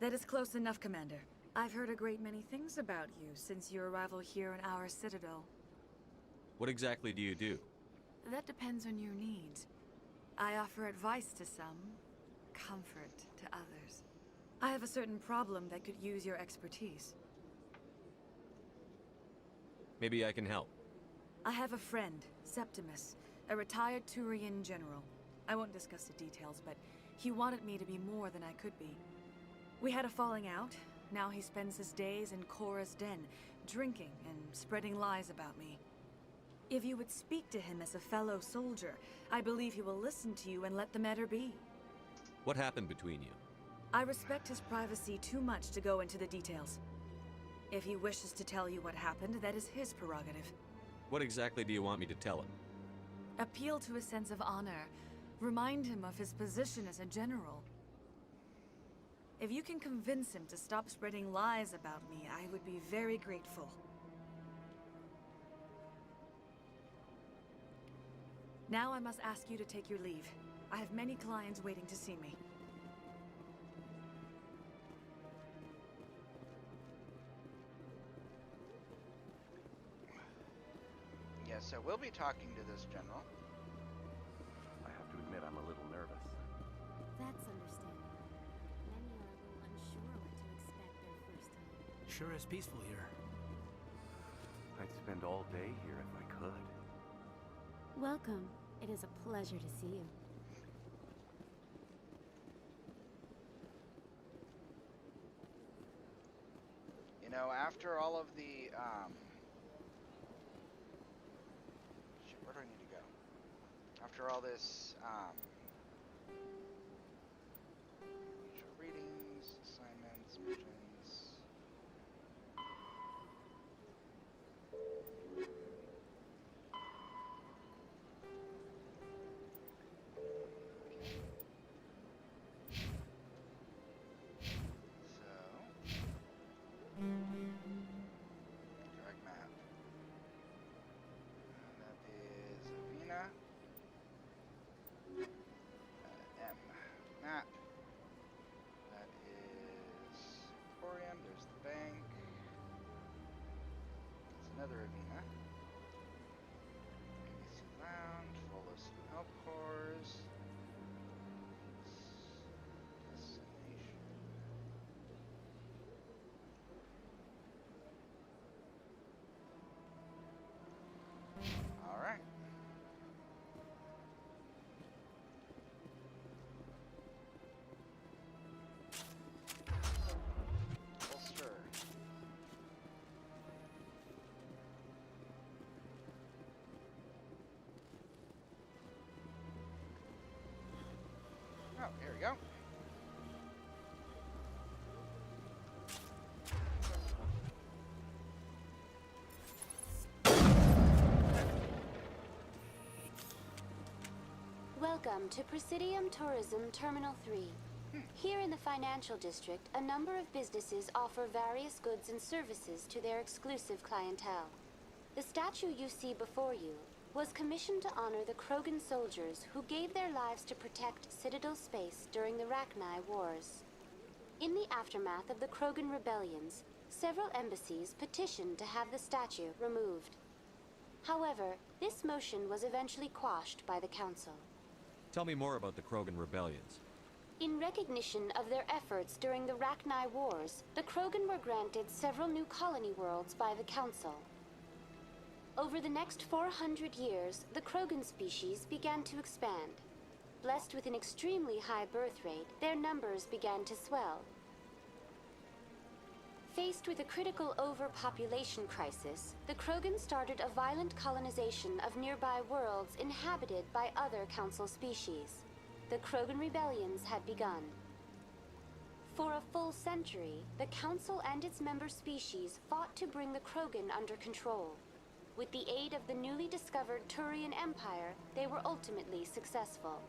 That is close enough, Commander. I've heard a great many things about you since your arrival here in our Citadel. What exactly do you do? That depends on your needs. I offer advice to some, comfort to others. I have a certain problem that could use your expertise. Maybe I can help. I have a friend, Septimus, a retired Turian general. I won't discuss the details, but he wanted me to be more than I could be. We had a falling out. Now he spends his days in Cora's den, drinking and spreading lies about me. If you would speak to him as a fellow soldier, I believe he will listen to you and let the matter be. What happened between you? I respect his privacy too much to go into the details. If he wishes to tell you what happened, that is his prerogative. What exactly do you want me to tell him? Appeal to his sense of honor. Remind him of his position as a general. If you can convince him to stop spreading lies about me, I would be very grateful. Now I must ask you to take your leave. I have many clients waiting to see me. Yes, so we'll be talking to this general. I have to admit I'm a little nervous. That's understandable. Many are a little unsure what to expect their first time. Sure is peaceful here. I'd spend all day here if I could. Welcome. It is a pleasure to see you. You know, after all of the, shit, where do I need to go? After all this, readings, assignments, missions. Drag map. That is Avina. Nether Arena. ABC Lounge, full list of Alcors. Destination. Alright. Holster. Oh, here we go. Welcome to Presidium Tourism Terminal 3. Here in the financial district, a number of businesses offer various goods and services to their exclusive clientele. The statue you see before you was commissioned to honor the Krogan soldiers who gave their lives to protect Citadel space during the Ragnar Wars. In the aftermath of the Krogan rebellions, several embassies petitioned to have the statue removed. However, this motion was eventually quashed by the Council. Tell me more about the Krogan rebellions. In recognition of their efforts during the Ragnar Wars, the Krogan were granted several new colony worlds by the Council. Over the next 400 years, the Krogan species began to expand. Blessed with an extremely high birth rate, their numbers began to swell. Faced with a critical overpopulation crisis, the Krogan started a violent colonization of nearby worlds inhabited by other Council species. The Krogan rebellions had begun. For a full century, the Council and its member species fought to bring the Krogan under control. With the aid of the newly discovered Turian Empire, they were ultimately successful.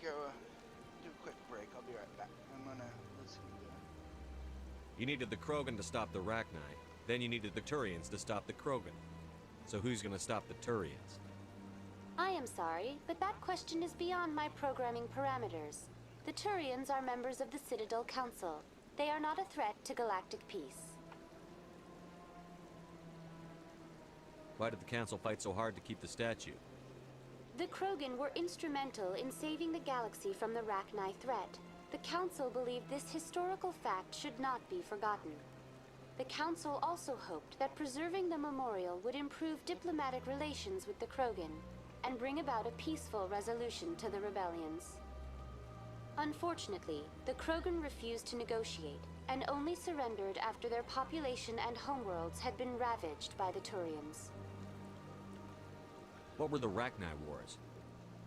Go do a quick break. I'll be right back. I'm gonna listen to You needed the Krogan to stop the Ragnar. Then you needed the Turians to stop the Krogan. So who's gonna stop the Turians? I am sorry, but that question is beyond my programming parameters. The Turians are members of the Citadel Council. They are not a threat to galactic peace. Why did the Council fight so hard to keep the statue? The Krogan were instrumental in saving the galaxy from the Ragnar threat. The Council believed this historical fact should not be forgotten. The Council also hoped that preserving the memorial would improve diplomatic relations with the Krogan and bring about a peaceful resolution to the rebellions. Unfortunately, the Krogan refused to negotiate and only surrendered after their population and homeworlds had been ravaged by the Turians. What were the Ragnar Wars?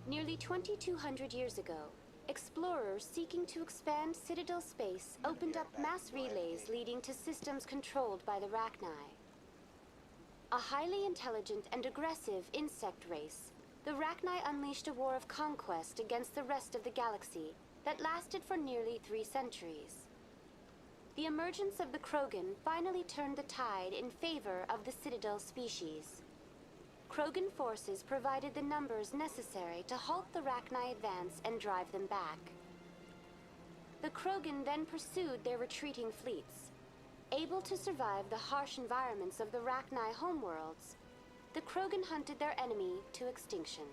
Nearly 2,200 years ago, explorers seeking to expand Citadel space opened up mass relays leading to systems controlled by the Ragnar. A highly intelligent and aggressive insect race, the Ragnar unleashed a war of conquest against the rest of the galaxy that lasted for nearly 3 centuries. The emergence of the Krogan finally turned the tide in favor of the Citadel species. Krogan forces provided the numbers necessary to halt the Rachni advance and drive them back. The Krogan then pursued their retreating fleets. Able to survive the harsh environments of the Rachni homeworlds, the Krogan hunted their enemy to extinction.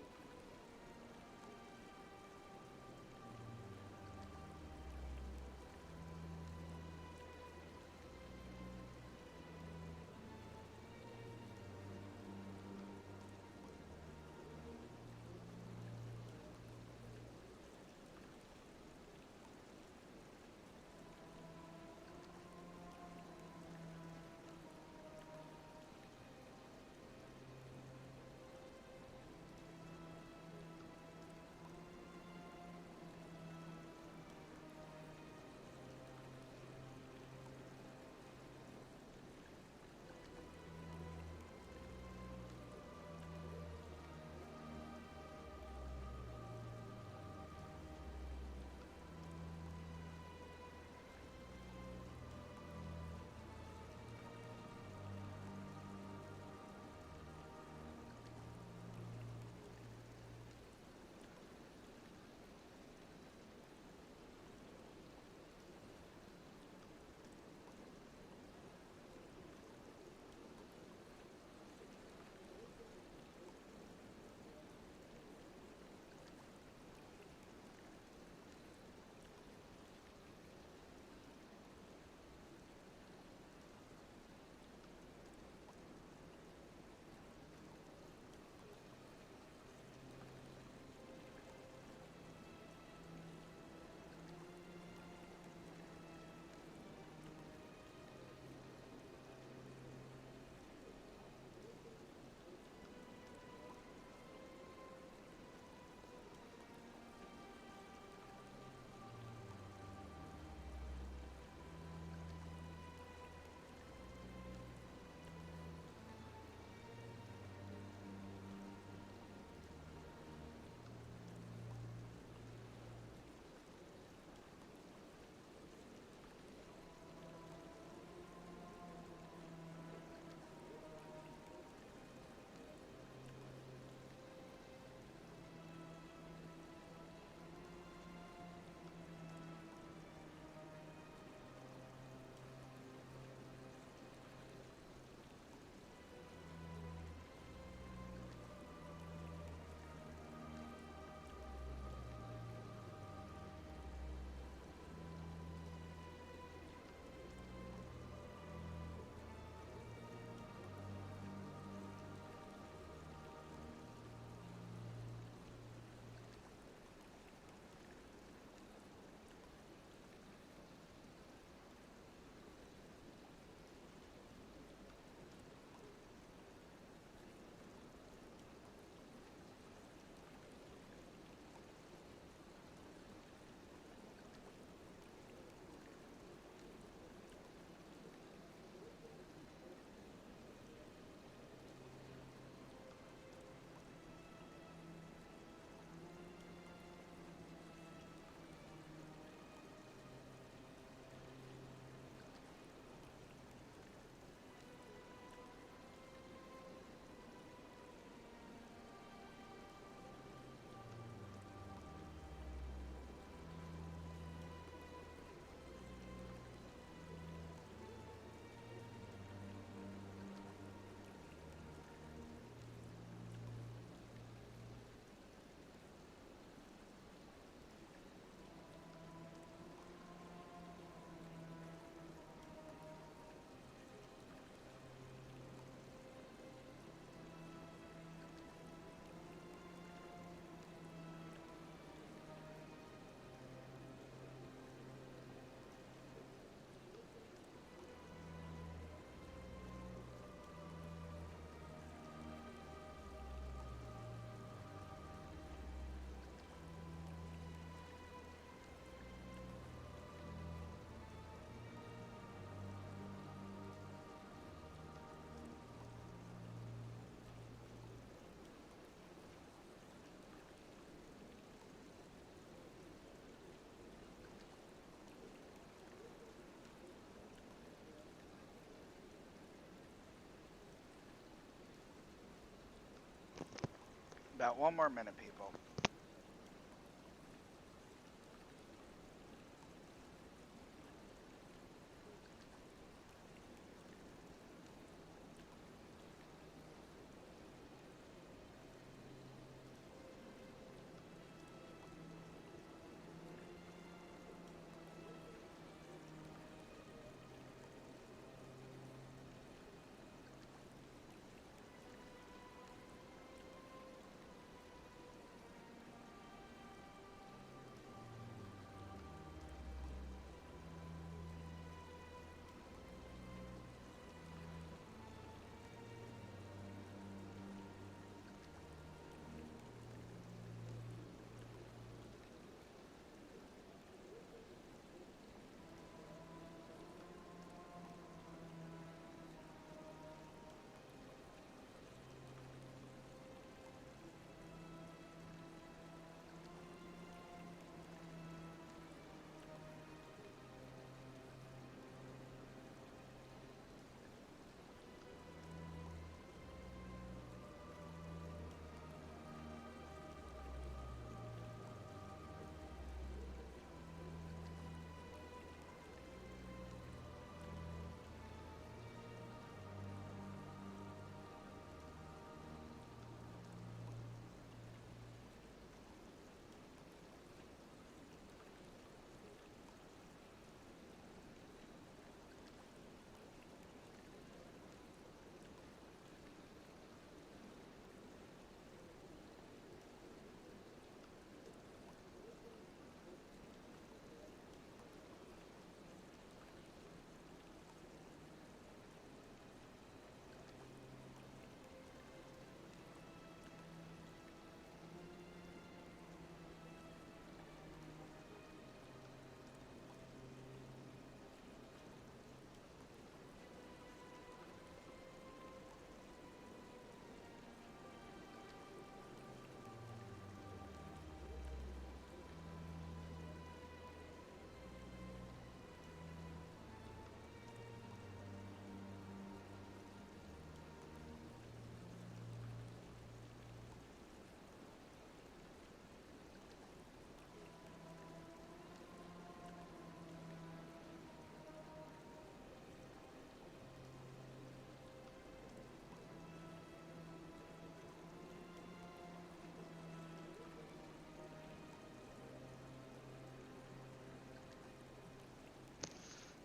About 1 more minute, people.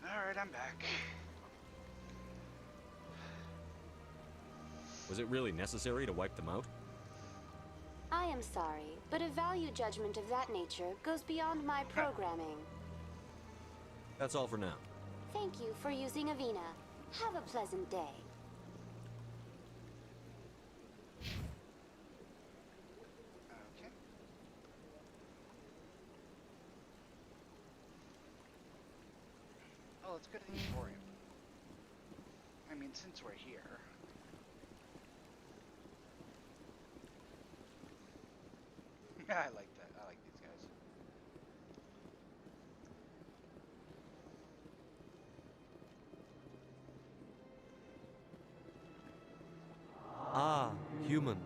Alright, I'm back. Was it really necessary to wipe them out? I am sorry, but a value judgment of that nature goes beyond my programming. That's all for now. Thank you for using Avina. Have a pleasant day. Okay. Oh, let's go to the Emporium. I mean, since we're here. I like that. I like these guys. Ah, human.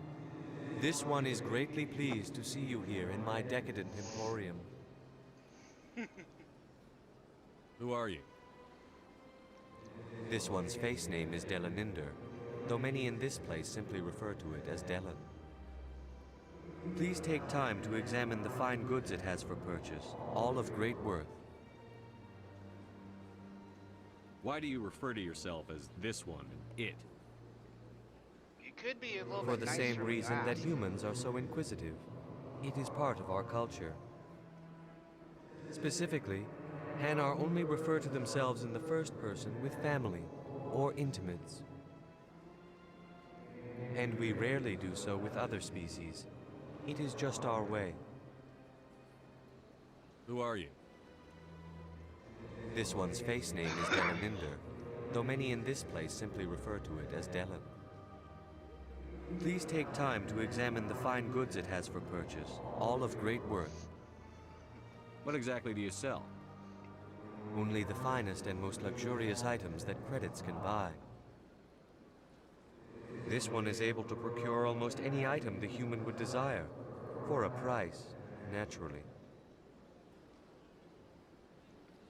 This one is greatly pleased to see you here in my decadent emporium. Who are you? This one's face name is Delaninder, though many in this place simply refer to it as Delan. Please take time to examine the fine goods it has for purchase, all of great worth. Why do you refer to yourself as this one, it? You could be a little For bit the nicer same when you reason that ask. humans are so inquisitive. It is part of our culture. Specifically, Hanar only refer to themselves in the first person with family or intimates. And we rarely do so with other species. It is just our way. Who are you? This one's face name is Delaninder, though many in this place simply refer to it as Delan. Please take time to examine the fine goods it has for purchase, all of great worth. What exactly do you sell? Only the finest and most luxurious items that credits can buy. This one is able to procure almost any item the human would desire, for a price, naturally.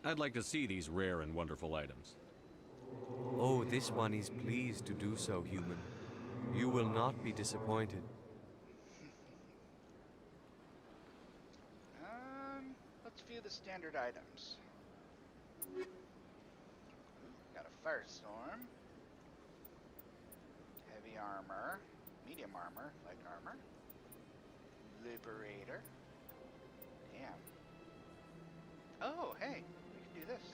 I'd like to see these rare and wonderful items. Oh, this one is pleased to do so, human. You will not be disappointed. Let's view the standard items. Got a Firestorm, heavy armor, medium armor, light armor, Liberator. Damn. Oh, hey, we can do this.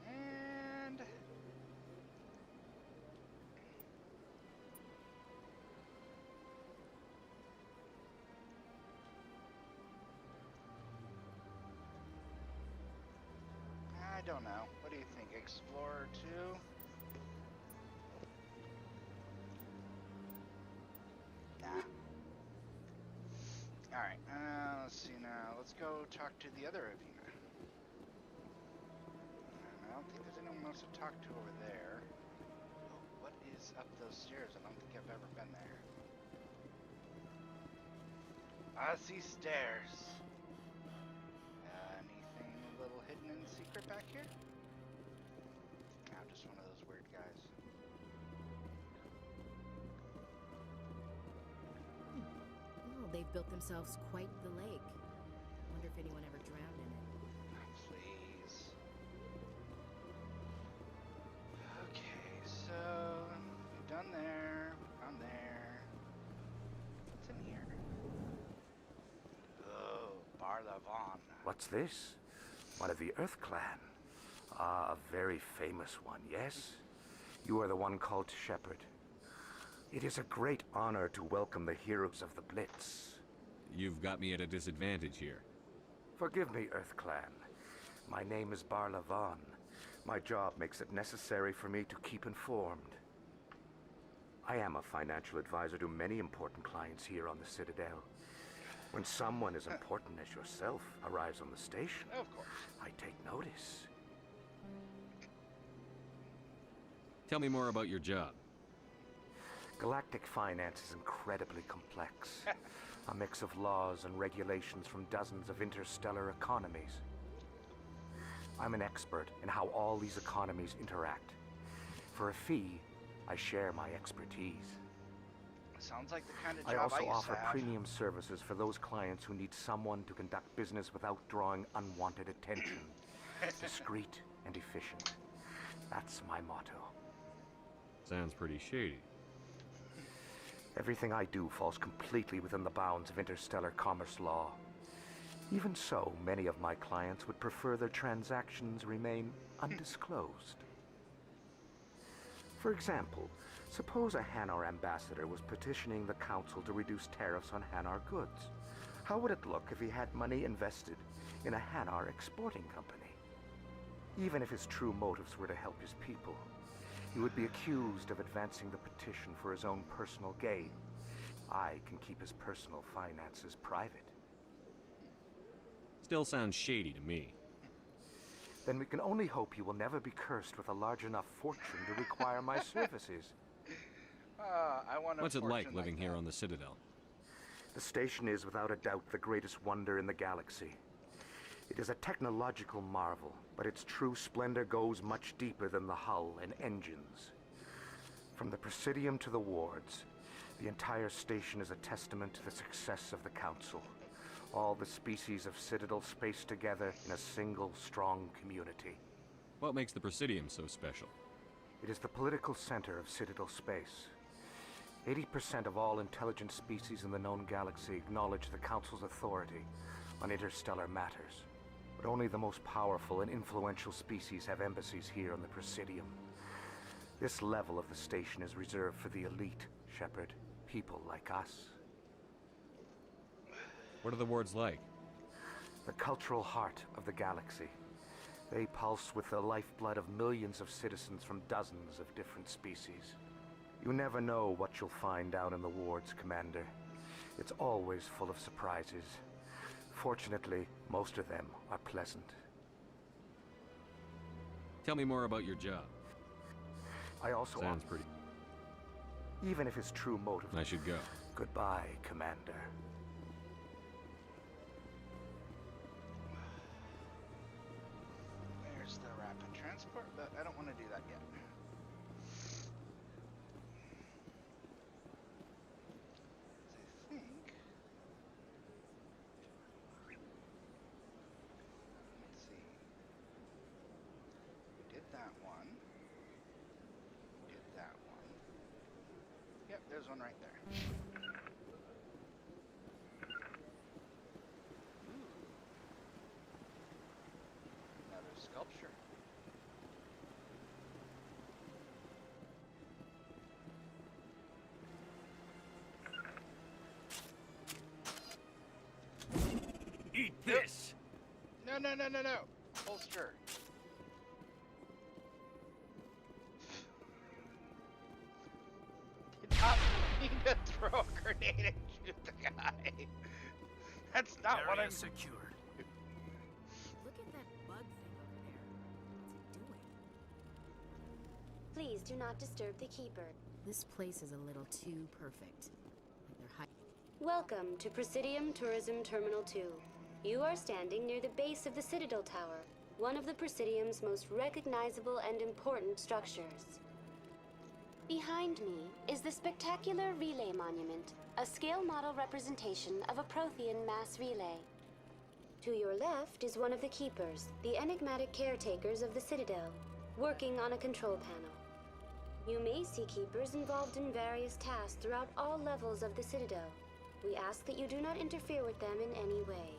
And I don't know. What do you think? Explorer 2? Nah. Alright, let's see now. Let's go talk to the other Avina. I don't think there's anyone else to talk to over there. Oh, what is up those stairs? I don't think I've ever been there. I see stairs. Anything a little hidden and secret back here? No, just one of those weird guys. Well, they've built themselves quite the lake. Wonder if anyone ever drowned in it. Please. Okay, so we've done there, we've gone there. What's in here? Oh, Barlavon. What's this? One of the Earth Clan. Ah, a very famous one, yes? You are the one called Shepherd. It is a great honor to welcome the heroes of the Blitz. You've got me at a disadvantage here. Forgive me, Earth Clan. My name is Barlavon. My job makes it necessary for me to keep informed. I am a financial advisor to many important clients here on the Citadel. When someone as important as yourself arrives on the station, of course, I take notice. Tell me more about your job. Galactic finance is incredibly complex. A mix of laws and regulations from dozens of interstellar economies. I'm an expert in how all these economies interact. For a fee, I share my expertise. Sounds like the kind of I job also used offer to have. premium services for those clients who need someone to conduct business without drawing unwanted attention. Discreet and efficient. That's my motto. Sounds pretty shady. Everything I do falls completely within the bounds of interstellar commerce law. Even so, many of my clients would prefer their transactions remain undisclosed. For example, suppose a Hanar ambassador was petitioning the Council to reduce tariffs on Hanar goods. How would it look if he had money invested in a Hanar exporting company? Even if his true motives were to help his people, he would be accused of advancing the petition for his own personal gain. I can keep his personal finances private. Still sounds shady to me. Then we can only hope you will never be cursed with a large enough fortune to require my services. I want What's it like living here on the Citadel? The station is without a doubt the greatest wonder in the galaxy. It is a technological marvel, but its true splendor goes much deeper than the hull and engines. From the Presidium to the wards, the entire station is a testament to the success of the Council. All the species of Citadel spaced together in a single, strong community. What makes the Presidium so special? It is the political center of Citadel space. 80% of all intelligent species in the known galaxy acknowledge the Council's authority on interstellar matters. But only the most powerful and influential species have embassies here on the Presidium. This level of the station is reserved for the elite, Shepard. People like us. What are the wards like? The cultural heart of the galaxy. They pulse with the lifeblood of millions of citizens from dozens of different species. You never know what you'll find down in the wards, Commander. It's always full of surprises. Fortunately, most of them are pleasant. Tell me more about your job. I also... Sounds pretty... Even if his true motive... I should go. Goodbye, Commander. There's the rapid transport, but I don't want to do that yet. I think... Let's see. We did that one. We did that one. Yep, there's one right there. Another sculpture. Eat this! No. Holster. Did not mean to throw a grenade and shoot the guy. That's not what I'm... secured. Look at that bug thing over there. What's it doing? Please do not disturb the Keeper. This place is a little too perfect. Like they're hiding. Welcome to Presidium Tourism Terminal 2. You are standing near the base of the Citadel Tower, one of the Presidium's most recognizable and important structures. Behind me is the spectacular Relay Monument, a scale model representation of a Prothean mass relay. To your left is one of the Keepers, the enigmatic caretakers of the Citadel, working on a control panel. You may see Keepers involved in various tasks throughout all levels of the Citadel. We ask that you do not interfere with them in any way.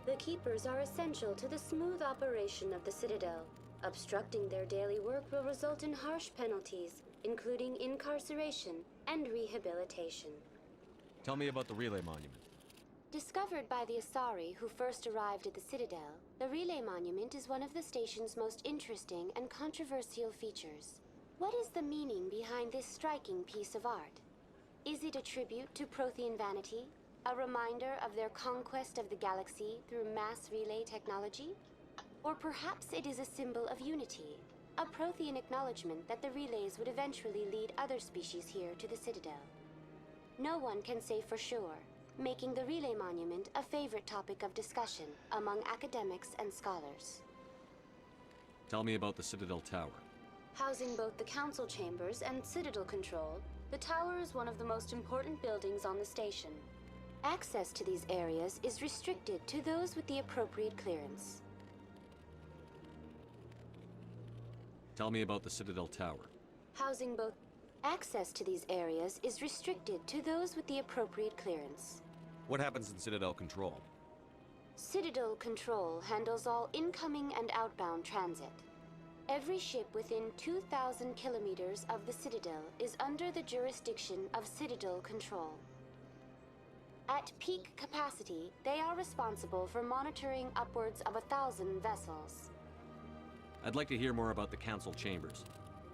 The Keepers are essential to the smooth operation of the Citadel. Obstructing their daily work will result in harsh penalties, including incarceration and rehabilitation. Tell me about the Relay Monument. Discovered by the Asari who first arrived at the Citadel, the Relay Monument is one of the station's most interesting and controversial features. What is the meaning behind this striking piece of art? Is it a tribute to Prothean vanity? A reminder of their conquest of the galaxy through mass relay technology? Or perhaps it is a symbol of unity, a Prothean acknowledgement that the relays would eventually lead other species here to the Citadel. No one can say for sure, making the Relay Monument a favorite topic of discussion among academics and scholars. Tell me about the Citadel Tower. Housing both the Council chambers and Citadel Control, the tower is one of the most important buildings on the station. Access to these areas is restricted to those with the appropriate clearance. Tell me about the Citadel Tower. Housing both... Access to these areas is restricted to those with the appropriate clearance. What happens in Citadel Control? Citadel Control handles all incoming and outbound transit. Every ship within 2,000 kilometers of the Citadel is under the jurisdiction of Citadel Control. At peak capacity, they are responsible for monitoring upwards of 1,000 vessels. I'd like to hear more about the Council chambers.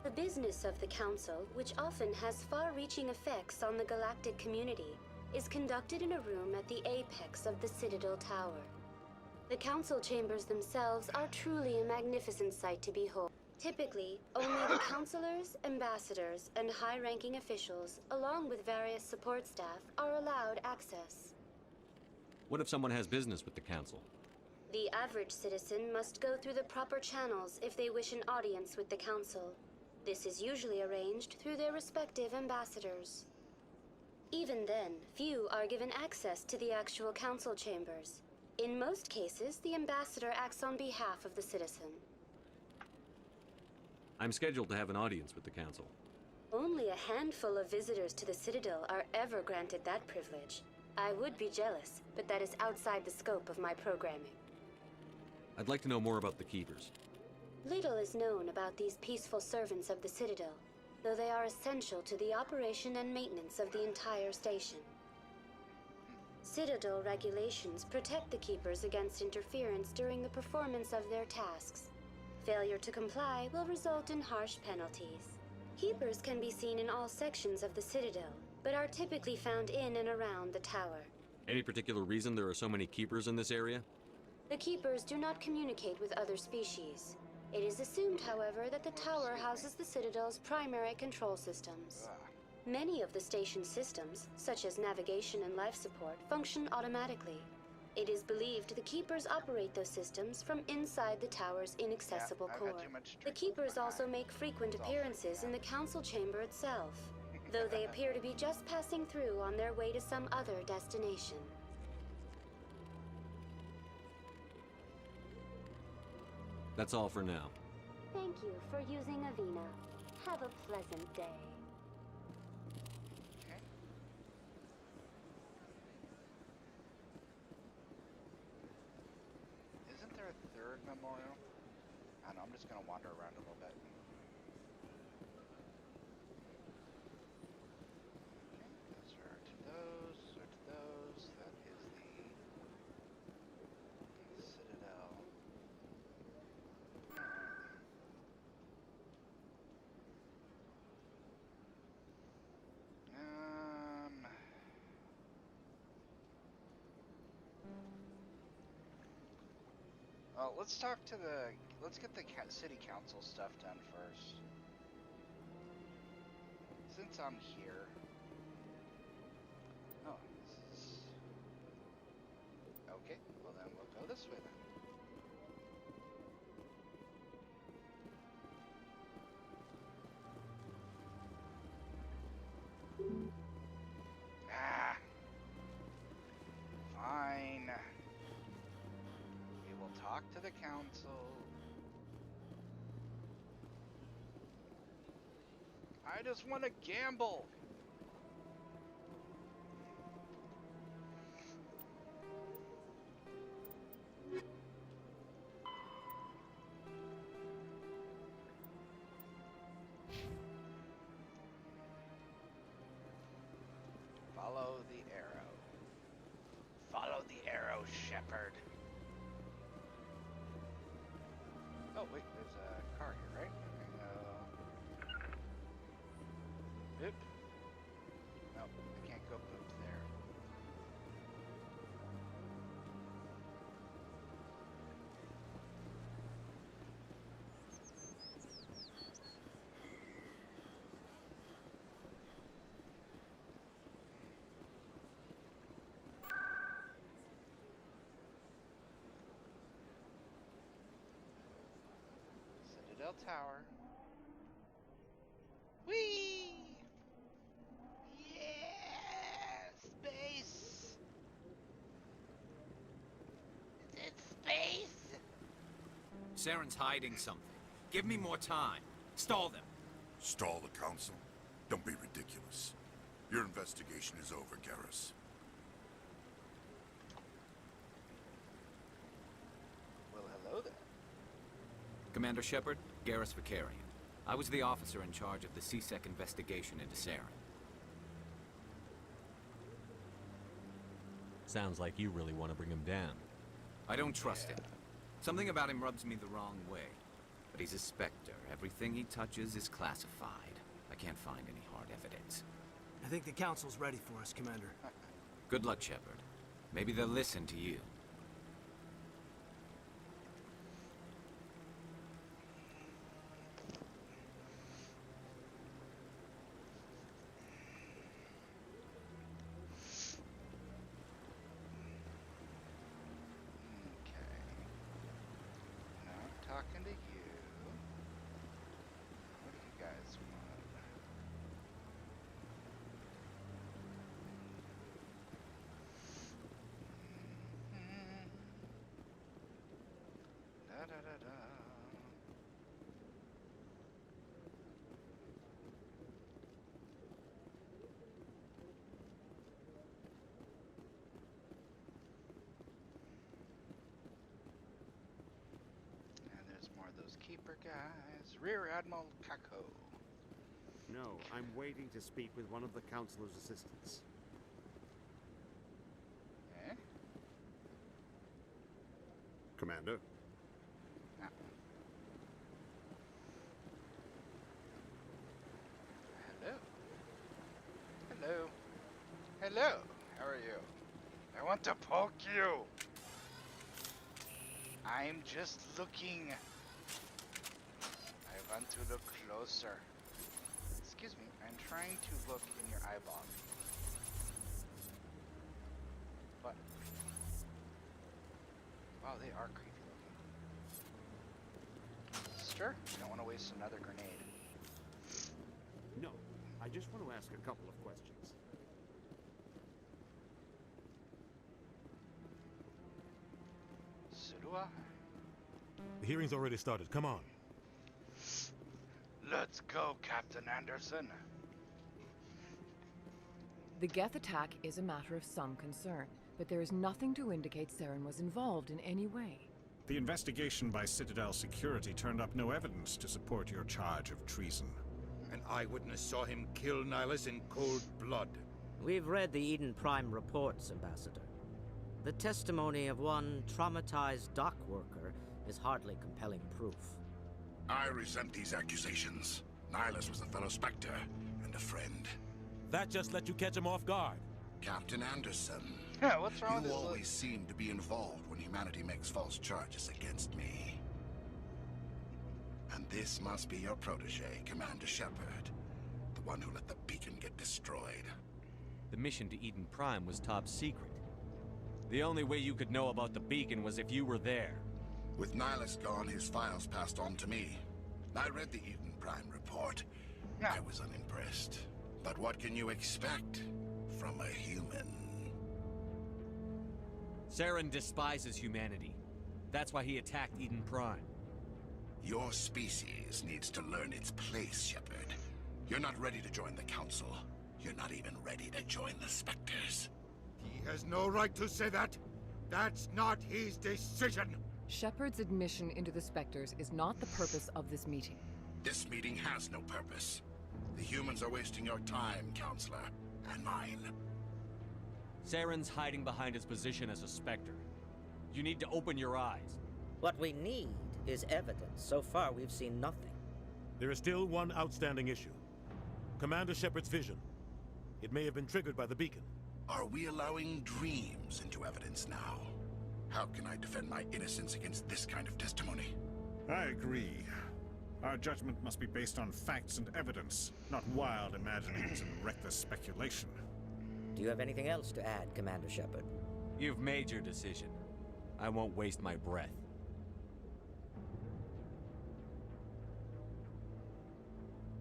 The business of the Council, which often has far-reaching effects on the galactic community, is conducted in a room at the apex of the Citadel Tower. The Council chambers themselves are truly a magnificent sight to behold. Typically, only the councilors, ambassadors, and high-ranking officials, along with various support staff, are allowed access. What if someone has business with the Council? The average citizen must go through the proper channels if they wish an audience with the Council. This is usually arranged through their respective ambassadors. Even then, few are given access to the actual Council chambers. In most cases, the ambassador acts on behalf of the citizen. I'm scheduled to have an audience with the Council. Only a handful of visitors to the Citadel are ever granted that privilege. I would be jealous, but that is outside the scope of my programming. I'd like to know more about the Keepers. Little is known about these peaceful servants of the Citadel, though they are essential to the operation and maintenance of the entire station. Citadel regulations protect the Keepers against interference during the performance of their tasks. Failure to comply will result in harsh penalties. Keepers can be seen in all sections of the Citadel, but are typically found in and around the tower. Any particular reason there are so many Keepers in this area? The Keepers do not communicate with other species. It is assumed, however, that the tower houses the Citadel's primary control systems. Many of the station's systems, such as navigation and life support, function automatically. It is believed the Keepers operate those systems from inside the tower's inaccessible core. The Keepers also make frequent appearances in the Council chamber itself, though they appear to be just passing through on their way to some other destination. That's all for now. Thank you for using Avina. Have a pleasant day. Okay. Isn't there a third memorial? I don't know, I'm just gonna wander around a little bit. Okay, those are to those, or to those. That is the Citadel. Well, let's talk to let's get the city council stuff done first. Since I'm here. Oh, this is... Okay, well then we'll go this way then. Ah! Fine. We will talk to the council. I just want to gamble. Follow the arrow. Follow the arrow, shepherd. Oh, wait, there's a car here, right? Boop. No, I can't go boop there. Citadel Tower. Whee! Yeah! Space! It's space! Saren's hiding something. Give me more time. Stall them. Stall the council? Don't be ridiculous. Your investigation is over, Garrus. Well, hello there. Commander Shepard, Garrus Vicarian. I was the officer in charge of the CSEC investigation into Saren. Sounds like you really want to bring him down. I don't trust him. Something about him rubs me the wrong way. But he's a Spectre. Everything he touches is classified. I can't find any hard evidence. I think the council's ready for us, Commander. Good luck, Shepard. Maybe they'll listen to you. Talking to you. What do you guys want? Da da da da. Those keeper guys. Rear Admiral Kako. No, I'm waiting to speak with one of the Councilor's assistants. Eh? Commander? Ah. Hello. Hello. Hello. How are you? I want to poke you. I'm just looking. want to look closer. Excuse me, I'm trying to look in your eyeball. What? Wow, they are creepy looking. Sure, you don't want to waste another grenade. No, I just want to ask a couple of questions. Sudua? The hearing's already started. Come on. Let's go, Captain Anderson. The Geth attack is a matter of some concern, but there is nothing to indicate Saren was involved in any way. The investigation by Citadel Security turned up no evidence to support your charge of treason. An eyewitness saw him kill Nihilus in cold blood. We've read the Eden Prime reports, Ambassador. The testimony of one traumatized dock worker is hardly compelling proof. I resent these accusations. Nihilus was a fellow Spectre and a friend. That just let you catch him off guard. Captain Anderson. Yeah, what's wrong with You this? always seem to be involved when humanity makes false charges against me. And this must be your protege, Commander Shepard. The one who let the beacon get destroyed. The mission to Eden Prime was top secret. The only way you could know about the beacon was if you were there. With Nihilus gone, his files passed on to me. I read the Eden Prime report. I was unimpressed. But what can you expect from a human? Saren despises humanity. That's why he attacked Eden Prime. Your species needs to learn its place, Shepard. You're not ready to join the Council. You're not even ready to join the Spectres. He has no right to say that. That's not his decision. Shepard's admission into the Spectres is not the purpose of this meeting. This meeting has no purpose. The humans are wasting your time, Counselor, and mine. Saren's hiding behind his position as a Spectre. You need to open your eyes. What we need is evidence. So far, we've seen nothing. There is still one outstanding issue. Commander Shepard's vision. It may have been triggered by the beacon. Are we allowing dreams into evidence now? How can I defend my innocence against this kind of testimony? I agree. Our judgment must be based on facts and evidence, not wild imaginings and reckless speculation. Do you have anything else to add, Commander Shepard? You've made your decision. I won't waste my breath.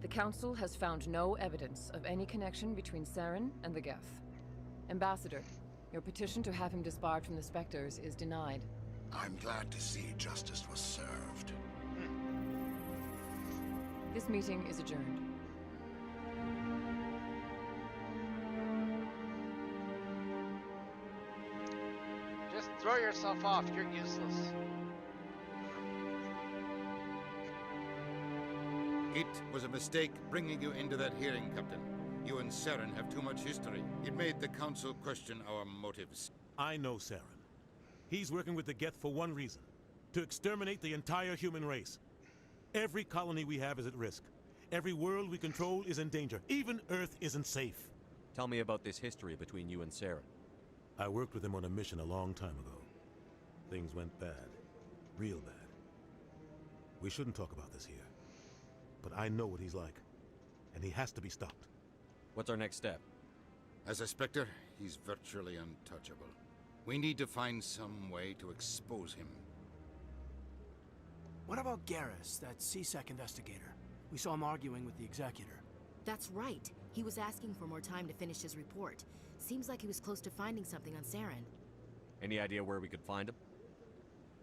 The Council has found no evidence of any connection between Saren and the Geth. Ambassador, your petition to have him disbarred from the Spectres is denied. I'm glad to see justice was served. This meeting is adjourned. Just throw yourself off. You're useless. It was a mistake bringing you into that hearing, Captain. You and Saren have too much history. It made the Council question our motives. I know Saren. He's working with the Geth for one reason. To exterminate the entire human race. Every colony we have is at risk. Every world we control is in danger. Even Earth isn't safe. Tell me about this history between you and Saren. I worked with him on a mission a long time ago. Things went bad. Real bad. We shouldn't talk about this here. But I know what he's like. And he has to be stopped. What's our next step? As a Spectre, he's virtually untouchable. We need to find some way to expose him. What about Garrus, that C-Sec investigator? We saw him arguing with the Executor. That's right. He was asking for more time to finish his report. Seems like he was close to finding something on Saren. Any idea where we could find him?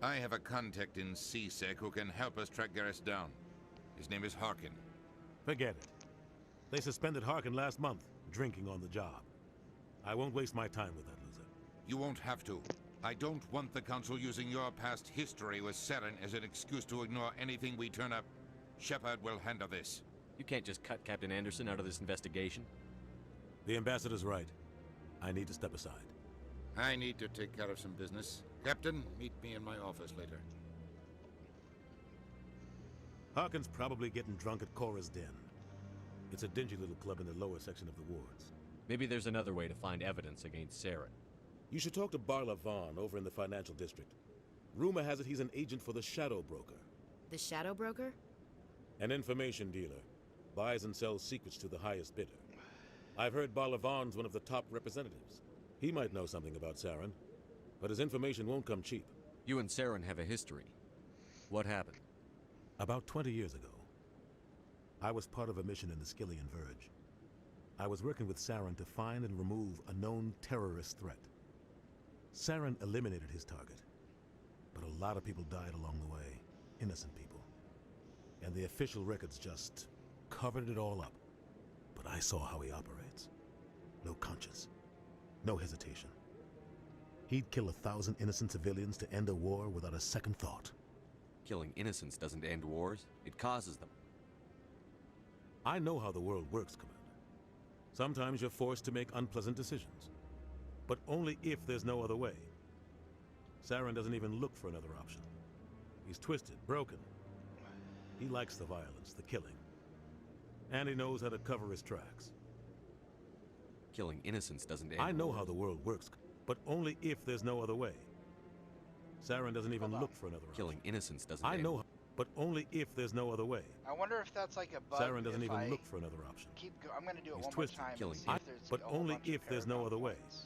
I have a contact in C-Sec who can help us track Garrus down. His name is Harkin. Forget it. They suspended Harkin last month, drinking on the job. I won't waste my time with that loser. You won't have to. I don't want the Council using your past history with Saren as an excuse to ignore anything we turn up. Shepard will handle this. You can't just cut Captain Anderson out of this investigation. The Ambassador's right. I need to step aside. I need to take care of some business. Captain, meet me in my office later. Harkin's probably getting drunk at Cora's Den. It's a dingy little club in the lower section of the wards. Maybe there's another way to find evidence against Saren. You should talk to Barla Vaughn over in the financial district. Rumor has it he's an agent for the Shadow Broker. The Shadow Broker? An information dealer. Buys and sells secrets to the highest bidder. I've heard Balavan's one of the top representatives. He might know something about Saren, but his information won't come cheap. You and Saren have a history. What happened? About 20 years ago, I was part of a mission in the Skillian Verge. I was working with Saren to find and remove a known terrorist threat. Saren eliminated his target, but a lot of people died along the way, innocent people. And the official records just covered it all up. But I saw how he operates. No conscience, no hesitation. He'd kill 1,000 innocent civilians to end a war without a second thought. Killing innocents doesn't end wars, it causes them. I know how the world works, Commander. Sometimes you're forced to make unpleasant decisions, but only if there's no other way. Saren doesn't even look for another option. He's twisted, broken. He likes the violence, the killing. And he knows how to cover his tracks. Killing innocents doesn't end I know wars. how the world works, but only if there's no other way. Saren doesn't even look for another option. Killing innocents doesn't I end know, but only if there's no other way. I wonder if that's like a bug. Saren doesn't if even I look for another option. I'm going to do it He's one twisted, more time. killing And see if there's but a whole only bunch of if there's no other way. ones.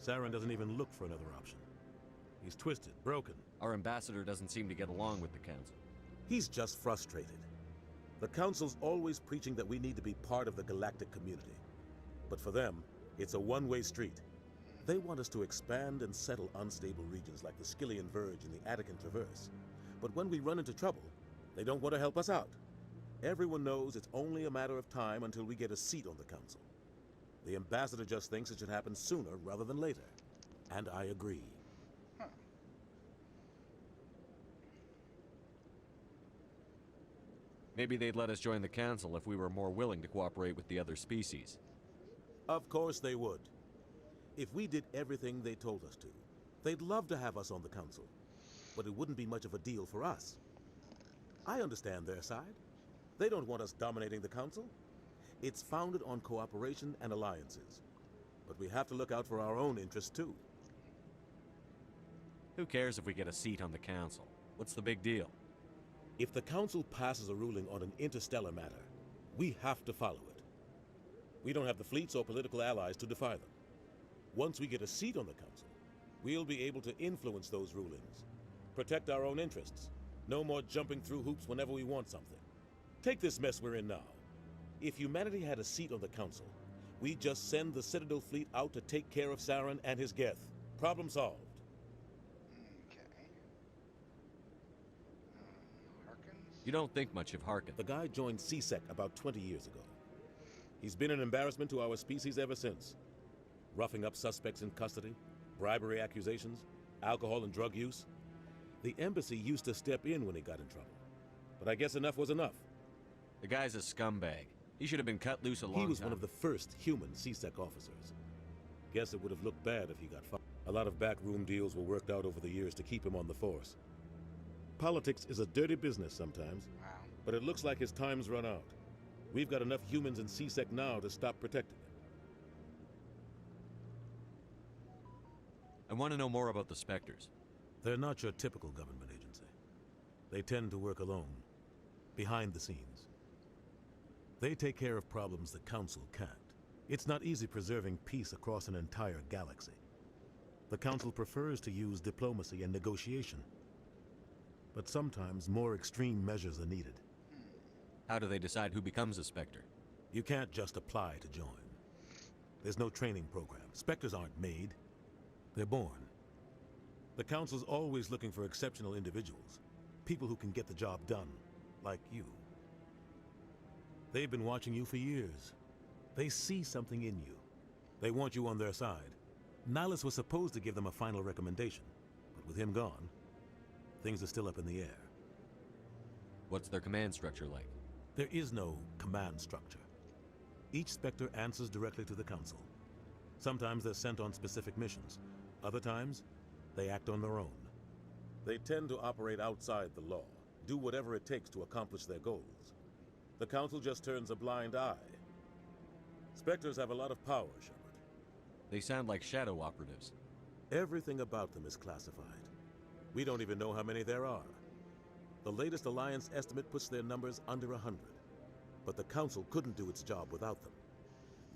Saren doesn't even look for another option. He's twisted, broken. Our ambassador doesn't seem to get along with the Council. He's just frustrated. The Council's always preaching that we need to be part of the galactic community. But for them, it's a one-way street. They want us to expand and settle unstable regions like the Skillian Verge and the Attican Traverse. But when we run into trouble, they don't want to help us out. Everyone knows it's only a matter of time until we get a seat on the Council. The ambassador just thinks it should happen sooner rather than later. And I agree. Maybe they'd let us join the Council if we were more willing to cooperate with the other species. Of course they would. If we did everything they told us to, they'd love to have us on the Council. But it wouldn't be much of a deal for us. I understand their side. They don't want us dominating the Council. It's founded on cooperation and alliances. But we have to look out for our own interests too. Who cares if we get a seat on the Council? What's the big deal? If the Council passes a ruling on an interstellar matter, we have to follow it. We don't have the fleets or political allies to defy them. Once we get a seat on the Council, we'll be able to influence those rulings, protect our own interests. No more jumping through hoops whenever we want something. Take this mess we're in now. If humanity had a seat on the Council, we'd just send the Citadel fleet out to take care of Saren and his Geth. Problem solved. You don't think much of Harkin. The guy joined CSEC about 20 years ago. He's been an embarrassment to our species ever since. Roughing up suspects in custody, bribery accusations, alcohol and drug use. The embassy used to step in when he got in trouble. But I guess enough was enough. The guy's a scumbag. He should have been cut loose a long time. He was one of the first human CSEC officers. Guess it would have looked bad if he got fired. A lot of backroom deals were worked out over the years to keep him on the force. Politics is a dirty business sometimes, but it looks like his time's run out. We've got enough humans in CSEC now to stop protecting him. I want to know more about the Spectres. They're not your typical government agency. They tend to work alone, behind the scenes. They take care of problems the Council can't. It's not easy preserving peace across an entire galaxy. The Council prefers to use diplomacy and negotiation. But sometimes more extreme measures are needed. How do they decide who becomes a Spectre? You can't just apply to join. There's no training program. Spectres aren't made. They're born. The Council's always looking for exceptional individuals. People who can get the job done, like you. They've been watching you for years. They see something in you. They want you on their side. Nihilus was supposed to give them a final recommendation, but with him gone, things are still up in the air. What's their command structure like? There is no command structure. Each Spectre answers directly to the Council. Sometimes they're sent on specific missions. Other times, they act on their own. They tend to operate outside the law, do whatever it takes to accomplish their goals. The Council just turns a blind eye. Spectres have a lot of power, Shepard. They sound like shadow operatives. Everything about them is classified. We don't even know how many there are. The latest Alliance estimate puts their numbers under 100. But the Council couldn't do its job without them.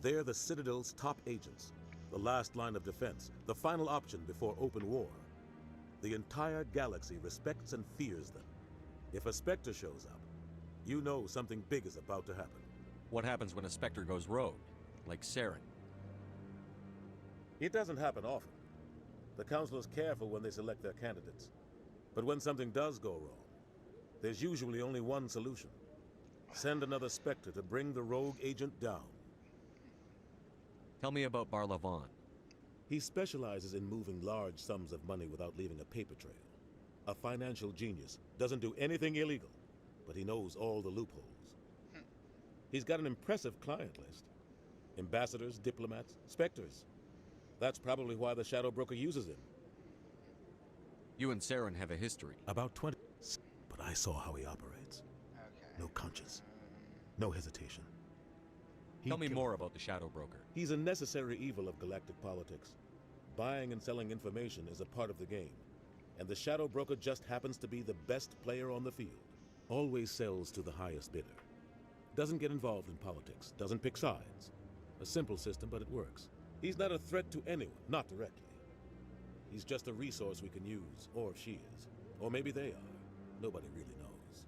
They're the Citadel's top agents, the last line of defense, the final option before open war. The entire galaxy respects and fears them. If a Spectre shows up, you know something big is about to happen. What happens when a Spectre goes rogue, like Saren? It doesn't happen often. The Council is careful when they select their candidates. But when something does go wrong, there's usually only one solution. Send another Spectre to bring the rogue agent down. Tell me about Barlavon. He specializes in moving large sums of money without leaving a paper trail. A financial genius, doesn't do anything illegal, but he knows all the loopholes. He's got an impressive client list. Ambassadors, diplomats, Spectres. That's probably why the Shadow Broker uses him. You and Saren have a history. About 20, but I saw how he operates. Okay. No conscience, no hesitation. Tell me more about the Shadow Broker. He's a necessary evil of galactic politics. Buying and selling information is a part of the game, and the Shadow Broker just happens to be the best player on the field. Always sells to the highest bidder. Doesn't get involved in politics, doesn't pick sides. A simple system, but it works. He's not a threat to anyone, not directly. He's just a resource we can use, or she is. Or maybe they are. Nobody really knows.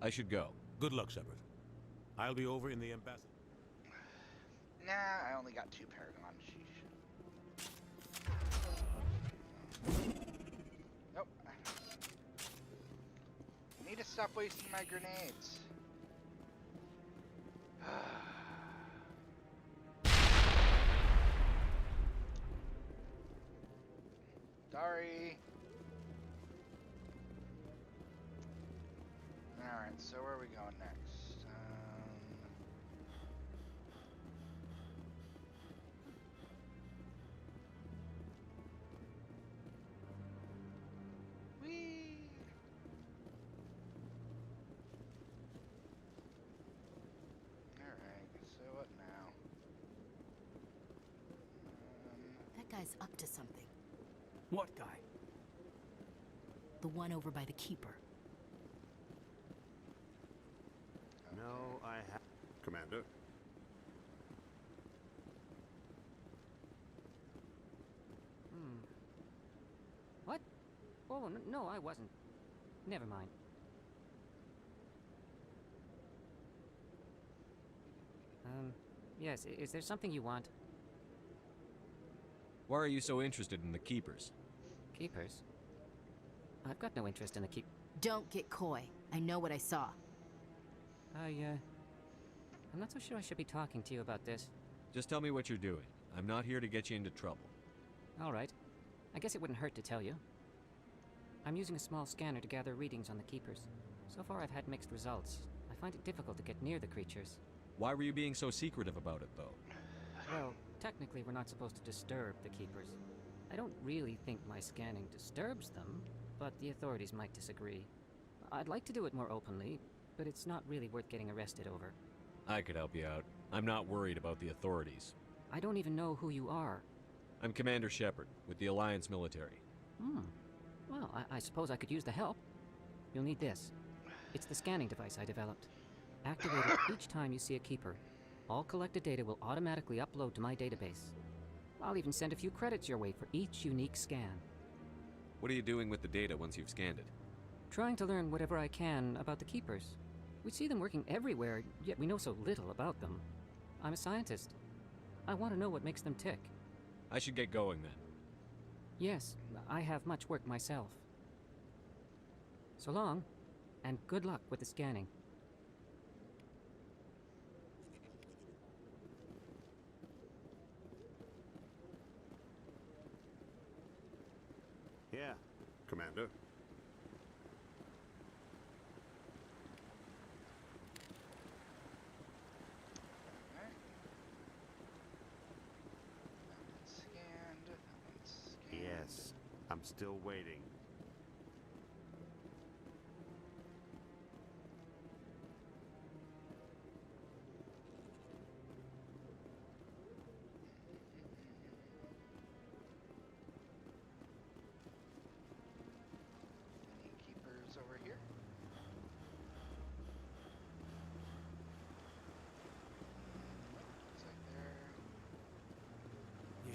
I should go. Good luck, Shepard. I'll be over in the embassy. Nah, I only got 2 Paragon. Sheesh. Nope. I need to stop wasting my grenades. Sorry. Alright, so where are we going next? Whee! Alright, so what now? That guy's up to something. What guy? The one over by the Keeper. No, I have. Commander? What? Oh, no, I wasn't. Never mind. Yes, is there something you want? Why are you so interested in the Keepers? Keepers? I've got no interest in the keep... Don't get coy. I know what I saw. I'm not so sure I should be talking to you about this. Just tell me what you're doing. I'm not here to get you into trouble. All right. I guess it wouldn't hurt to tell you. I'm using a small scanner to gather readings on the Keepers. So far I've had mixed results. I find it difficult to get near the creatures. Why were you being so secretive about it, though? Well, technically we're not supposed to disturb the Keepers. I don't really think my scanning disturbs them, but the authorities might disagree. I'd like to do it more openly, but it's not really worth getting arrested over. I could help you out. I'm not worried about the authorities. I don't even know who you are. I'm Commander Shepard, with the Alliance military. Well, I suppose I could use the help. You'll need this. It's the scanning device I developed. Activate it each time you see a Keeper. All collected data will automatically upload to my database. I'll even send a few credits your way for each unique scan. What are you doing with the data once you've scanned it? Trying to learn whatever I can about the Keepers. We see them working everywhere, yet we know so little about them. I'm a scientist. I want to know what makes them tick. I should get going then. Yes, I have much work myself. So long, and good luck with the scanning. Yeah, Commander. Yes, I'm still waiting. Any Keepers over here?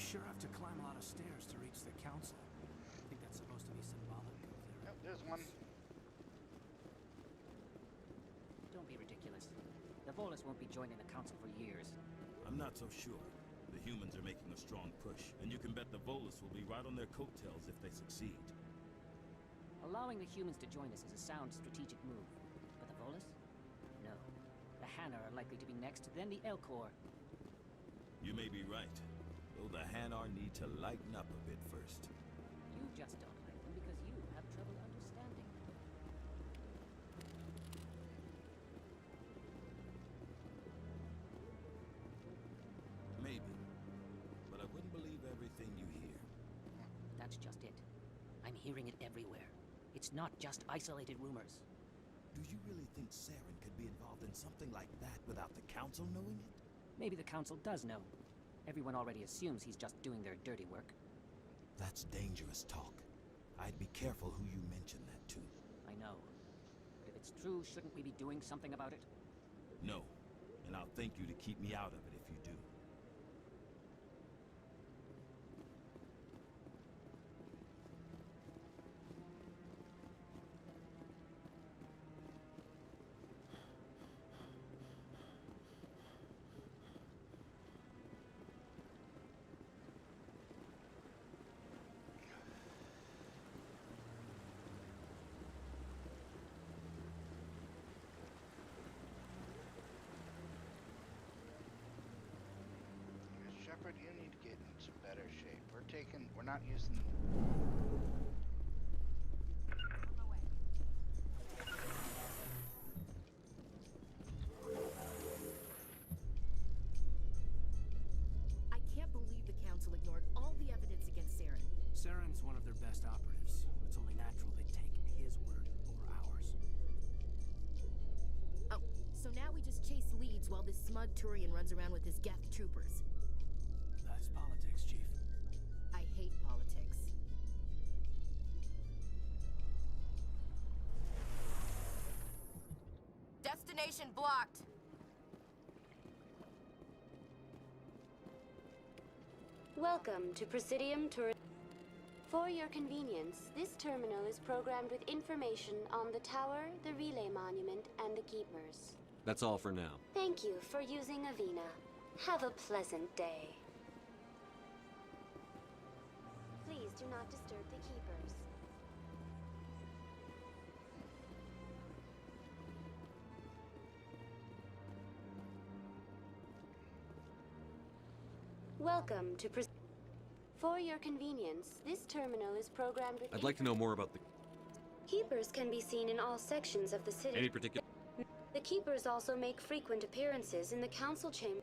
sure have to climb a lot of stairs to reach the council. I think that's supposed to be symbolic of their... Yep, there's one. Don't be ridiculous. The Volus won't be joining the council for years. I'm not so sure. The humans are making a strong push, and you can bet the Volus will be right on their coattails if they succeed. Allowing the humans to join us is a sound strategic move. But the Volus? No. The Hanar are likely to be next, then the Alcor. You may be right, though the Hanar need to lighten up a bit first. You just don't like them because you have trouble understanding. Maybe. But I wouldn't believe everything you hear. That's just it. I'm hearing it everywhere. It's not just isolated rumors. Do you really think Saren could be involved in something like that without the Council knowing it? Maybe the Council does know. Everyone already assumes he's just doing their dirty work. That's dangerous talk. I'd be careful who you mention that to. I know. But if it's true, shouldn't we be doing something about it? No. And I'll thank you to keep me out of it if you do. Shepard, you need to get into better shape. We're not using... I can't believe the Council ignored all the evidence against Saren. Saren's one of their best operatives. It's only natural they take his word over ours. Oh, so now we just chase leads while this smug Turian runs around with his Geth troopers. That's politics, Chief. I hate politics. Destination blocked. Welcome to Presidium For your convenience, this terminal is programmed with information on the tower, the relay monument, and the keepers. That's all for now. Thank you for using Avina. Have a pleasant day. Please do not disturb the keepers. Welcome to For your convenience, this terminal is programmed with... I'd like to know more about the... Keepers can be seen in all sections of the city. Any particular... The Keepers also make frequent appearances in the Council chamber.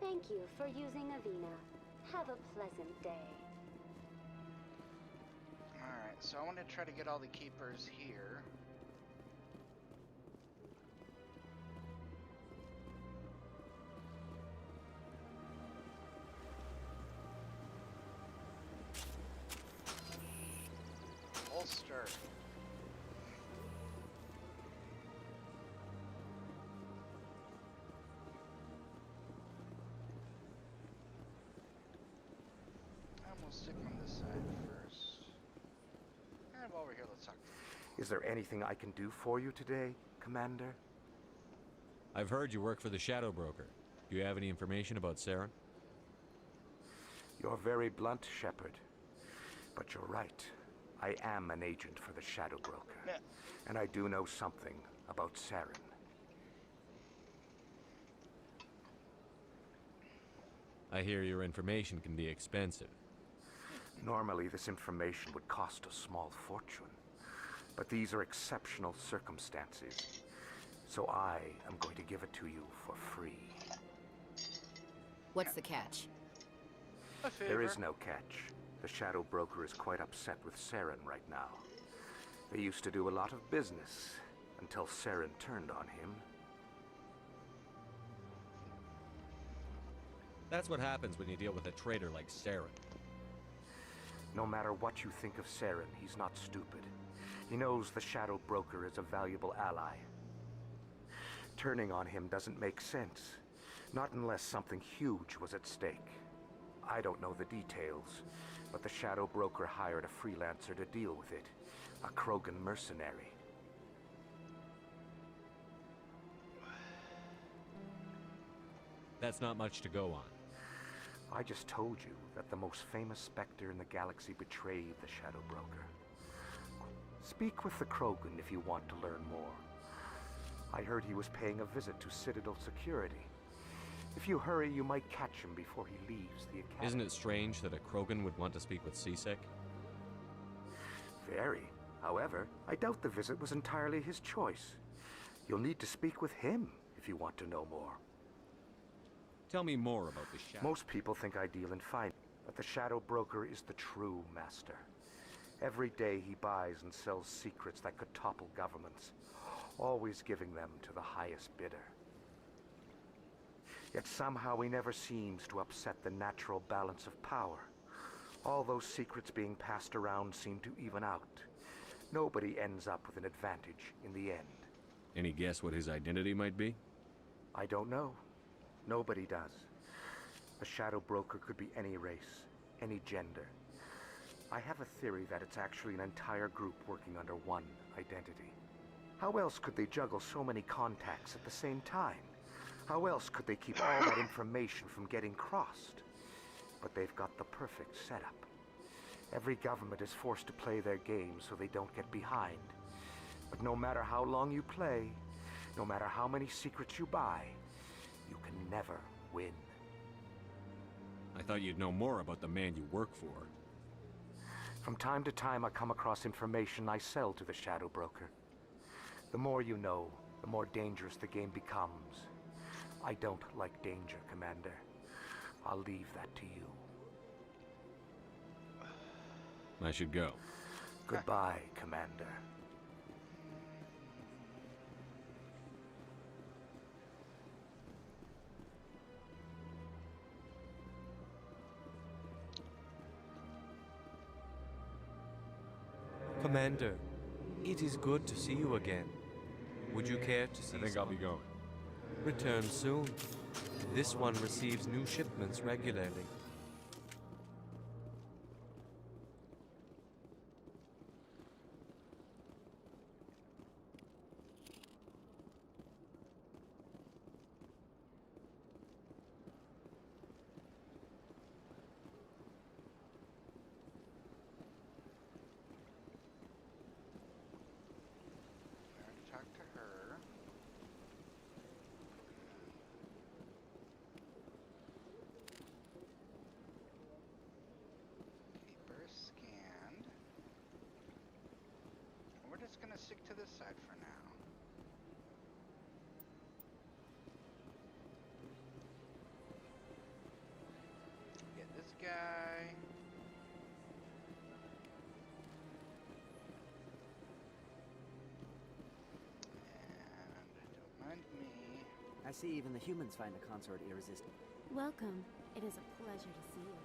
Thank you for using Avina. Have a pleasant day. Alright, so I want to try to get all the keepers here. Holster. We'll stick on this side first. And while we're here, let's talk to them. Is there anything I can do for you today, Commander? I've heard you work for the Shadow Broker. Do you have any information about Saren? You're very blunt, Shepard. But you're right. I am an agent for the Shadow Broker. Yeah. And I do know something about Saren. I hear your information can be expensive. Normally, this information would cost a small fortune. But these are exceptional circumstances. So I am going to give it to you for free. What's the catch? There is no catch. The Shadow Broker is quite upset with Saren right now. They used to do a lot of business until Saren turned on him. That's what happens when you deal with a traitor like Saren. No matter what you think of Saren, he's not stupid. He knows the Shadow Broker is a valuable ally. Turning on him doesn't make sense. Not unless something huge was at stake. I don't know the details, but the Shadow Broker hired a freelancer to deal with it. A Krogan mercenary. That's not much to go on. I just told you that the most famous Spectre in the galaxy betrayed the Shadow Broker. Speak with the Krogan if you want to learn more. I heard he was paying a visit to Citadel Security. If you hurry, you might catch him before he leaves the academy. Isn't it strange that a Krogan would want to speak with C-Sec? Very. However, I doubt the visit was entirely his choice. You'll need to speak with him if you want to know more. Tell me more about the Shadow. Most people think I deal in finance, but the Shadow Broker is the true master. Every day he buys and sells secrets that could topple governments, always giving them to the highest bidder. Yet somehow he never seems to upset the natural balance of power. All those secrets being passed around seem to even out. Nobody ends up with an advantage in the end. Any guess what his identity might be? I don't know. Nobody does. A Shadow Broker could be any race, any gender. I have a theory that it's actually an entire group working under one identity. How else could they juggle so many contacts at the same time? How else could they keep all that information from getting crossed? But they've got the perfect setup. Every government is forced to play their game so they don't get behind. But no matter how long you play, no matter how many secrets you buy, you can never win. I thought you'd know more about the man you work for. From time to time, I come across information I sell to the Shadow Broker. The more you know, the more dangerous the game becomes. I don't like danger, Commander. I'll leave that to you. I should go. Goodbye, Commander. Commander, it is good to see you again. Would you care to see I think I'll be going. Return soon. This one receives new shipments regularly. Gonna stick to this side for now. Get this guy. And don't mind me. I see even the humans find the consort irresistible. Welcome. It is a pleasure to see you.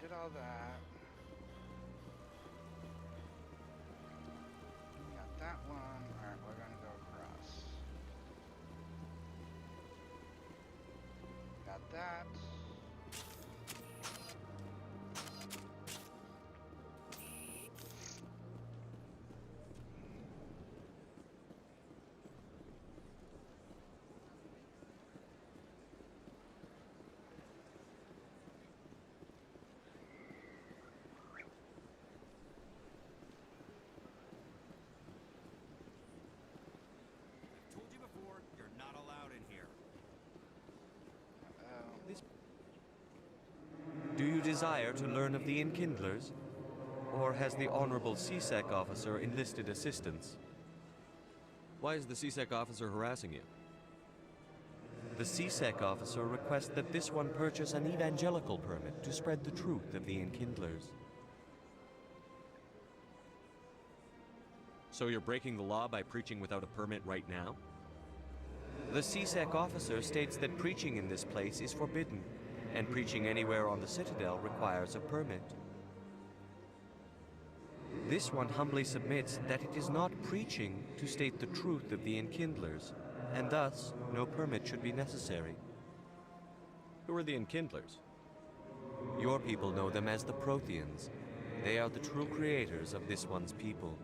Did all that. Got that one. Alright, we're gonna go across. Got that. Do you desire to learn of the Enkindlers? Or has the Honorable C-Sec officer enlisted assistance? Why is the CSEC officer harassing you? The CSEC officer requests that this one purchase an evangelical permit to spread the truth of the Enkindlers. So you're breaking the law by preaching without a permit right now? The CSEC officer states that preaching in this place is forbidden, and preaching anywhere on the Citadel requires a permit. This one humbly submits that it is not preaching to state the truth of the Enkindlers, and thus no permit should be necessary. Who are the Enkindlers? Your people know them as the Protheans. They are the true creators of this one's people.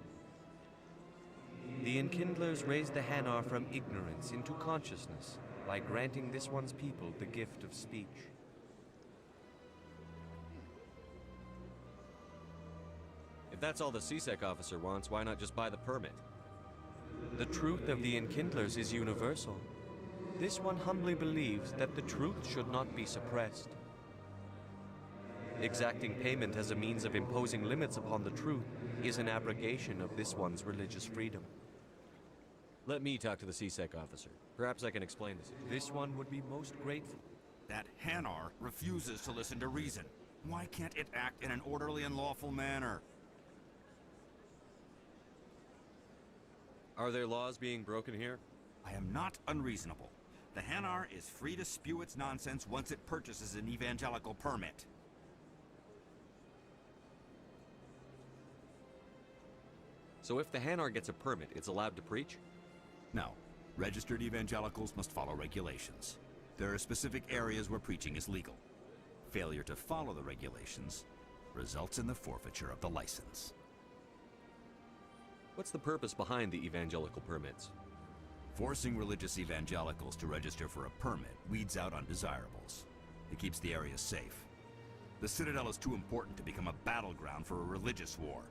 The Enkindlers raised the Hanar from ignorance into consciousness by granting this one's people the gift of speech. If that's all the CSEC officer wants, why not just buy the permit? The truth of the Enkindlers is universal. This one humbly believes that the truth should not be suppressed. Exacting payment as a means of imposing limits upon the truth is an abrogation of this one's religious freedom. Let me talk to the CSEC officer. Perhaps I can explain this. This one would be most grateful. That Hanar refuses to listen to reason. Why can't it act in an orderly and lawful manner? Are there laws being broken here? I am not unreasonable. The Hanar is free to spew its nonsense once it purchases an evangelical permit. So if the Hanar gets a permit, it's allowed to preach? No. Registered evangelicals must follow regulations. There are specific areas where preaching is legal. Failure to follow the regulations results in the forfeiture of the license. What's the purpose behind the evangelical permits? Forcing religious evangelicals to register for a permit weeds out undesirables. It keeps the area safe. The Citadel is too important to become a battleground for a religious war.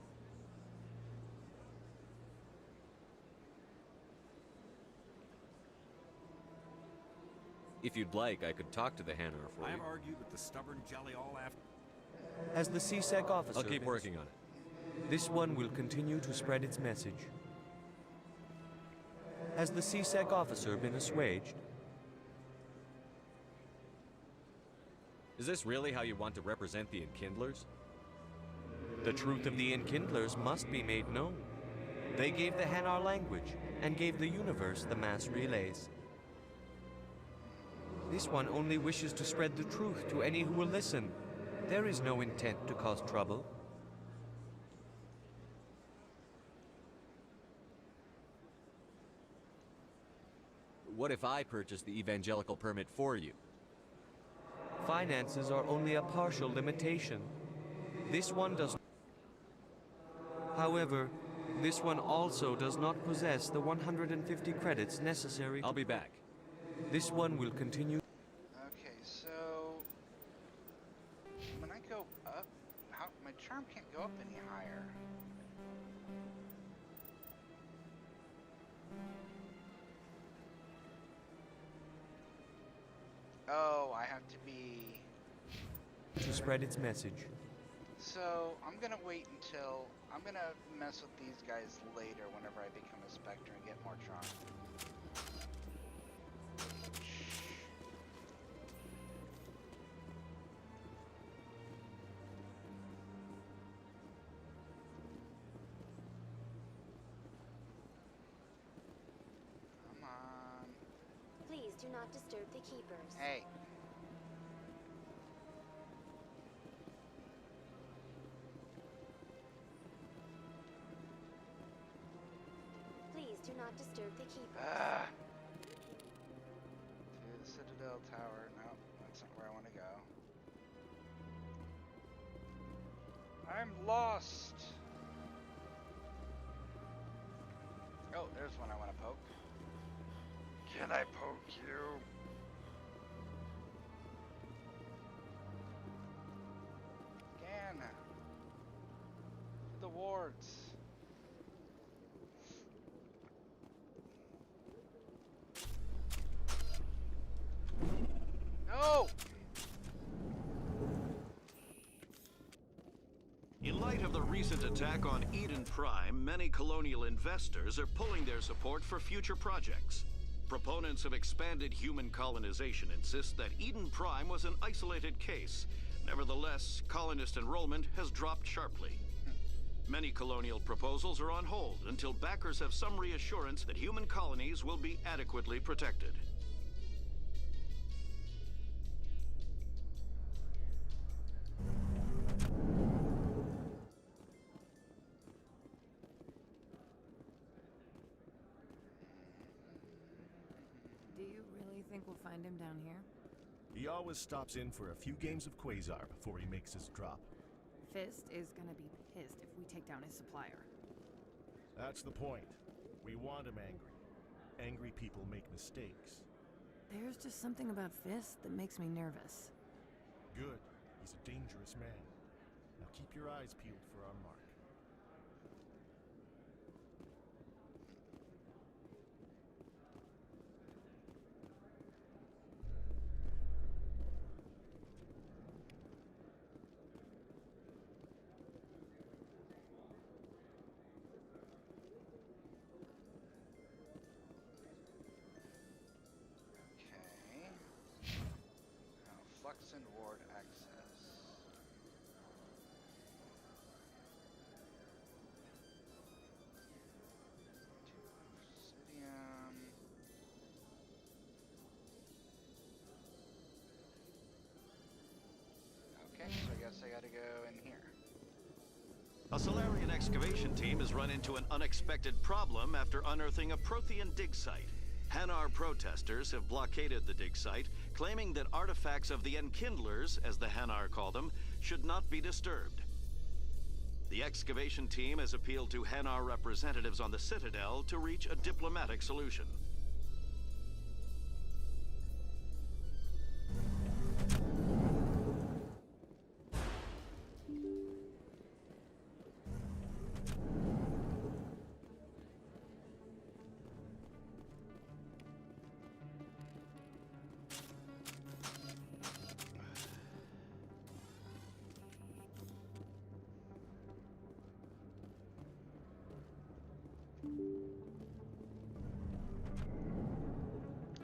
If you'd like, I could talk to the Hanar for you. I have argued with the stubborn jelly all after. As the CSEC officer, I'll keep working on it. This one will continue to spread its message. Has the CSEC officer been assuaged? Is this really how you want to represent the Enkindlers? The truth of the Enkindlers must be made known. They gave the Hanar language and gave the universe the mass relays. This one only wishes to spread the truth to any who will listen. There is no intent to cause trouble. What if I purchase the evangelical permit for you? Finances are only a partial limitation. This one does. However, this one also does not possess the 150 credits necessary. I'll be back. This one will continue. Okay, so when I go up, my charm can't go up any higher. Oh, I have to be... To spread its message. So, I'm gonna wait until... I'm gonna mess with these guys later whenever I become a Spectre and get more charm. Please do not disturb the keepers. Hey. Please do not disturb the keepers. To the Citadel Tower. No, that's not where I want to go. I'm lost. Oh, there's one I want to poke. Can I poke you? Can. To the wards. No! In light of the recent attack on Eden Prime, many colonial investors are pulling their support for future projects. Proponents of expanded human colonization insist that Eden Prime was an isolated case. Nevertheless, colonist enrollment has dropped sharply. Many colonial proposals are on hold until backers have some reassurance that human colonies will be adequately protected. Do you really think we'll find him down here? He always stops in for a few games of Quasar before he makes his drop. Fist is gonna be pissed if we take down his supplier. That's the point. We want him angry. Angry people make mistakes. There's just something about Fist that makes me nervous. Good. He's a dangerous man. Now keep your eyes peeled for our mark. Flux and ward access. To Presidium. Okay, so I guess I gotta go in here. A Solarian excavation team has run into an unexpected problem after unearthing a Prothean dig site. Hanar protesters have blockaded the dig site, claiming that artifacts of the Enkindlers, as the Hanar call them, should not be disturbed. The excavation team has appealed to Hanar representatives on the Citadel to reach a diplomatic solution.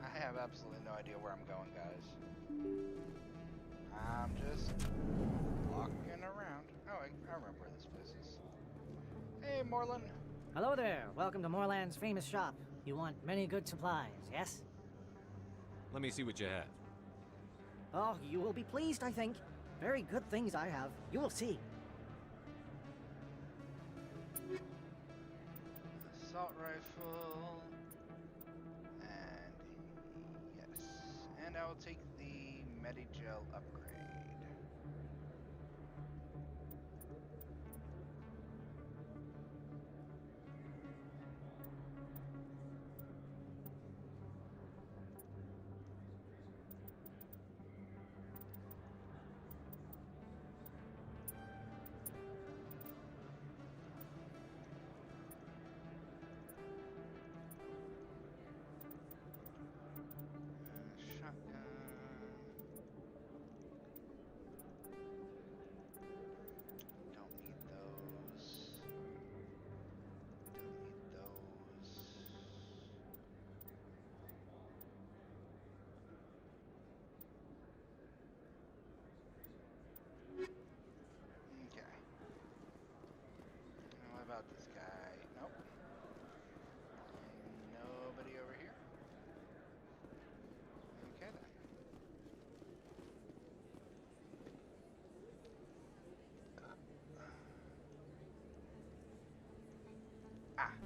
I have absolutely no idea where I'm going, guys. I'm just walking around. Oh, I remember where this place is. Hey, Morlan. Hello there. Welcome to Morland's famous shop. You want many good supplies, yes? Let me see what you have. Oh, you will be pleased, I think. Very good things I have. You will see. Assault rifle. And yes. And I will take the Medigel upgrade. About this guy. Nope. Nobody over here. Okay then.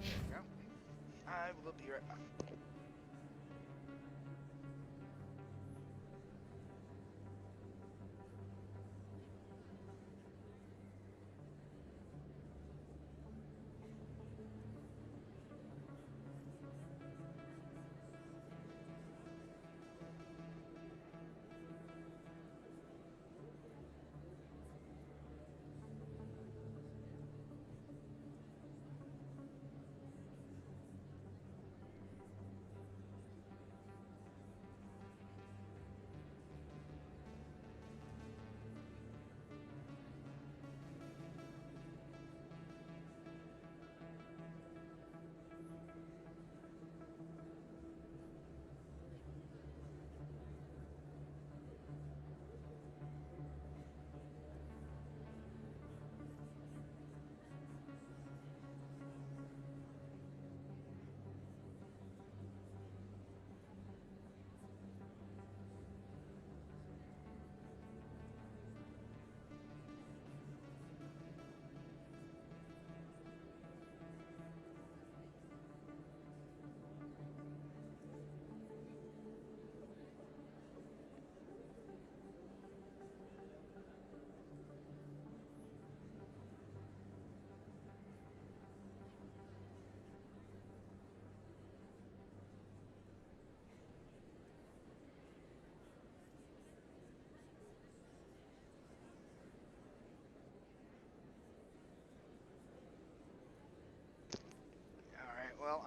There we go. I will be right back.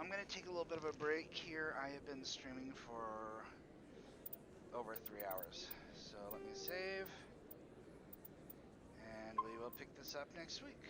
I'm going to take a little bit of a break here. I have been streaming for over 3 hours. So let me save. And we will pick this up next week.